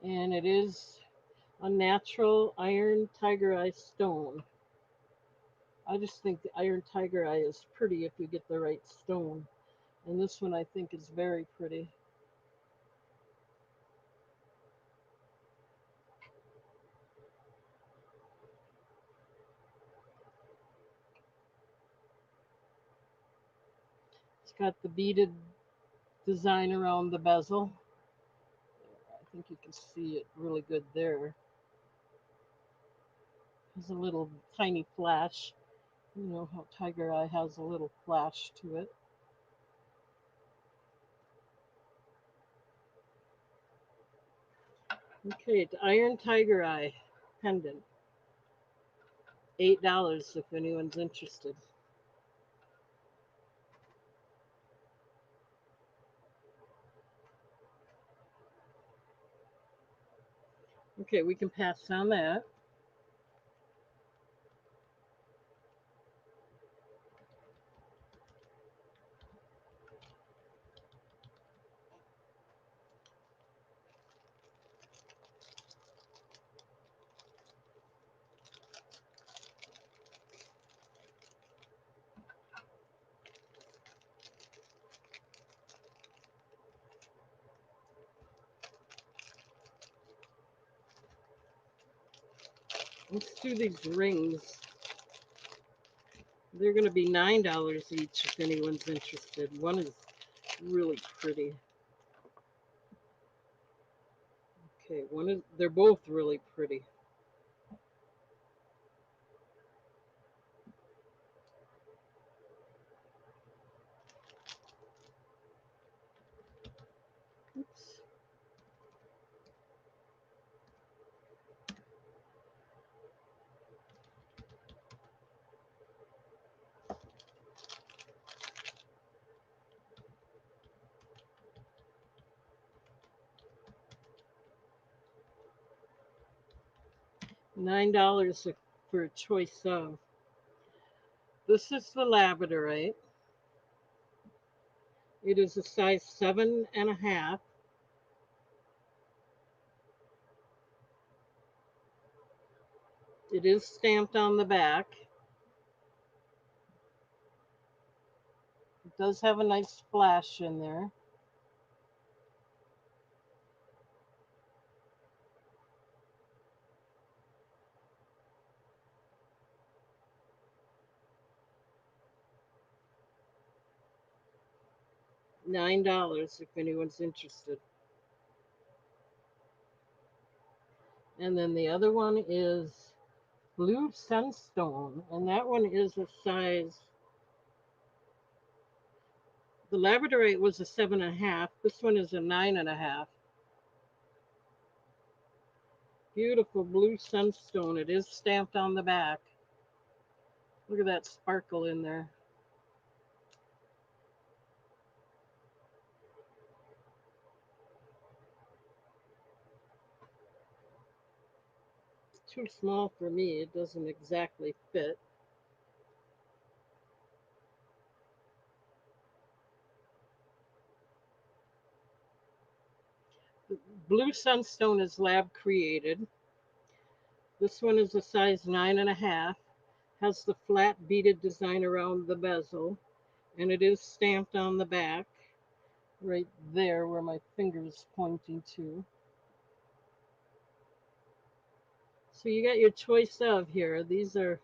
and it is a natural iron tiger eye stone. I just think the iron tiger eye is pretty if you get the right stone. And this one I think is very pretty. It's got the beaded design around the bezel. I think you can see it really good there. There's a little tiny flash. You know how tiger eye has a little flash to it. Okay, the iron tiger eye pendant. $8 if anyone's interested. Okay, we can pass on that. Let's do these rings. They're going to be $9 each if anyone's interested. One is really pretty. Okay, one is, they're both really pretty. Oops. $9 for a choice of. This is the labradorite. It is a size 7.5. It is stamped on the back. It does have a nice flash in there. $9 if anyone's interested. And then the other one is blue sunstone, and that one is a size. The labradorite was a 7.5. This one is a 9.5. Beautiful blue sunstone. It is stamped on the back. Look at that sparkle in there. It's too small for me. It doesn't exactly fit. The blue sunstone is lab created. This one is a size 9.5. Has the flat beaded design around the bezel, and it is stamped on the back. right there where my finger is pointing to. So you got your choice of here. These are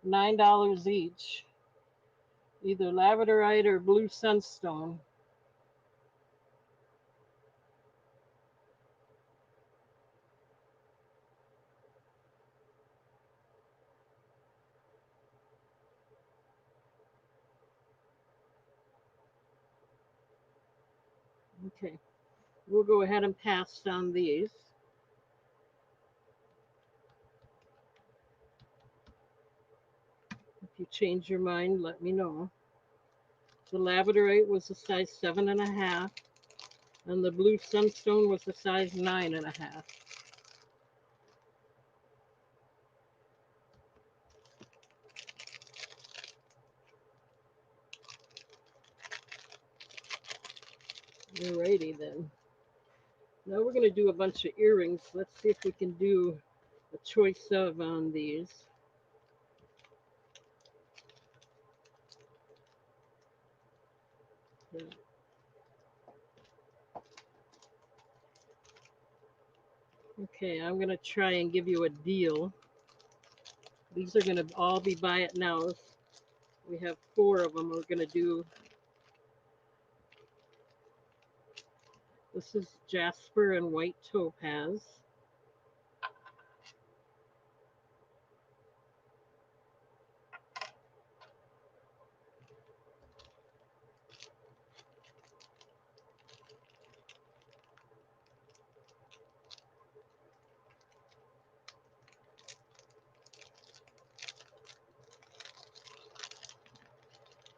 $9 each, either labradorite or blue sunstone. Okay, we'll go ahead and pass on these. If you change your mind, let me know. The labradorite was a size 7.5, and the blue sunstone was a size 9.5. Alrighty then. Now we're going to do a bunch of earrings. Let's see if we can do a choice of on these. Okay, I'm going to try and give you a deal. These are going to all be buy it nows. We have 4 of them. We're going to do. This is jasper and white topaz.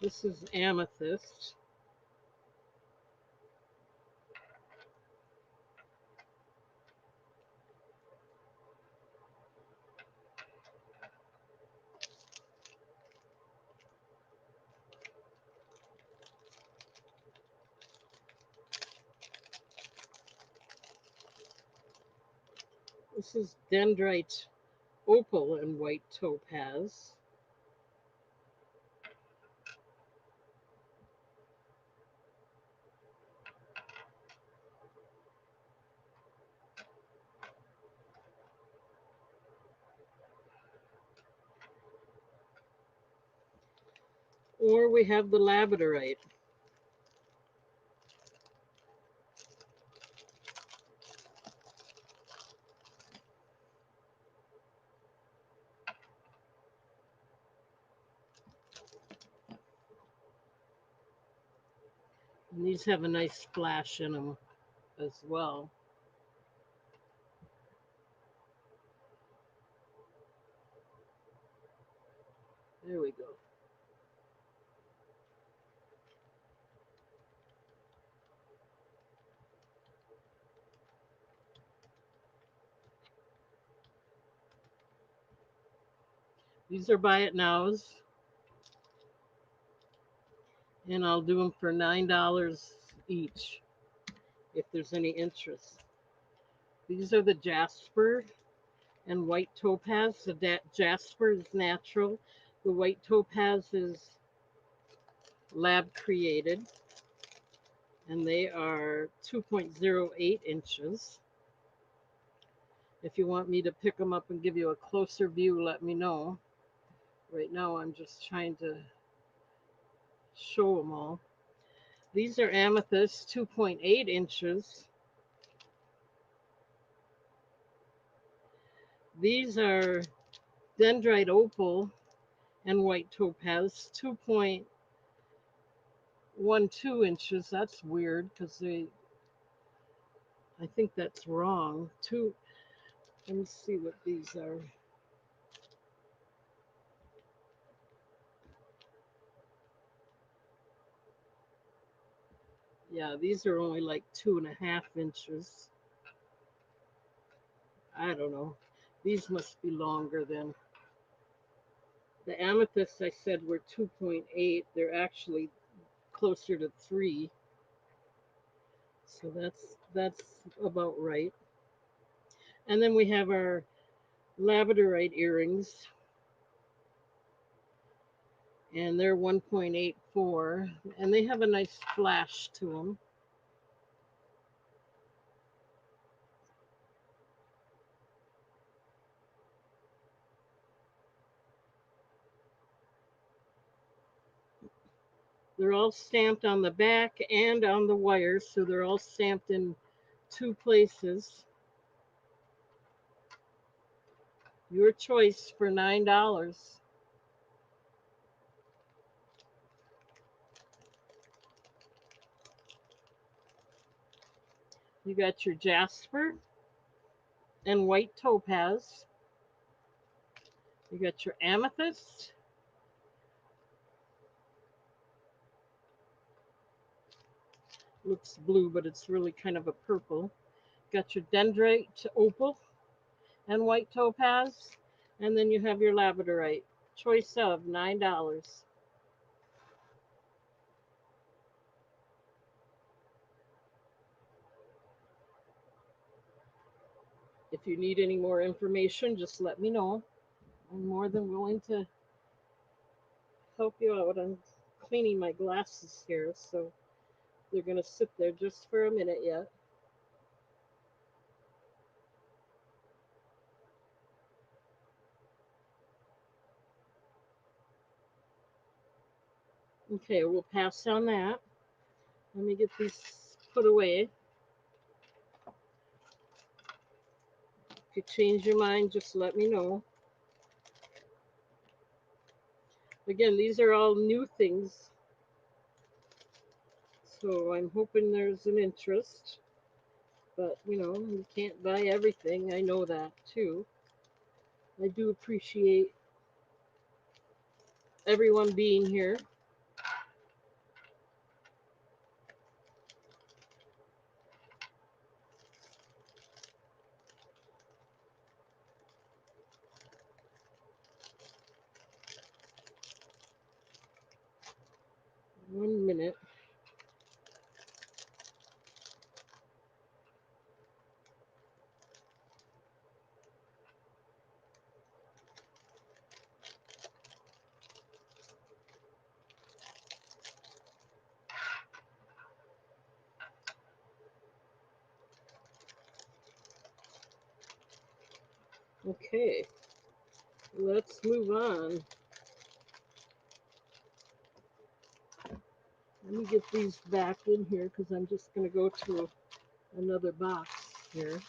This is amethyst. This is dendrite opal and white topaz. Or we have the labradorite. And these have a nice splash in them as well. There we go. These are buy it nows, and I'll do them for $9 each if there's any interest. These are the jasper and white topaz. The jasper is natural. The white topaz is lab created, and they are 2.08 inches. If you want me to pick them up and give you a closer view, let me know. Right now, I'm just trying to show them all. These are amethyst, 2.8 inches. These are dendrite opal and white topaz, 2.12 inches. That's weird because I think that's wrong. Let me see what these are. Yeah, these are only like 2.5 inches. I don't know. These must be longer than the amethysts. I said were 2.8. They're actually closer to 3. So that's about right. And then we have our labradorite earrings, and they're 1.85 4, and they have a nice flash to them. They're all stamped on the back and on the wires, so they're all stamped in 2 places. Your choice for $9. You got your jasper and white topaz. You got your amethyst. Looks blue, but it's really kind of a purple. Got your dendrite opal and white topaz. And then you have your labradorite. Choice of $9. If you need any more information, just let me know. I'm more than willing to help you out. I'm cleaning my glasses here, so they're going to sit there just for a minute yet. Okay, we'll pass on that. Let me get these put away. If you change your mind, just let me know. Again, these are all new things, so I'm hoping there's an interest. But, you can't buy everything. I know that too. I do appreciate everyone being here. One minute. Okay, let's move on. Let me get these back in here because I'm just going to go to another box here.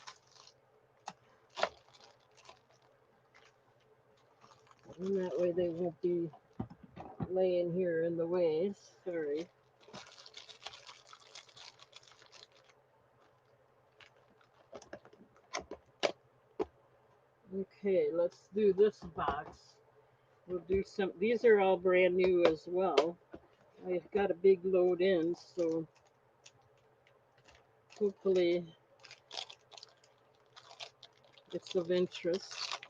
And that way they won't be laying here in the way. Sorry. Okay, let's do this box. We'll do some, these are all brand new as well. I've got a big load in, so hopefully it's of interest.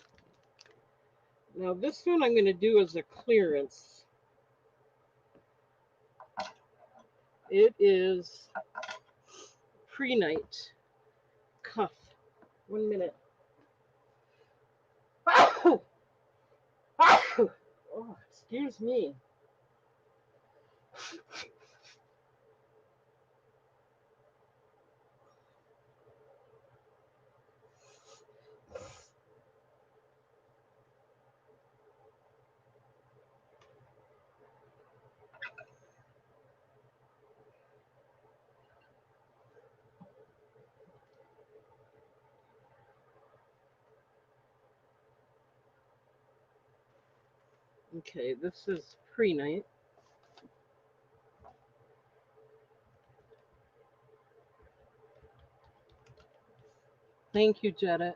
Now this one I'm going to do as a clearance. It is pre-night cuff. 1 minute. Oh, excuse me. Okay, this is pre-night. Thank you, Jetta.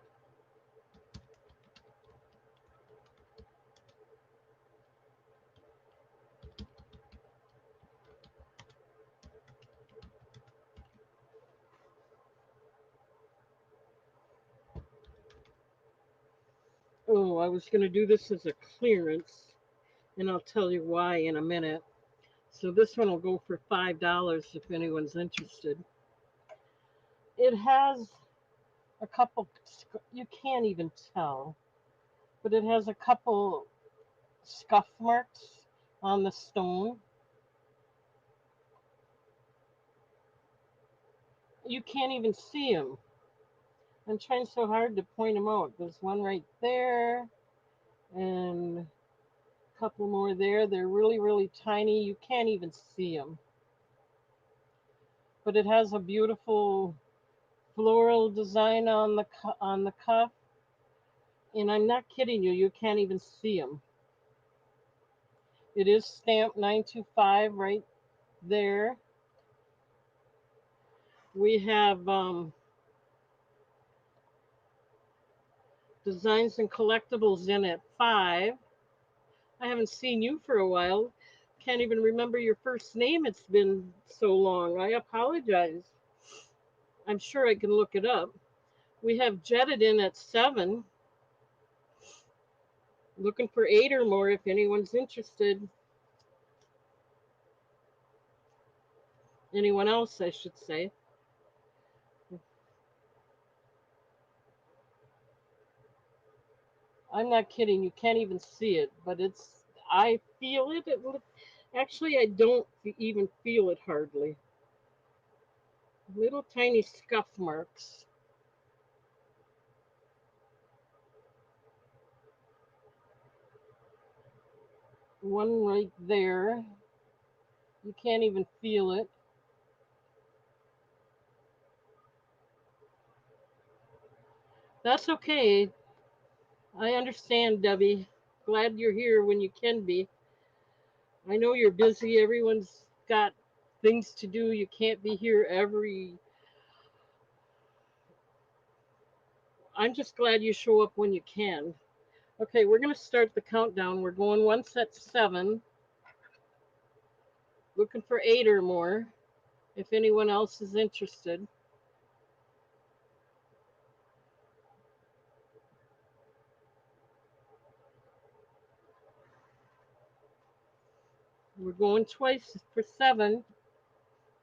Oh, I was going to do this as a clearance, and I'll tell you why in a minute. So this one will go for $5 if anyone's interested. It has a couple, you can't even tell, but it has a couple scuff marks on the stone. you can't even see them. I'm trying so hard to point them out. There's one right there, and a couple more there. They're really, really tiny. You can't even see them. But it has a beautiful floral design on the cuff, and I'm not kidding you. You can't even see them. It is stamped 925 right there. We have designs and collectibles in at 5. I haven't seen you for a while. Can't even remember your first name. It's been so long. I apologize. I'm sure I can look it up. We have jetted in at 7. Looking for 8 or more if anyone's interested. Anyone else, I should say. I'm not kidding. You can't even see it, but it's. I feel it. Actually, I don't even feel it hardly. Little tiny scuff marks. One right there. You can't even feel it. That's okay. I understand, Debbie. Glad you're here when you can be. I know you're busy. Everyone's got things to do. You can't be here every. I'm just glad you show up when you can. Okay, we're going to start the countdown. We're going once at 7, looking for 8 or more if anyone else is interested. We're going twice for 7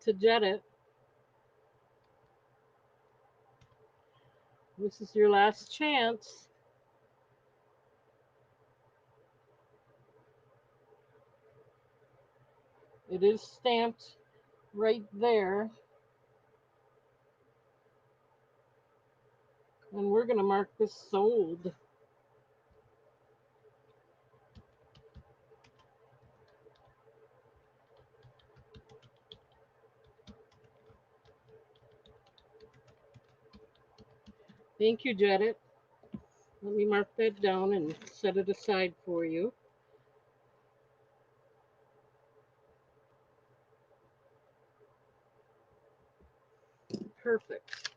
to jet it. This is your last chance. It is stamped right there. And we're going to mark this sold. Thank you, Jedit. Let me mark that down and set it aside for you. Perfect.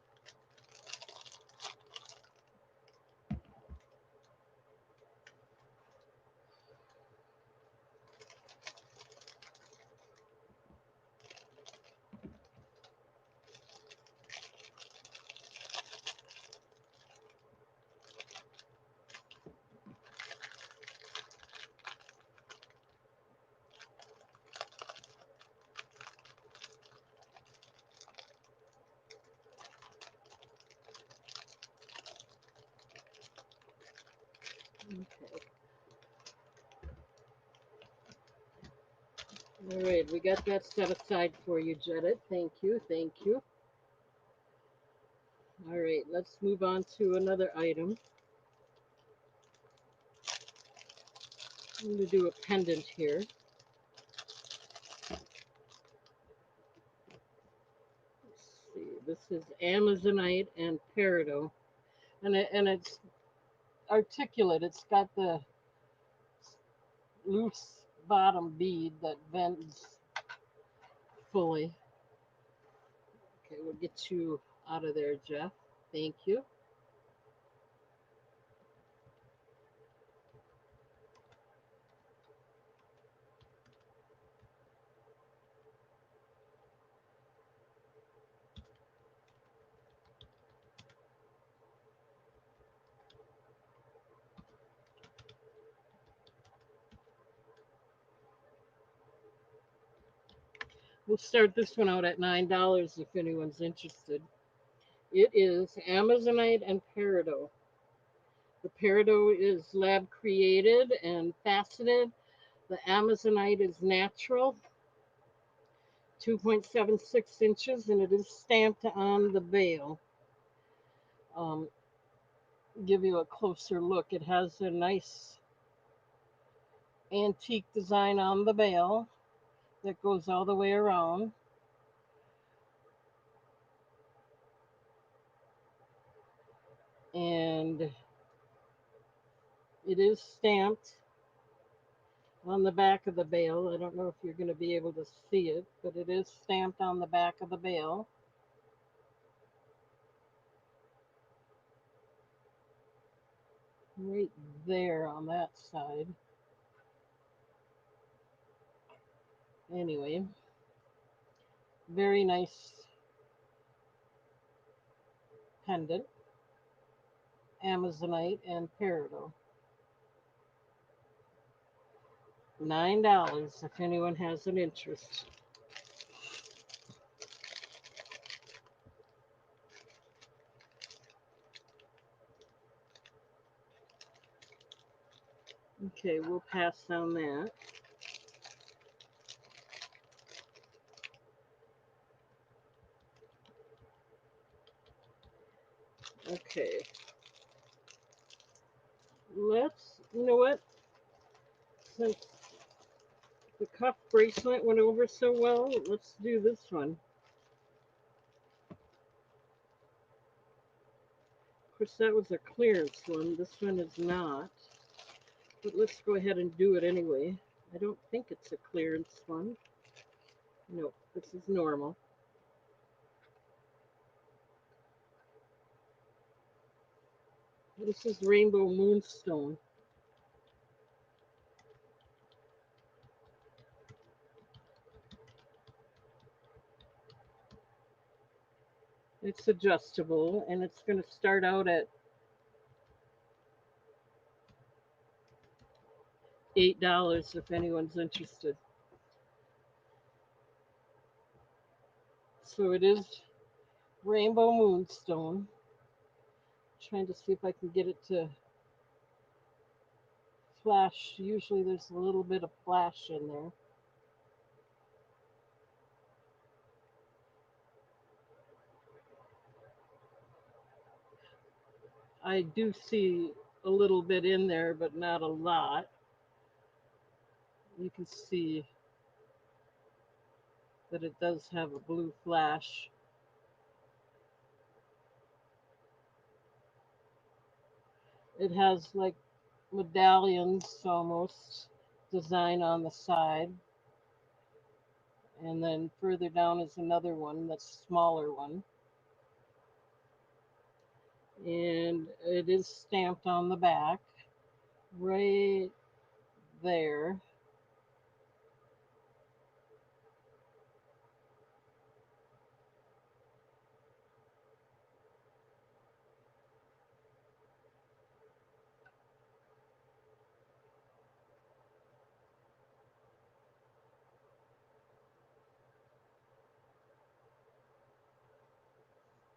Okay. All right, we got that set aside for you, Jedit. Thank you, thank you. All right, let's move on to another item. I'm going to do a pendant here. Let's see, this is Amazonite and Peridot. And it's articulate. It's got the loose bottom bead that bends fully. Okay, we'll get you out of there, Jeff. Thank you. We'll start this one out at $9 if anyone's interested. It is Amazonite and Peridot. The Peridot is lab created and faceted. The Amazonite is natural. 2.76 inches, and it is stamped on the bail. Um, give you a closer look. It has a nice antique design on the bail that goes all the way around. And it is stamped on the back of the bail. I don't know if you're going to be able to see it, but it is stamped on the back of the bail. Right there on that side. Anyway, very nice pendant, Amazonite and peridot. $9 if anyone has an interest. Okay, we'll pass on that. Okay. You know what? Since the cuff bracelet went over so well, let's do this one. Of course, that was a clearance one. This one is not. But let's go ahead and do it anyway. I don't think it's a clearance one. No, this is normal. This is Rainbow Moonstone. It's adjustable, and it's going to start out at $8 if anyone's interested. So it is Rainbow Moonstone. Trying to see if I can get it to flash. Usually there's a little bit of flash in there. I do see a little bit in there, but not a lot. You can see that it does have a blue flash. It has like medallions almost design on the side. And then further down is another one that's smaller one. And it is stamped on the back right there.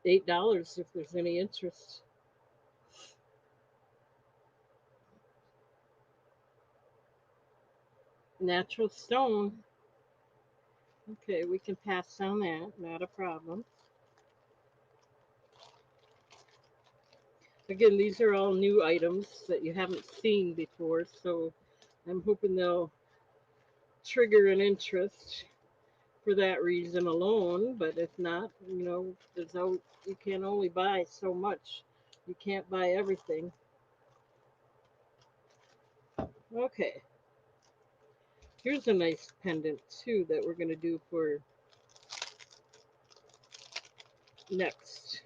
$8 if there's any interest. Natural stone. Okay, we can pass on that, not a problem. Again, these are all new items that you haven't seen before, so I'm hoping they'll trigger an interest for that reason alone. But if not, you can only buy so much. You can't buy everything. Okay, here's a nice pendant too that we're going to do for next.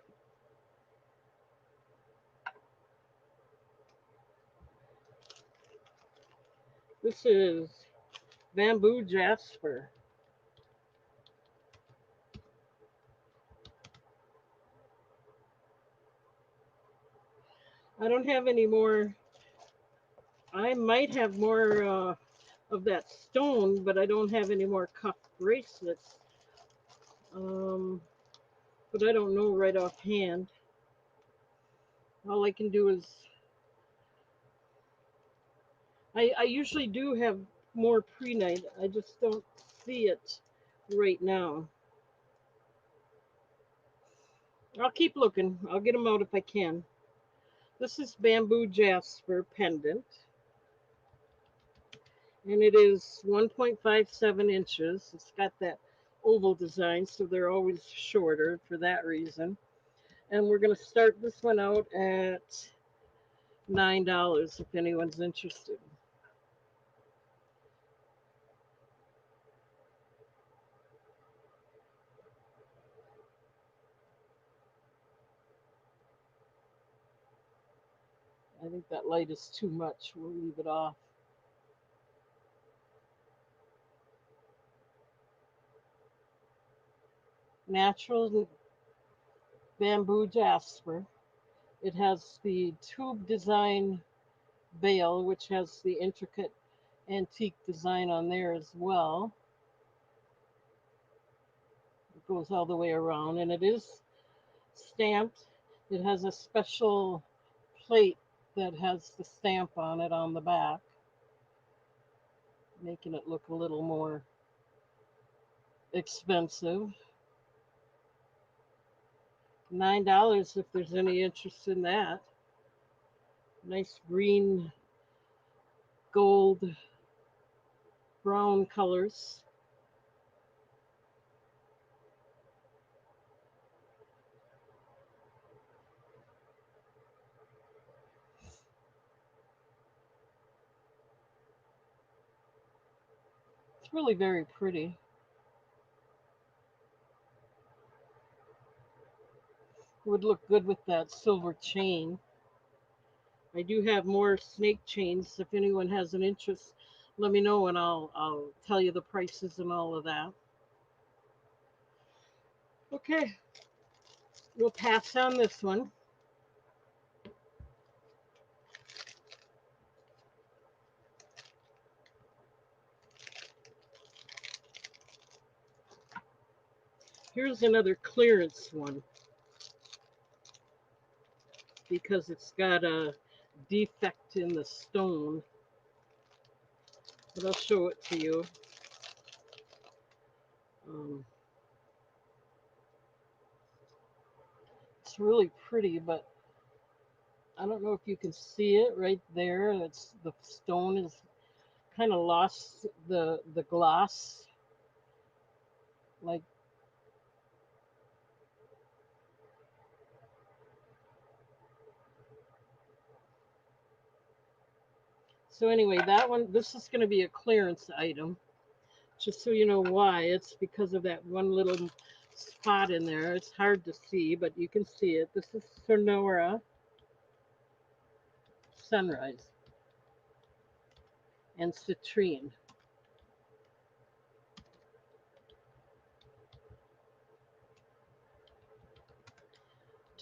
This is bamboo jasper. I don't have any more. I might have more of that stone, but I don't have any more cuff bracelets. Um, but I don't know right offhand. All I can do is I usually do have more pre-night. I just don't see it right now. I'll keep looking. I'll get them out if I can. This is bamboo jasper pendant, and it is 1.57 inches. It's got that oval design, so they're always shorter for that reason. And we're going to start this one out at $9 if anyone's interested. I think that light is too much. We'll leave it off. Natural bamboo jasper. It has the tube design veil, which has the intricate antique design on there as well. It goes all the way around, and it is stamped. It has a special plate that has the stamp on it on the back, making it look a little more expensive. $9 if there's any interest in that. Nice green, gold, brown colors. It's really very pretty. It would look good with that silver chain. I do have more snake chains. If anyone has an interest, let me know and I'll tell you the prices and all of that. Okay, we'll pass on this one. Here's another clearance one because it's got a defect in the stone. But I'll show it to you. Um, it's really pretty, but I don't know if you can see it right there. It's the stone is kind of lost the gloss. Like, so anyway, that one, this is going to be a clearance item. Just so you know why, it's because of that one little spot in there. It's hard to see, but you can see it. This is Sonora Sunrise and Citrine.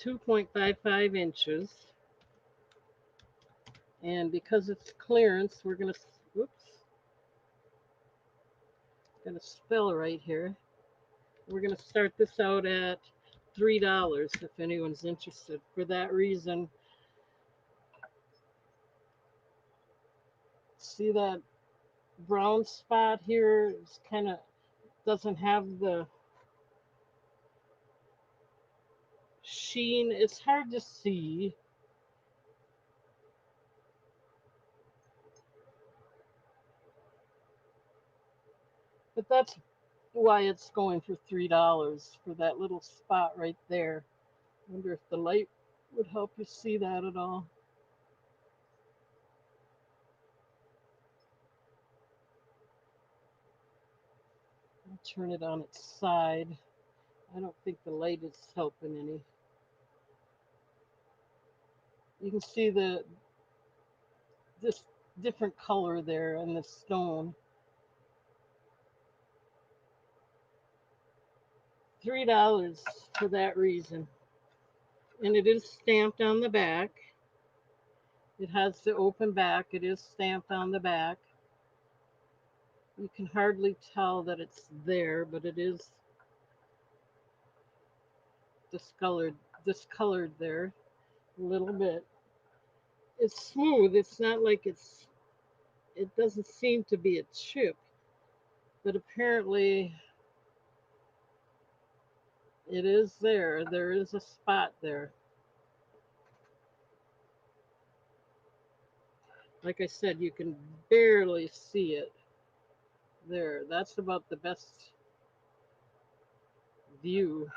2.55 inches. And because it's clearance, we're going to, whoops, going to spell right here. We're going to start this out at $3 if anyone's interested. For that reason, see that brown spot here is kind of doesn't have the sheen. It's hard to see, but that's why it's going for $3 for that little spot right there. I wonder if the light would help you see that at all. I'll turn it on its side. I don't think the light is helping any. You can see this different color there in the stone. $3 for that reason. And it is stamped on the back. It has the open back. It is stamped on the back. You can hardly tell that it's there, but it is discolored there a little bit. It's smooth. It's not like it doesn't seem to be a chip, but apparently It is there. There is a spot there. Like I said, you can barely see it there. That's about the best view.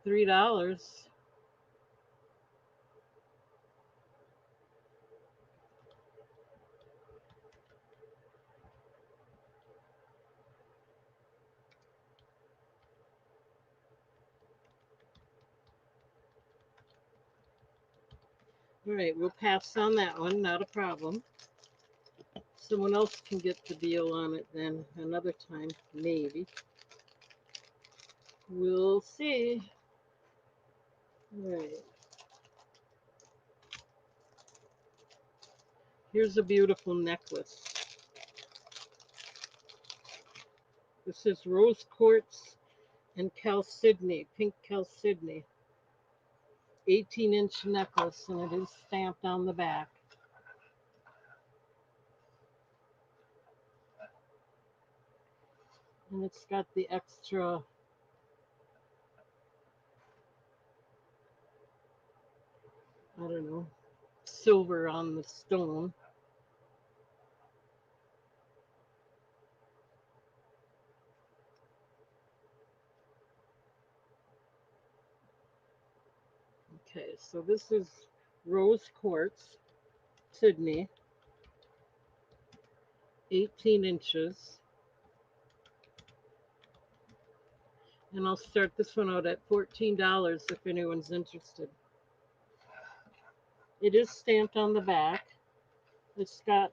$3. All right, we'll pass on that one. Not a problem. Someone else can get the deal on it then another time, maybe. We'll see. All right. Here's a beautiful necklace. This is rose quartz and chalcedony, pink chalcedony. 18-inch necklace, and it is stamped on the back. And it's got the extra, I don't know, silver on the stone. Okay, so this is rose quartz, Sydney, 18 inches. And I'll start this one out at $14 if anyone's interested. It is stamped on the back. It's got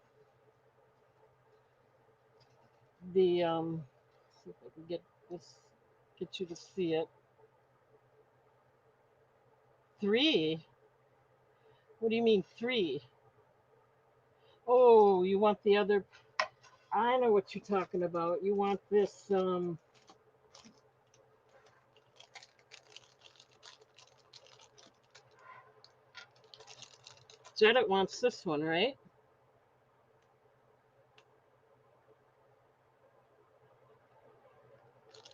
the see if I can get this, get you to see it. Three? What do you mean three? Oh, you want the other? I know what you're talking about. You want this Janet wants this one, right?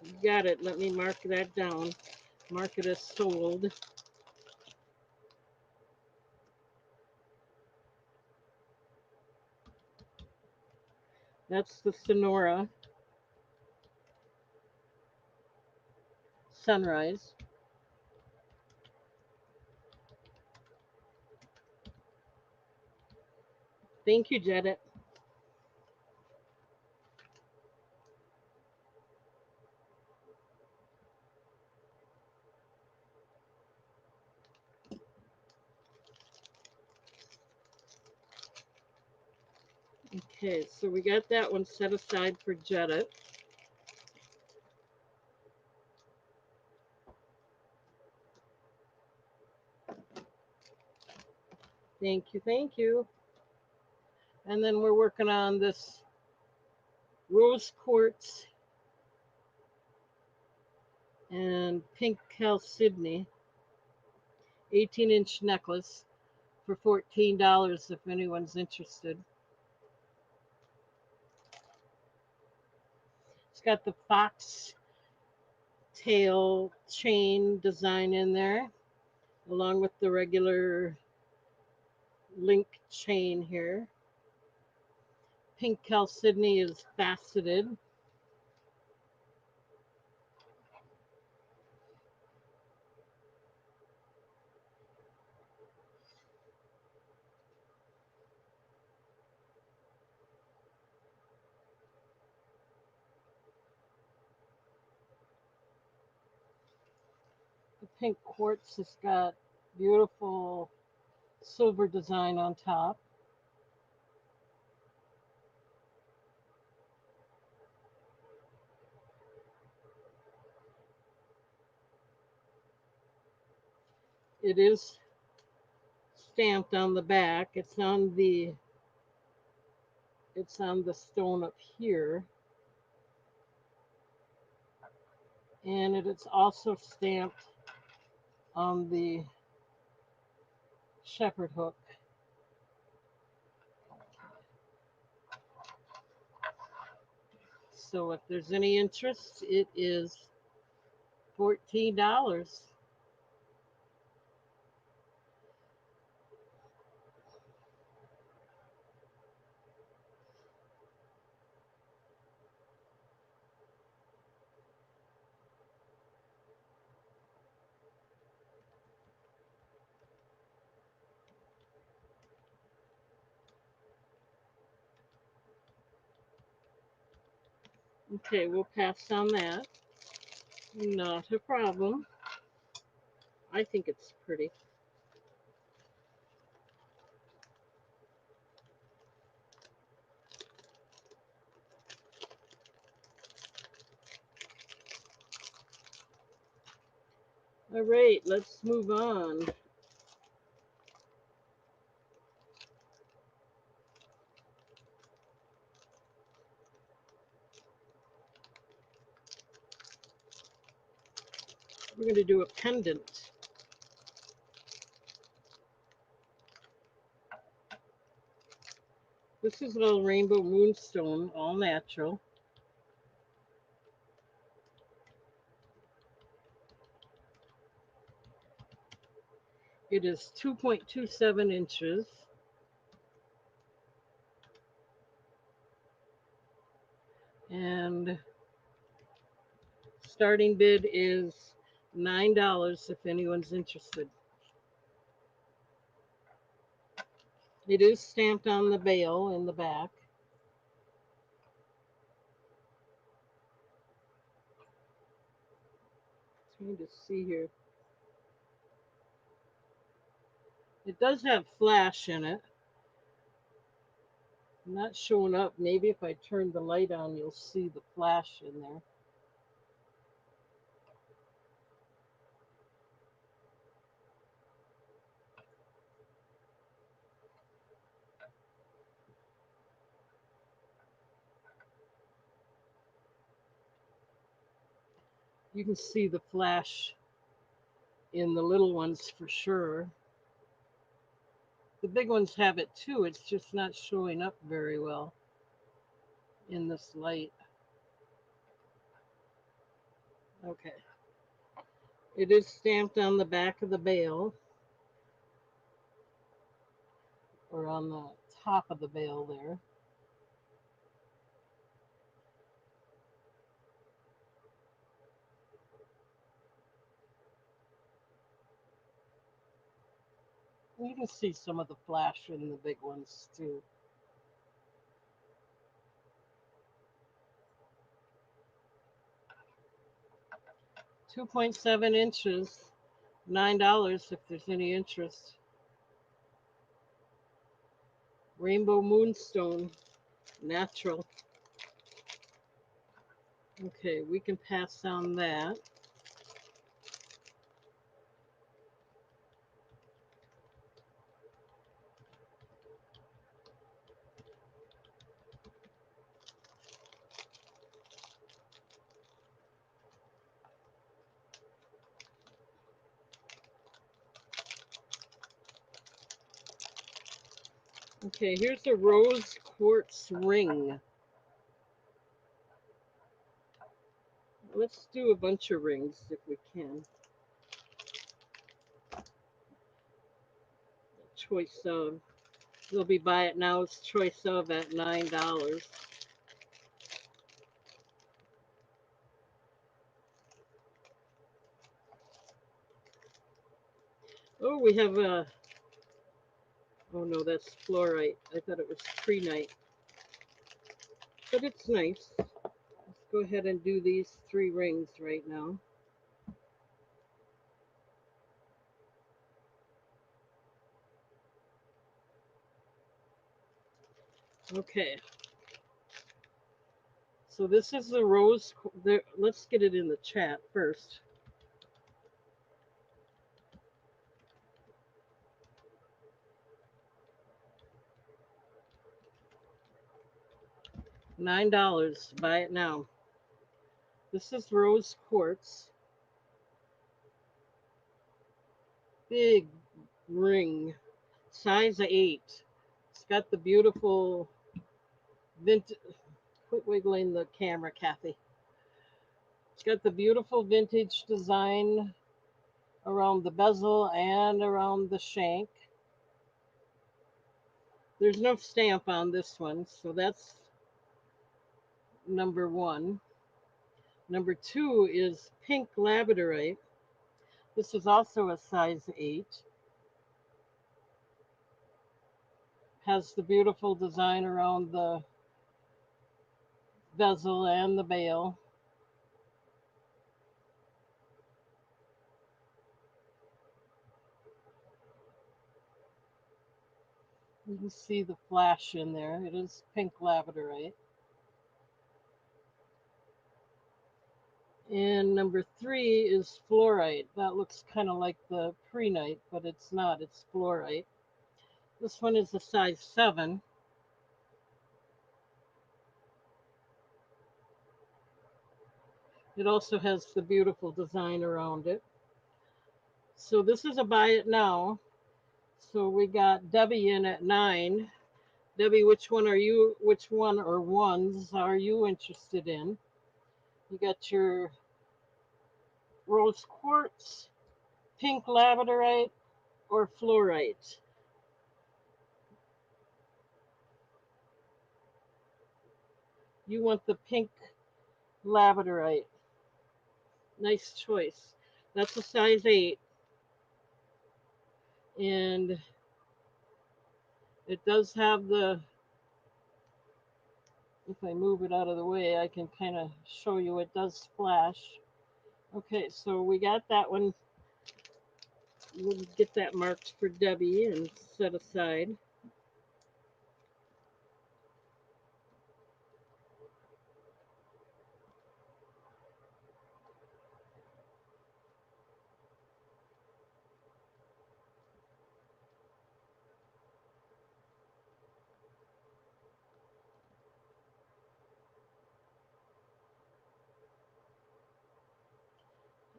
You got it. Let me mark that down. Mark it as sold. That's the Sonora Sunrise. Thank you, Janet. Okay, so we got that one set aside for Janet. Thank you, thank you. And then we're working on this rose quartz and pink chalcedony 18-inch necklace for $14 if anyone's interested. It's got the fox tail chain design in there, along with the regular link chain here. Pink chalcedony is faceted. The pink quartz has got beautiful silver design on top. It is stamped on the back. It's on the stone up here. And it's also stamped on the shepherd hook. So if there's any interest, it is $14. Okay, we'll pass on that. Not a problem. I think it's pretty. All right, let's move on. We're going to do a pendant. This is a rainbow moonstone, all natural. It is 2.27 inches. And starting bid is $9 if anyone's interested. It is stamped on the bail in the back. Trying to see here. It does have flash in it. Not showing up. Maybe if I turn the light on, you'll see the flash in there. You can see the flash in the little ones for sure. The big ones have it too. It's just not showing up very well in this light. Okay. It is stamped on the back of the bail, or on the top of the bail there. You can see some of the flash in the big ones too. 2.7 inches, $9 if there's any interest. Rainbow moonstone, natural. Okay, we can pass on that. Okay, here's a rose quartz ring. Let's do a bunch of rings if we can. Choice of. They'll be buy it now. It's choice of at $9. Oh, we have a. Oh no, that's fluorite. I thought it was prehnite. But it's nice. Let's go ahead and do these 3 rings right now. Okay. So this is the rose. Let's get it in the chat first. $9. Buy it now. This is rose quartz. Big ring. Size 8. It's got the beautiful vintage Quit wiggling the camera, Kathy. It's got the beautiful vintage design around the bezel and around the shank. There's no stamp on this one, so that's number one. Number two is pink labradorite. This is also a size 8. Has the beautiful design around the bezel and the bail. You can see the flash in there. It is pink labradorite. And number 3 is fluorite. That looks kind of like the prehnite, but it's not. It's fluorite. This one is a size 7. It also has the beautiful design around it. So this is a buy it now. So we got Debbie in at 9. Debbie, which one or ones are you interested in? You got your rose quartz, pink labradorite, or fluorite. You want the pink labradorite. Nice choice. That's a size 8. And it does have the, if I move it out of the way, I can kind of show you it does splash. Okay, so we got that one. We'll get that marked for Debbie and set aside.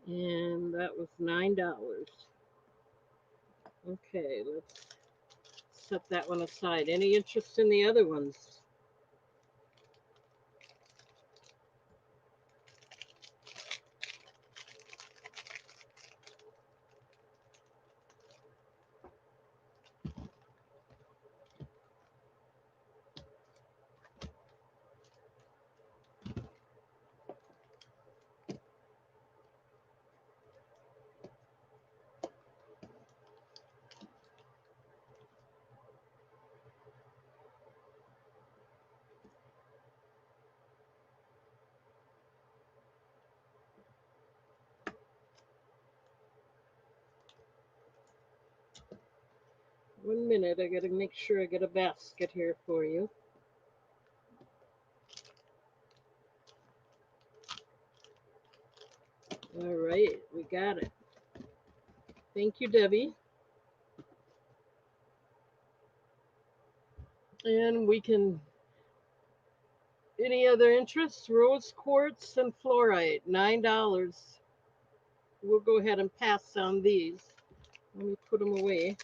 And that was $9. Okay, let's set that one aside. Any interest in the other ones? One minute, I gotta make sure I get a basket here for you. All right, we got it. Thank you, Debbie. And we can, any other interests? Rose quartz and fluorite, $9. We'll go ahead and pass on these. Let me put them away.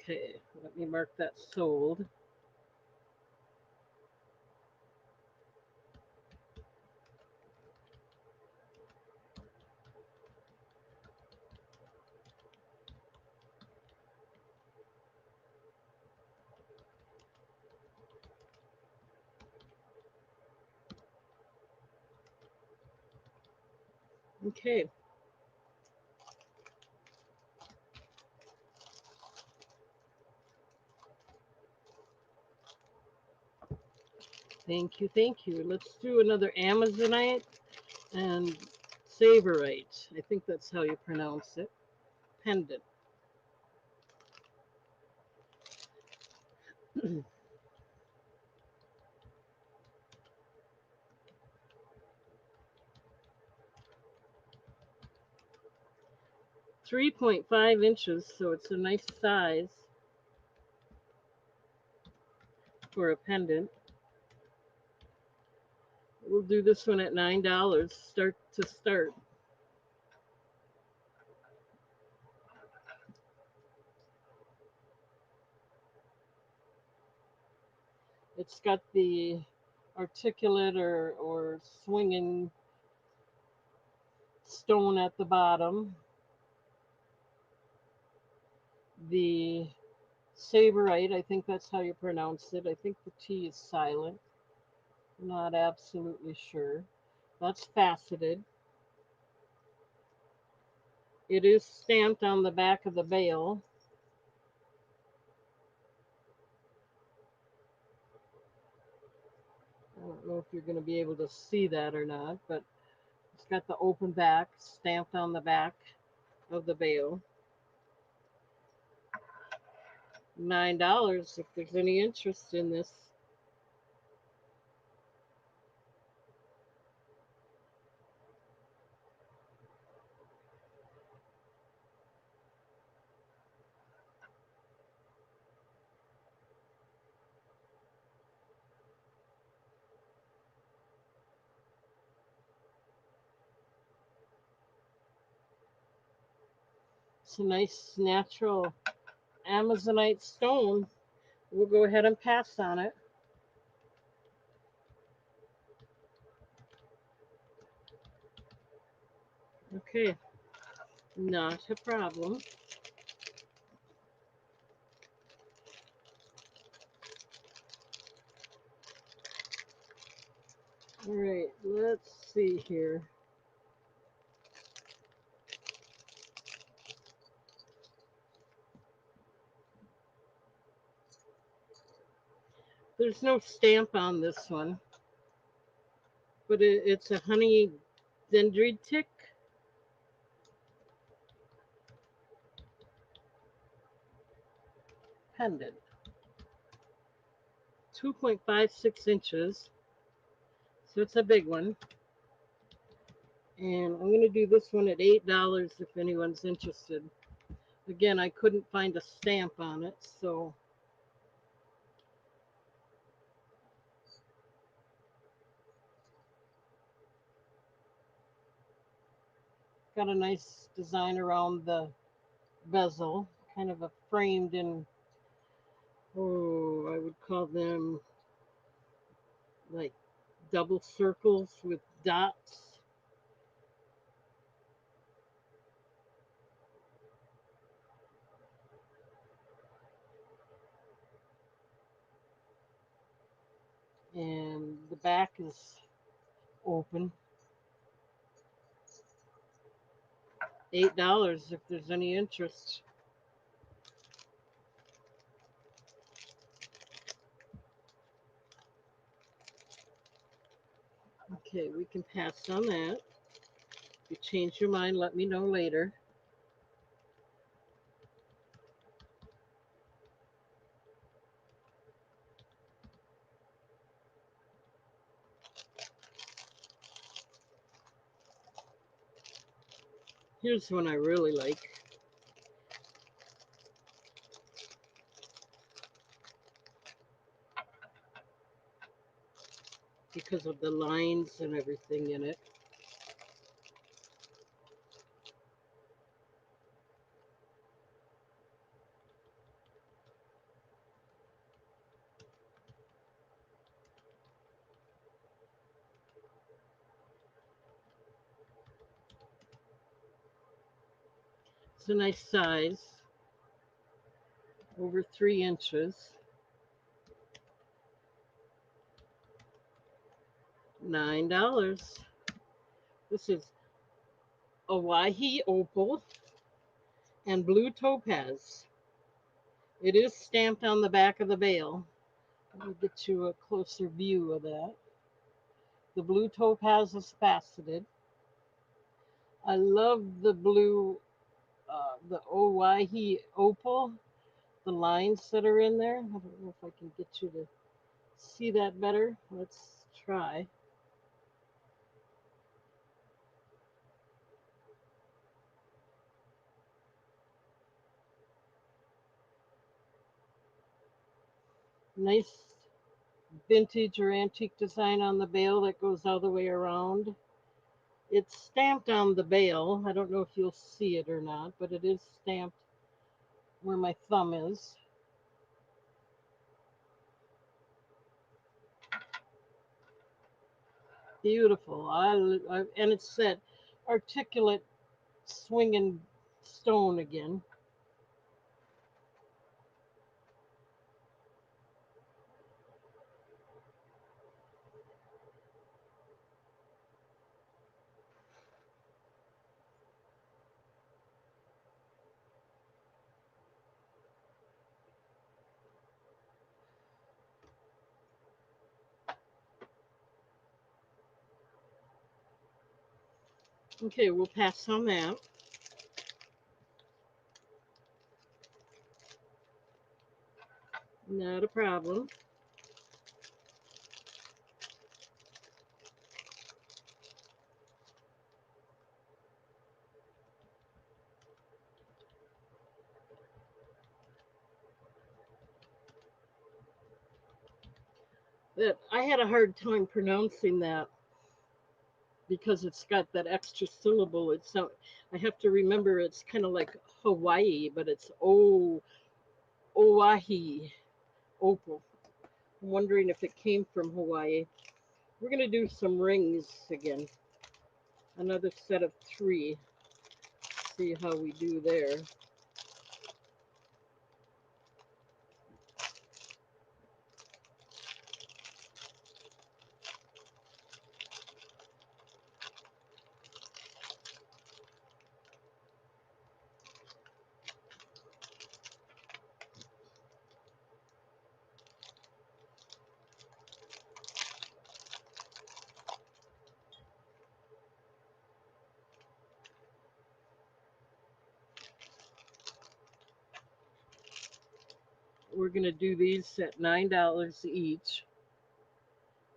Okay, let me mark that sold. Okay. Thank you, thank you. Let's do another Amazonite and Savorite. I think that's how you pronounce it. Pendant. 3.5 inches, so it's a nice size for a pendant. We'll do this one at $9, start to start. It's got the articulate or swinging stone at the bottom. The saberite, I think that's how you pronounce it. I think the T is silent. Not absolutely sure. That's faceted. It is stamped on the back of the bale. I don't know if you're going to be able to see that or not, but it's got the open back stamped on the back of the bale. $9 if there's any interest in this. It's a nice natural Amazonite stone. We'll go ahead and pass on it. Okay, not a problem. All right, let's see here. There's no stamp on this one, but it's a honey dendritic pendant. 2.56 inches, so it's a big one. And I'm going to do this one at $8 if anyone's interested. Again, I couldn't find a stamp on it, so got a nice design around the bezel, kind of a framed in, oh, I would call them like double circles with dots. And the back is open. $8 if there's any interest. Okay, we can pass on that. If you change your mind, let me know later. Here's one I really like. Because of the lines and everything in it. It's a nice size, over 3 inches. $9. This is Owyhee opal and blue topaz. It is stamped on the back of the bale. Let me get you a closer view of that. The blue topaz is faceted. I love the blue, the Owyhee opal, the lines that are in there. I don't know if I can get you to see that better. Let's try. Nice vintage or antique design on the bail that goes all the way around. It's stamped on the bail. I don't know if you'll see it or not, but it is stamped where my thumb is. Beautiful. And it's that articulate swinging stone again. Okay, we'll pass on that. Not a problem. That I had a hard time pronouncing that because it's got that extra syllable. It's so I have to remember it's kind of like Hawaii, but it's Oahi opal. I'm wondering if it came from Hawaii. We're gonna do some rings again. Another set of three. See how we do there. We're gonna do these at $9 each.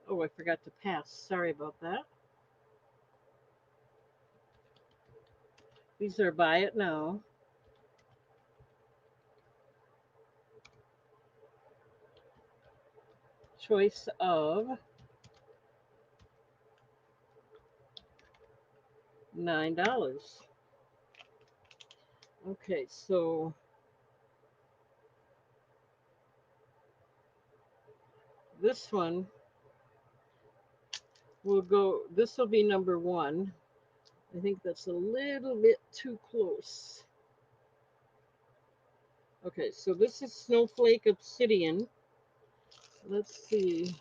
Oh, I forgot to pass. Sorry about that. These are buy it now. Choice of $9. Okay, so this one will go, this will be number one. I think that's a little bit too close. Okay, so this is Snowflake Obsidian. Let's see.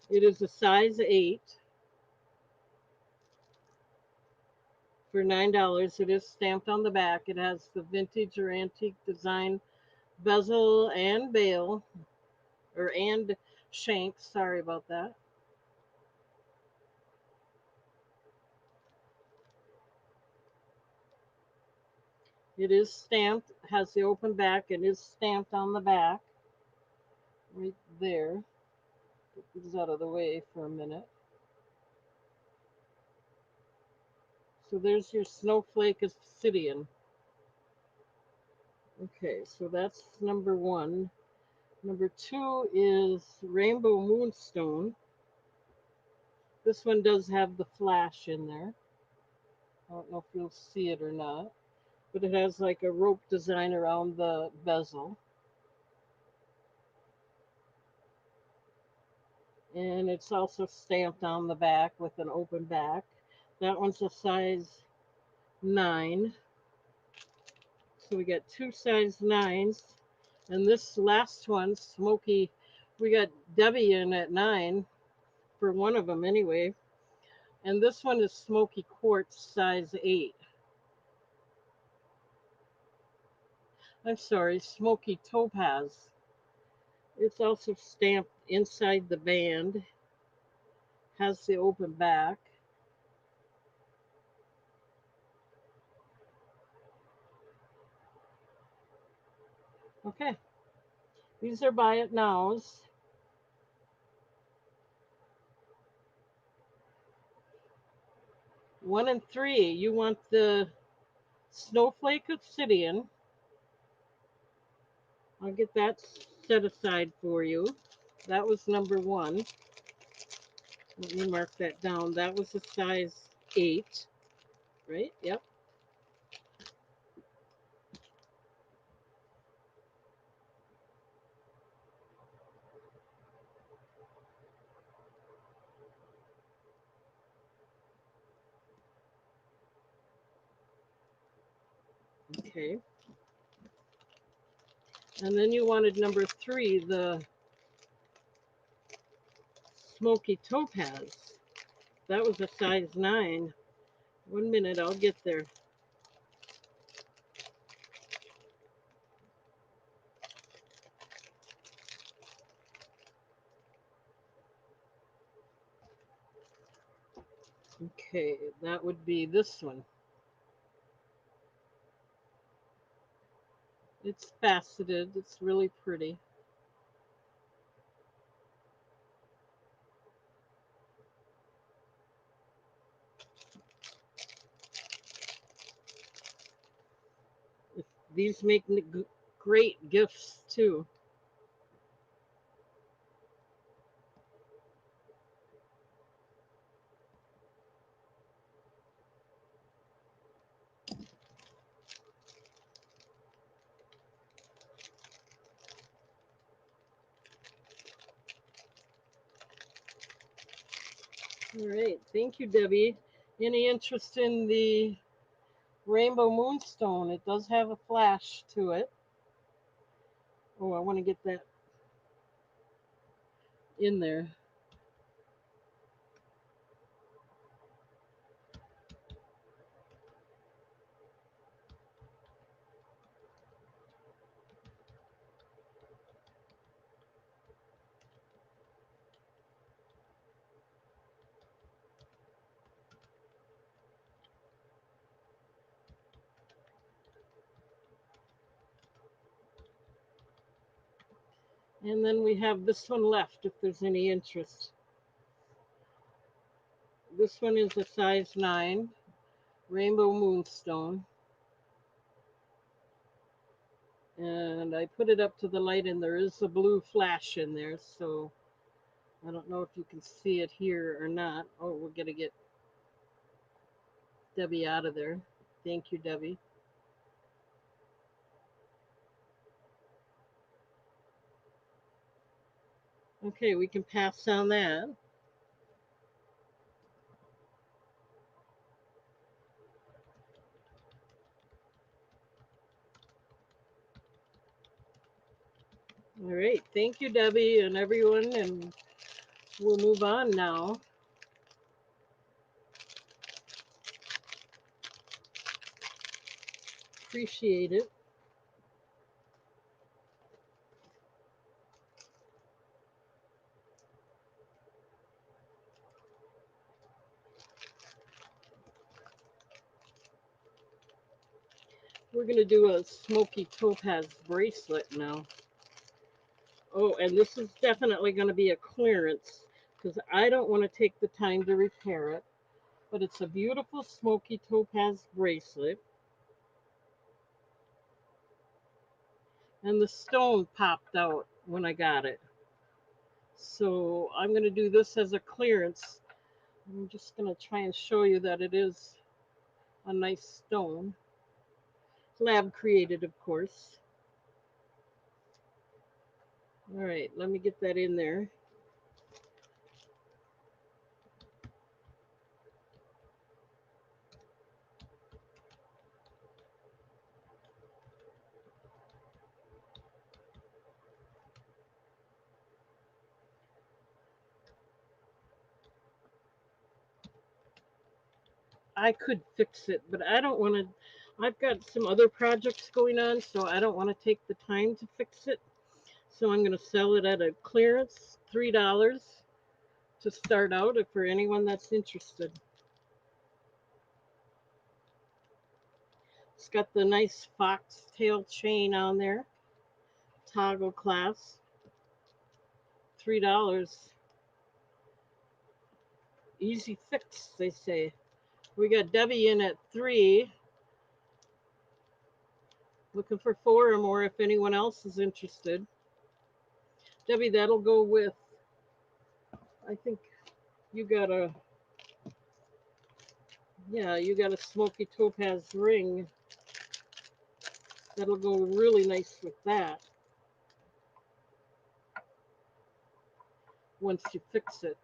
It is a size 8 for $9. It is stamped on the back. It has the vintage or antique design bezel and bail, and shank. Sorry about that. It is stamped, has the open back, and is stamped on the back right there. Get these out of the way for a minute. So there's your Snowflake Obsidian. Okay, so that's number one. Number two is Rainbow Moonstone. This one does have the flash in there. I don't know if you'll see it or not, but it has like a rope design around the bezel. And it's also stamped on the back with an open back. That one's a size 9. So we got two size 9s. And this last one, Smoky, we got Debbie in at 9 for one of them anyway. And this one is Smoky Quartz size 8. I'm sorry, Smoky Topaz. It's also stamped inside the band, has the open back. Okay, these are buy it nows. 1 and 3, you want the Snowflake Obsidian. I'll get that set aside for you. That was number one. Let me mark that down. That was a size 8, right? Yep. Okay. And then you wanted number 3, the smoky topaz. That was a size 9. 1 minute, I'll get there. Okay, that would be this one. It's faceted. It's really pretty. These make great gifts too. All right, thank you, Debbie. Any interest in the rainbow moonstone? It does have a flash to it. Oh, I want to get that in there. And then we have this one left if there's any interest. This one is a size 9, rainbow moonstone. And I put it up to the light and there is a blue flash in there, so I don't know if you can see it here or not. Oh, we're going to get Debbie out of there. Thank you, Debbie. Okay, we can pass on that. All right, thank you, Debbie, and everyone, and we'll move on now. Appreciate it. We're going to do a smoky topaz bracelet now. Oh, and this is definitely going to be a clearance because I don't want to take the time to repair it. But it's a beautiful smoky topaz bracelet. And the stone popped out when I got it. So I'm going to do this as a clearance. I'm just going to try and show you that it is a nice stone. Lab created, of course. All right, let me get that in there. I could fix it, but I don't want to. I've got some other projects going on, so I don't want to take the time to fix it. So I'm going to sell it at a clearance, $3 to start out if for anyone that's interested. It's got the nice foxtail chain on there, toggle class, $3. Easy fix, they say. We got Debbie in at 3. Looking for 4 or more if anyone else is interested. Debbie, that'll go with, I think you got a, yeah, you got a smoky topaz ring. That'll go really nice with that once you fix it.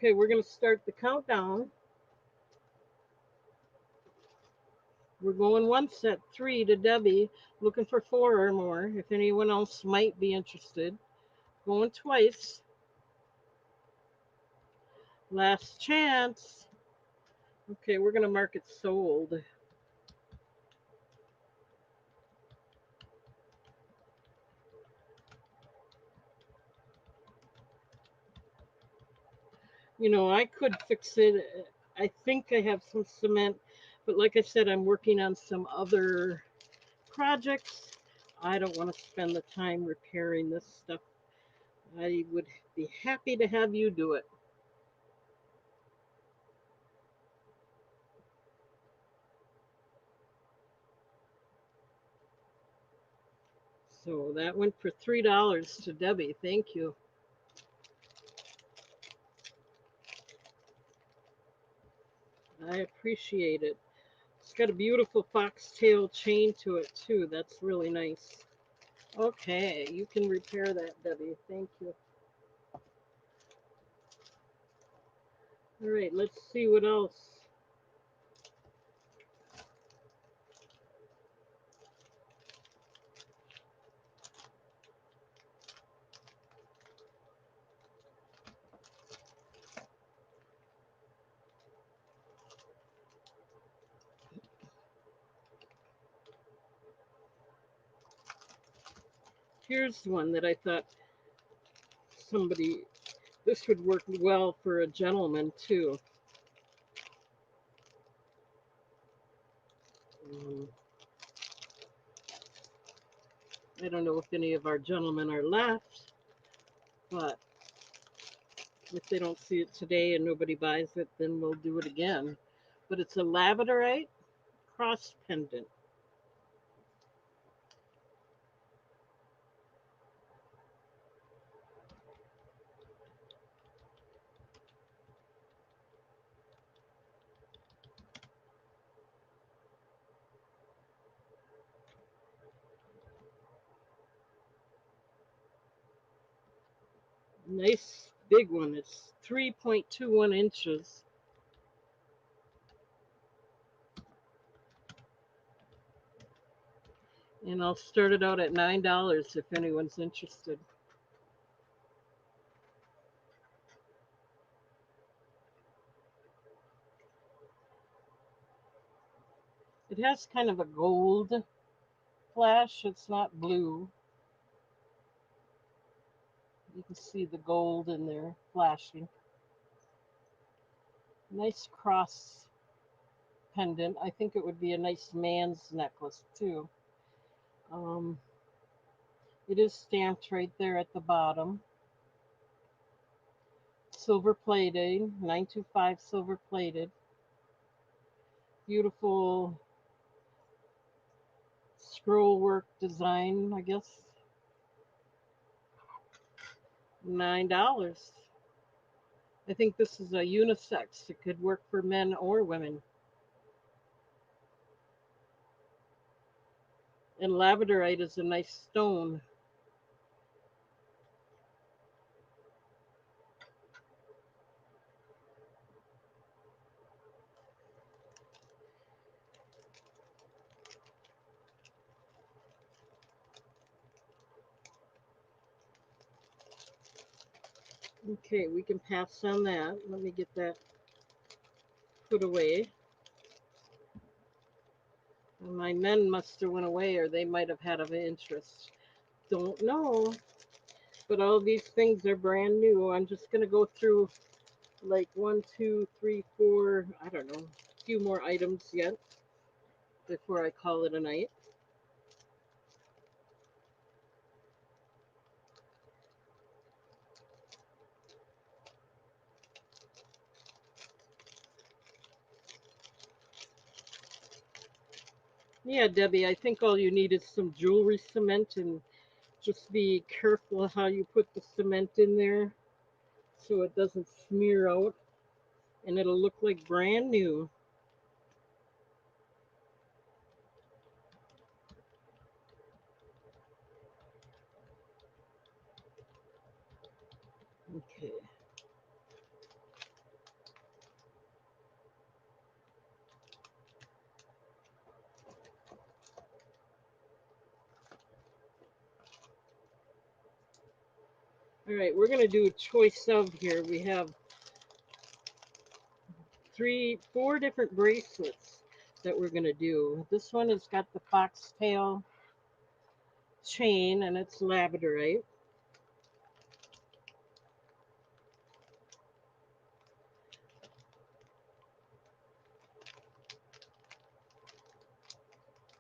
Okay, we're going to start the countdown. We're going once at 3 to Debbie, looking for 4 or more, if anyone else might be interested. Going twice. Last chance. Okay, we're going to mark it sold. You know, I could fix it. I think I have some cement, but like I said, I'm working on some other projects. I don't want to spend the time repairing this stuff. I would be happy to have you do it. So that went for $3 to Debbie. Thank you. I appreciate it. It's got a beautiful foxtail chain to it too. That's really nice. Okay, you can repair that, Debbie. Thank you. All right, let's see what else. Here's one that I thought somebody, this would work well for a gentleman too. Um, I don't know if any of our gentlemen are left, but if they don't see it today and nobody buys it, then we'll do it again. But it's a labradorite cross pendant. Nice big one. It's 3.21 inches. And I'll start it out at $9 if anyone's interested. It has kind of a gold flash. It's not blue. You can see the gold in there flashing. Nice cross pendant. I think it would be a nice man's necklace too. Um, it is stamped right there at the bottom. Silver plating, 925 silver plated. Beautiful scroll work design, I guess. $9. I think this is a unisex. It could work for men or women. And labradorite is a nice stone. Okay, we can pass on that. Let me get that put away. My men must have went away, or they might have had an interest. Don't know. But all these things are brand new. I'm just gonna go through like 1, 2, 3, 4, I don't know, a few more items yet before I call it a night. Yeah, Debbie, I think all you need is some jewelry cement, and just be careful how you put the cement in there so it doesn't smear out and it'll look like brand new. Okay. All right, we're going to do a choice of here. We have four different bracelets that we're going to do. This one has got the foxtail chain and it's labradorite.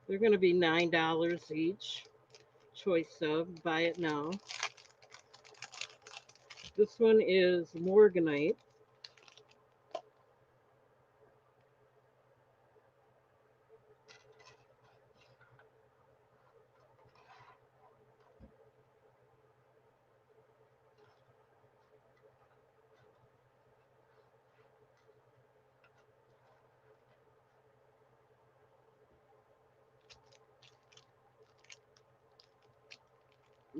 They're going to be $9 each. Choice of, buy it now. This one is morganite.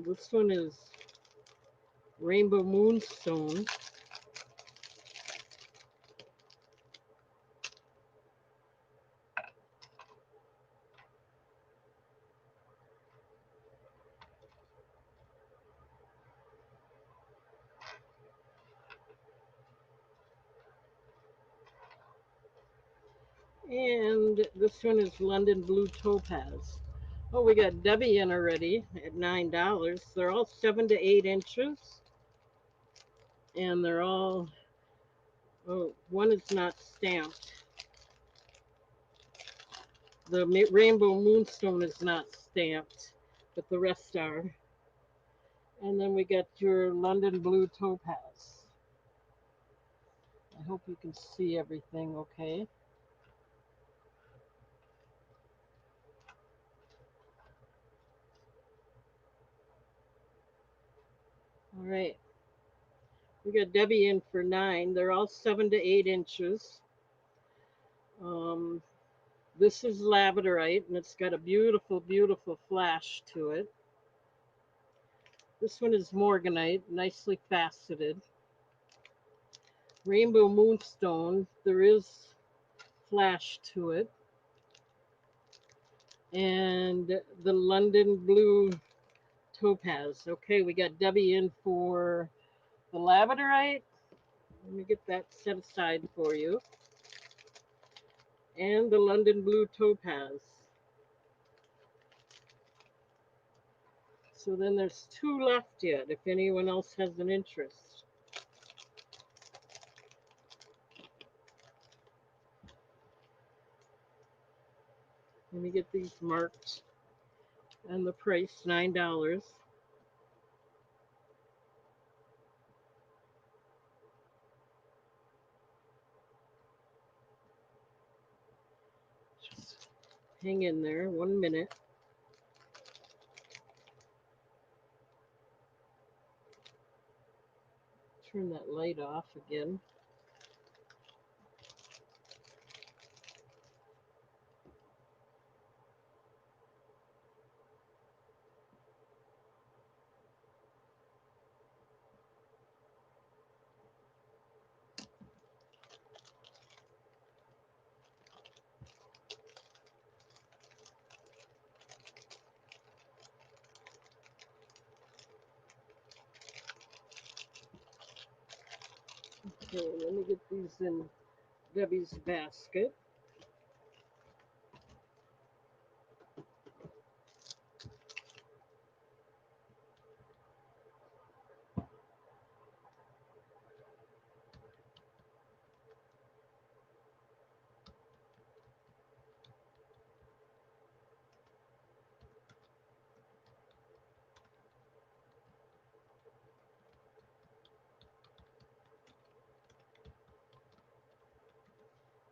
This one is rainbow moonstone. And this one is London blue topaz. Oh, we got Debbie in already at $9. They're all 7 to 8 inches, and they're all. Oh, one is not stamped. The rainbow moonstone is not stamped, but the rest are. And then we got your London blue topaz. I hope you can see everything okay. All right. We got Debbie in for 9. They're all 7 to 8 inches. Um, this is labradorite, and it's got a beautiful, beautiful flash to it. This one is morganite, nicely faceted. Rainbow moonstone, there is flash to it. And the London blue topaz. Okay, we got Debbie in for the labradorite. Let me get that set aside for you. And the London blue topaz. So then there's 2 left yet if anyone else has an interest. Let me get these marked. And the price, $9. Just hang in there 1 minute. Turn that light off again. Okay, let me get these in Debbie's basket.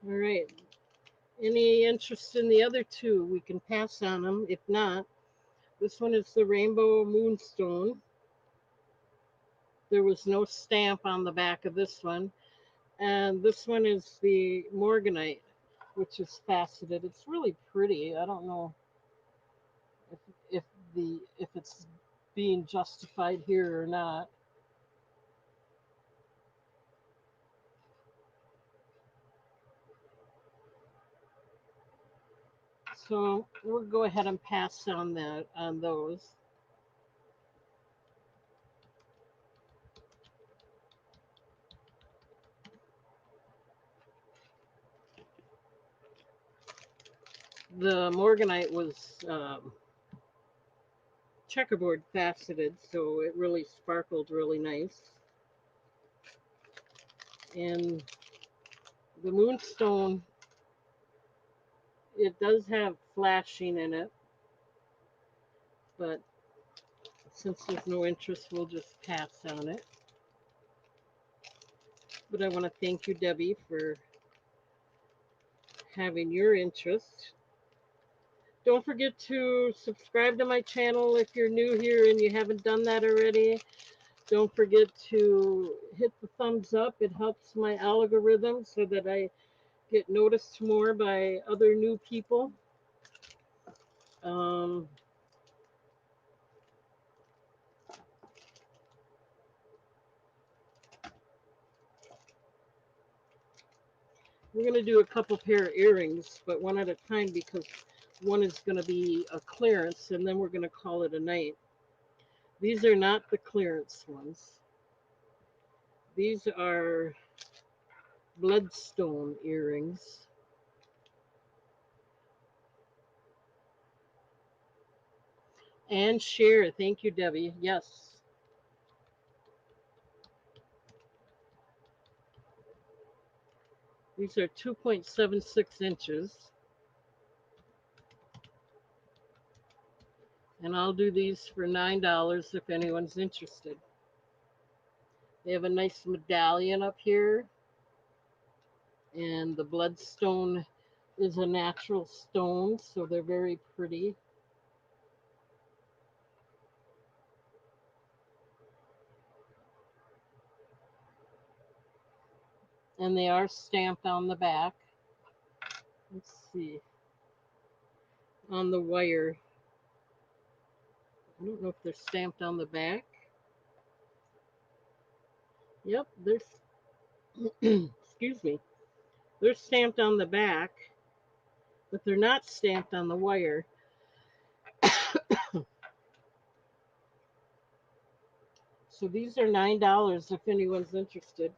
All right, Any interest in the other two, we can pass on them. If not, this one is the Rainbow Moonstone. There was no stamp on the back of this one. And this one is the Morganite, which is faceted. It's really pretty. I don't know if if it's being justified here or not. So we'll go ahead and pass on that on those. The Morganite was checkerboard faceted, so it really sparkled really nice. And the Moonstone, it does have flashing in it, but since there's no interest, we'll just pass on it. But I want to thank you, Debbie, for having your interest. Don't forget to subscribe to my channel if you're new here and you haven't done that already. Don't forget to hit the thumbs up. It helps my algorithm so that I get noticed more by other new people. Um, we're going to do a couple pair of earrings, but one at a time because one is going to be a clearance and then we're going to call it a night. These are not the clearance ones. These are bloodstone earrings. And share. Thank you, Debbie. Yes. These are 2.76 inches. And I'll do these for $9 if anyone's interested. They have a nice medallion up here. And the bloodstone is a natural stone, so they're very pretty. And they are stamped on the back. Let's see. On the wire. I don't know if they're stamped on the back. Yep, they're excuse me. They're stamped on the back, but they're not stamped on the wire. So these are $9 if anyone's interested.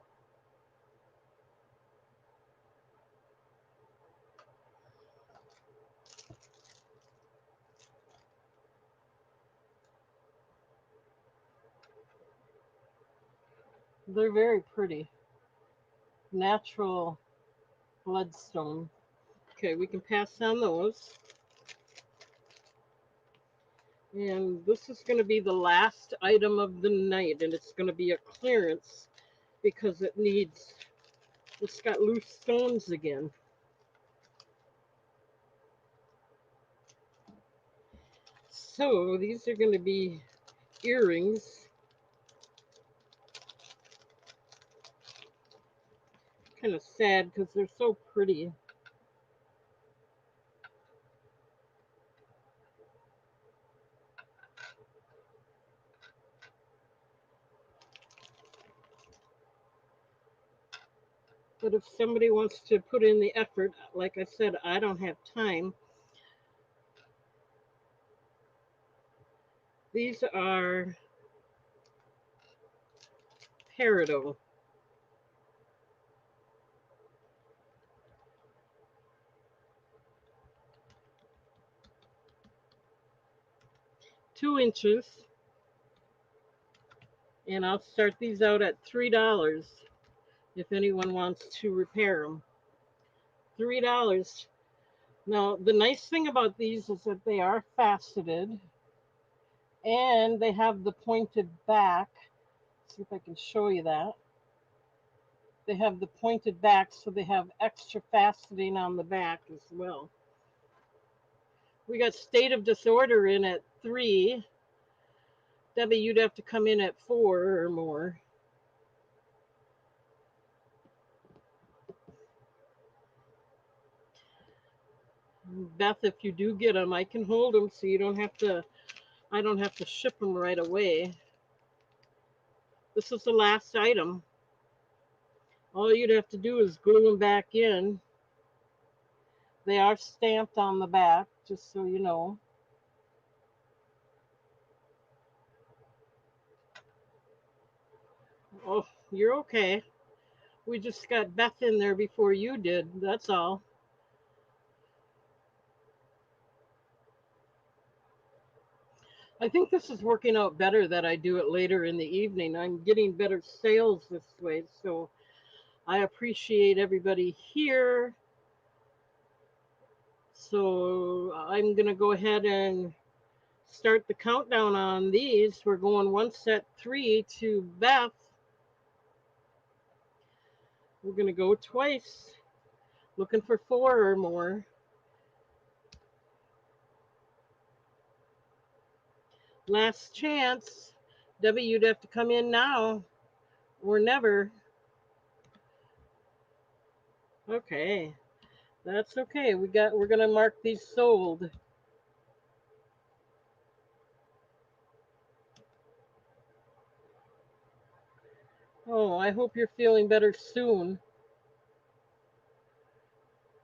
They're very pretty. Natural bloodstone. Okay, we can pass on those. And this is going to be the last item of the night, and it's going to be a clearance because it's got loose stones again. So these are going to be earrings. Kind of sad because they're so pretty. But if somebody wants to put in the effort, like I said, I don't have time. These are peridot. 2 inches. And I'll start these out at $3 if anyone wants to repair them. $3. Now, the nice thing about these is that they are faceted and they have the pointed back. See if I can show you that. They have the pointed back, so they have extra faceting on the back as well. We got State of Disorder in at 3. Debbie, you'd have to come in at 4 or more. Beth, if you do get them, I can hold them so you don't have to, I don't have to ship them right away. This is the last item. All you'd have to do is glue them back in. They are stamped on the back, just so you know. Oh, you're okay. We just got Beth in there before you did, that's all. I think this is working out better that I do it later in the evening. I'm getting better sales this way, so I appreciate everybody here. So I'm going to go ahead and start the countdown on these. We're going one set 3 to Beth. We're going to go twice, looking for 4 or more. Last chance. Debbie, you'd have to come in now or never. Okay, that's okay. We're going to mark these sold. Oh, I hope you're feeling better soon,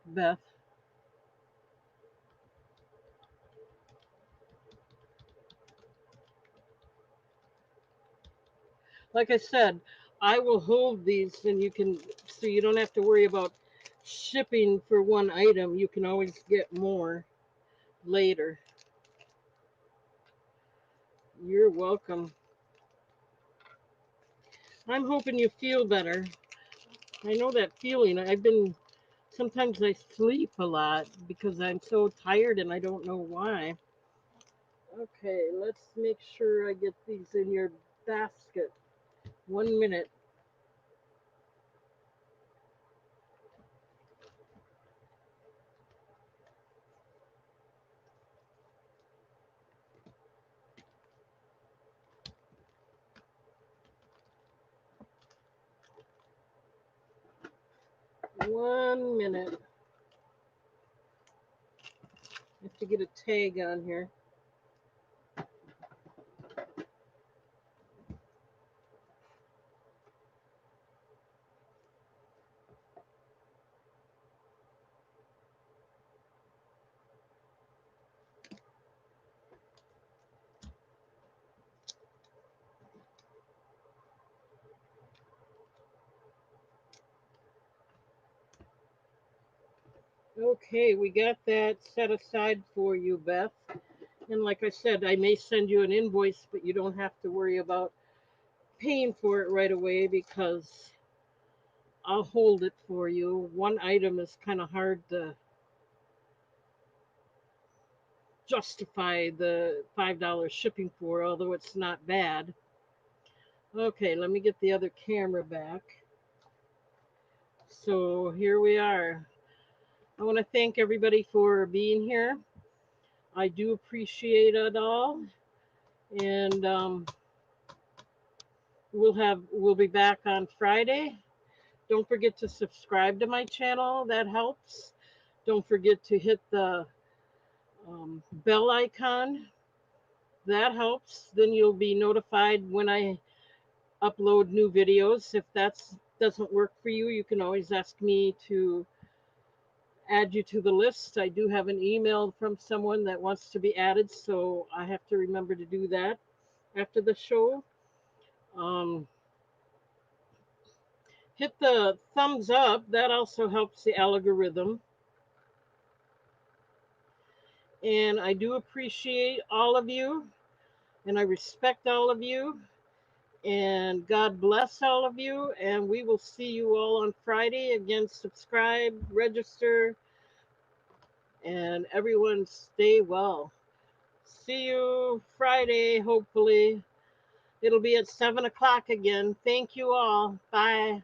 Beth. Like I said, I will hold these and you can, so you don't have to worry about shipping for one item. You can always get more later. You're welcome. I'm hoping you feel better. I know that feeling. Sometimes I sleep a lot because I'm so tired and I don't know why. Okay, let's make sure I get these in your basket. 1 minute. One minute. I have to get a tag on here. Okay, we got that set aside for you, Beth. And like I said, I may send you an invoice, but you don't have to worry about paying for it right away because I'll hold it for you. One item is kind of hard to justify the $5 shipping for, although it's not bad. Okay, let me get the other camera back. So here we are. I want to thank everybody for being here. I do appreciate it all. And we'll be back on Friday. Don't forget to subscribe to my channel. That helps. Don't forget to hit the bell icon. That helps. Then you'll be notified when I upload new videos. If that doesn't work for you, you can always ask me to add you to the list. I do have an email from someone that wants to be added, so I have to remember to do that after the show. Um, Hit the thumbs up. That also helps the algorithm. And I do appreciate all of you, and I respect all of you, and God bless all of you. And we will see you all on Friday. Again, subscribe, register, and everyone stay well. See you Friday, hopefully. It'll be at 7 o'clock again. Thank you all. Bye.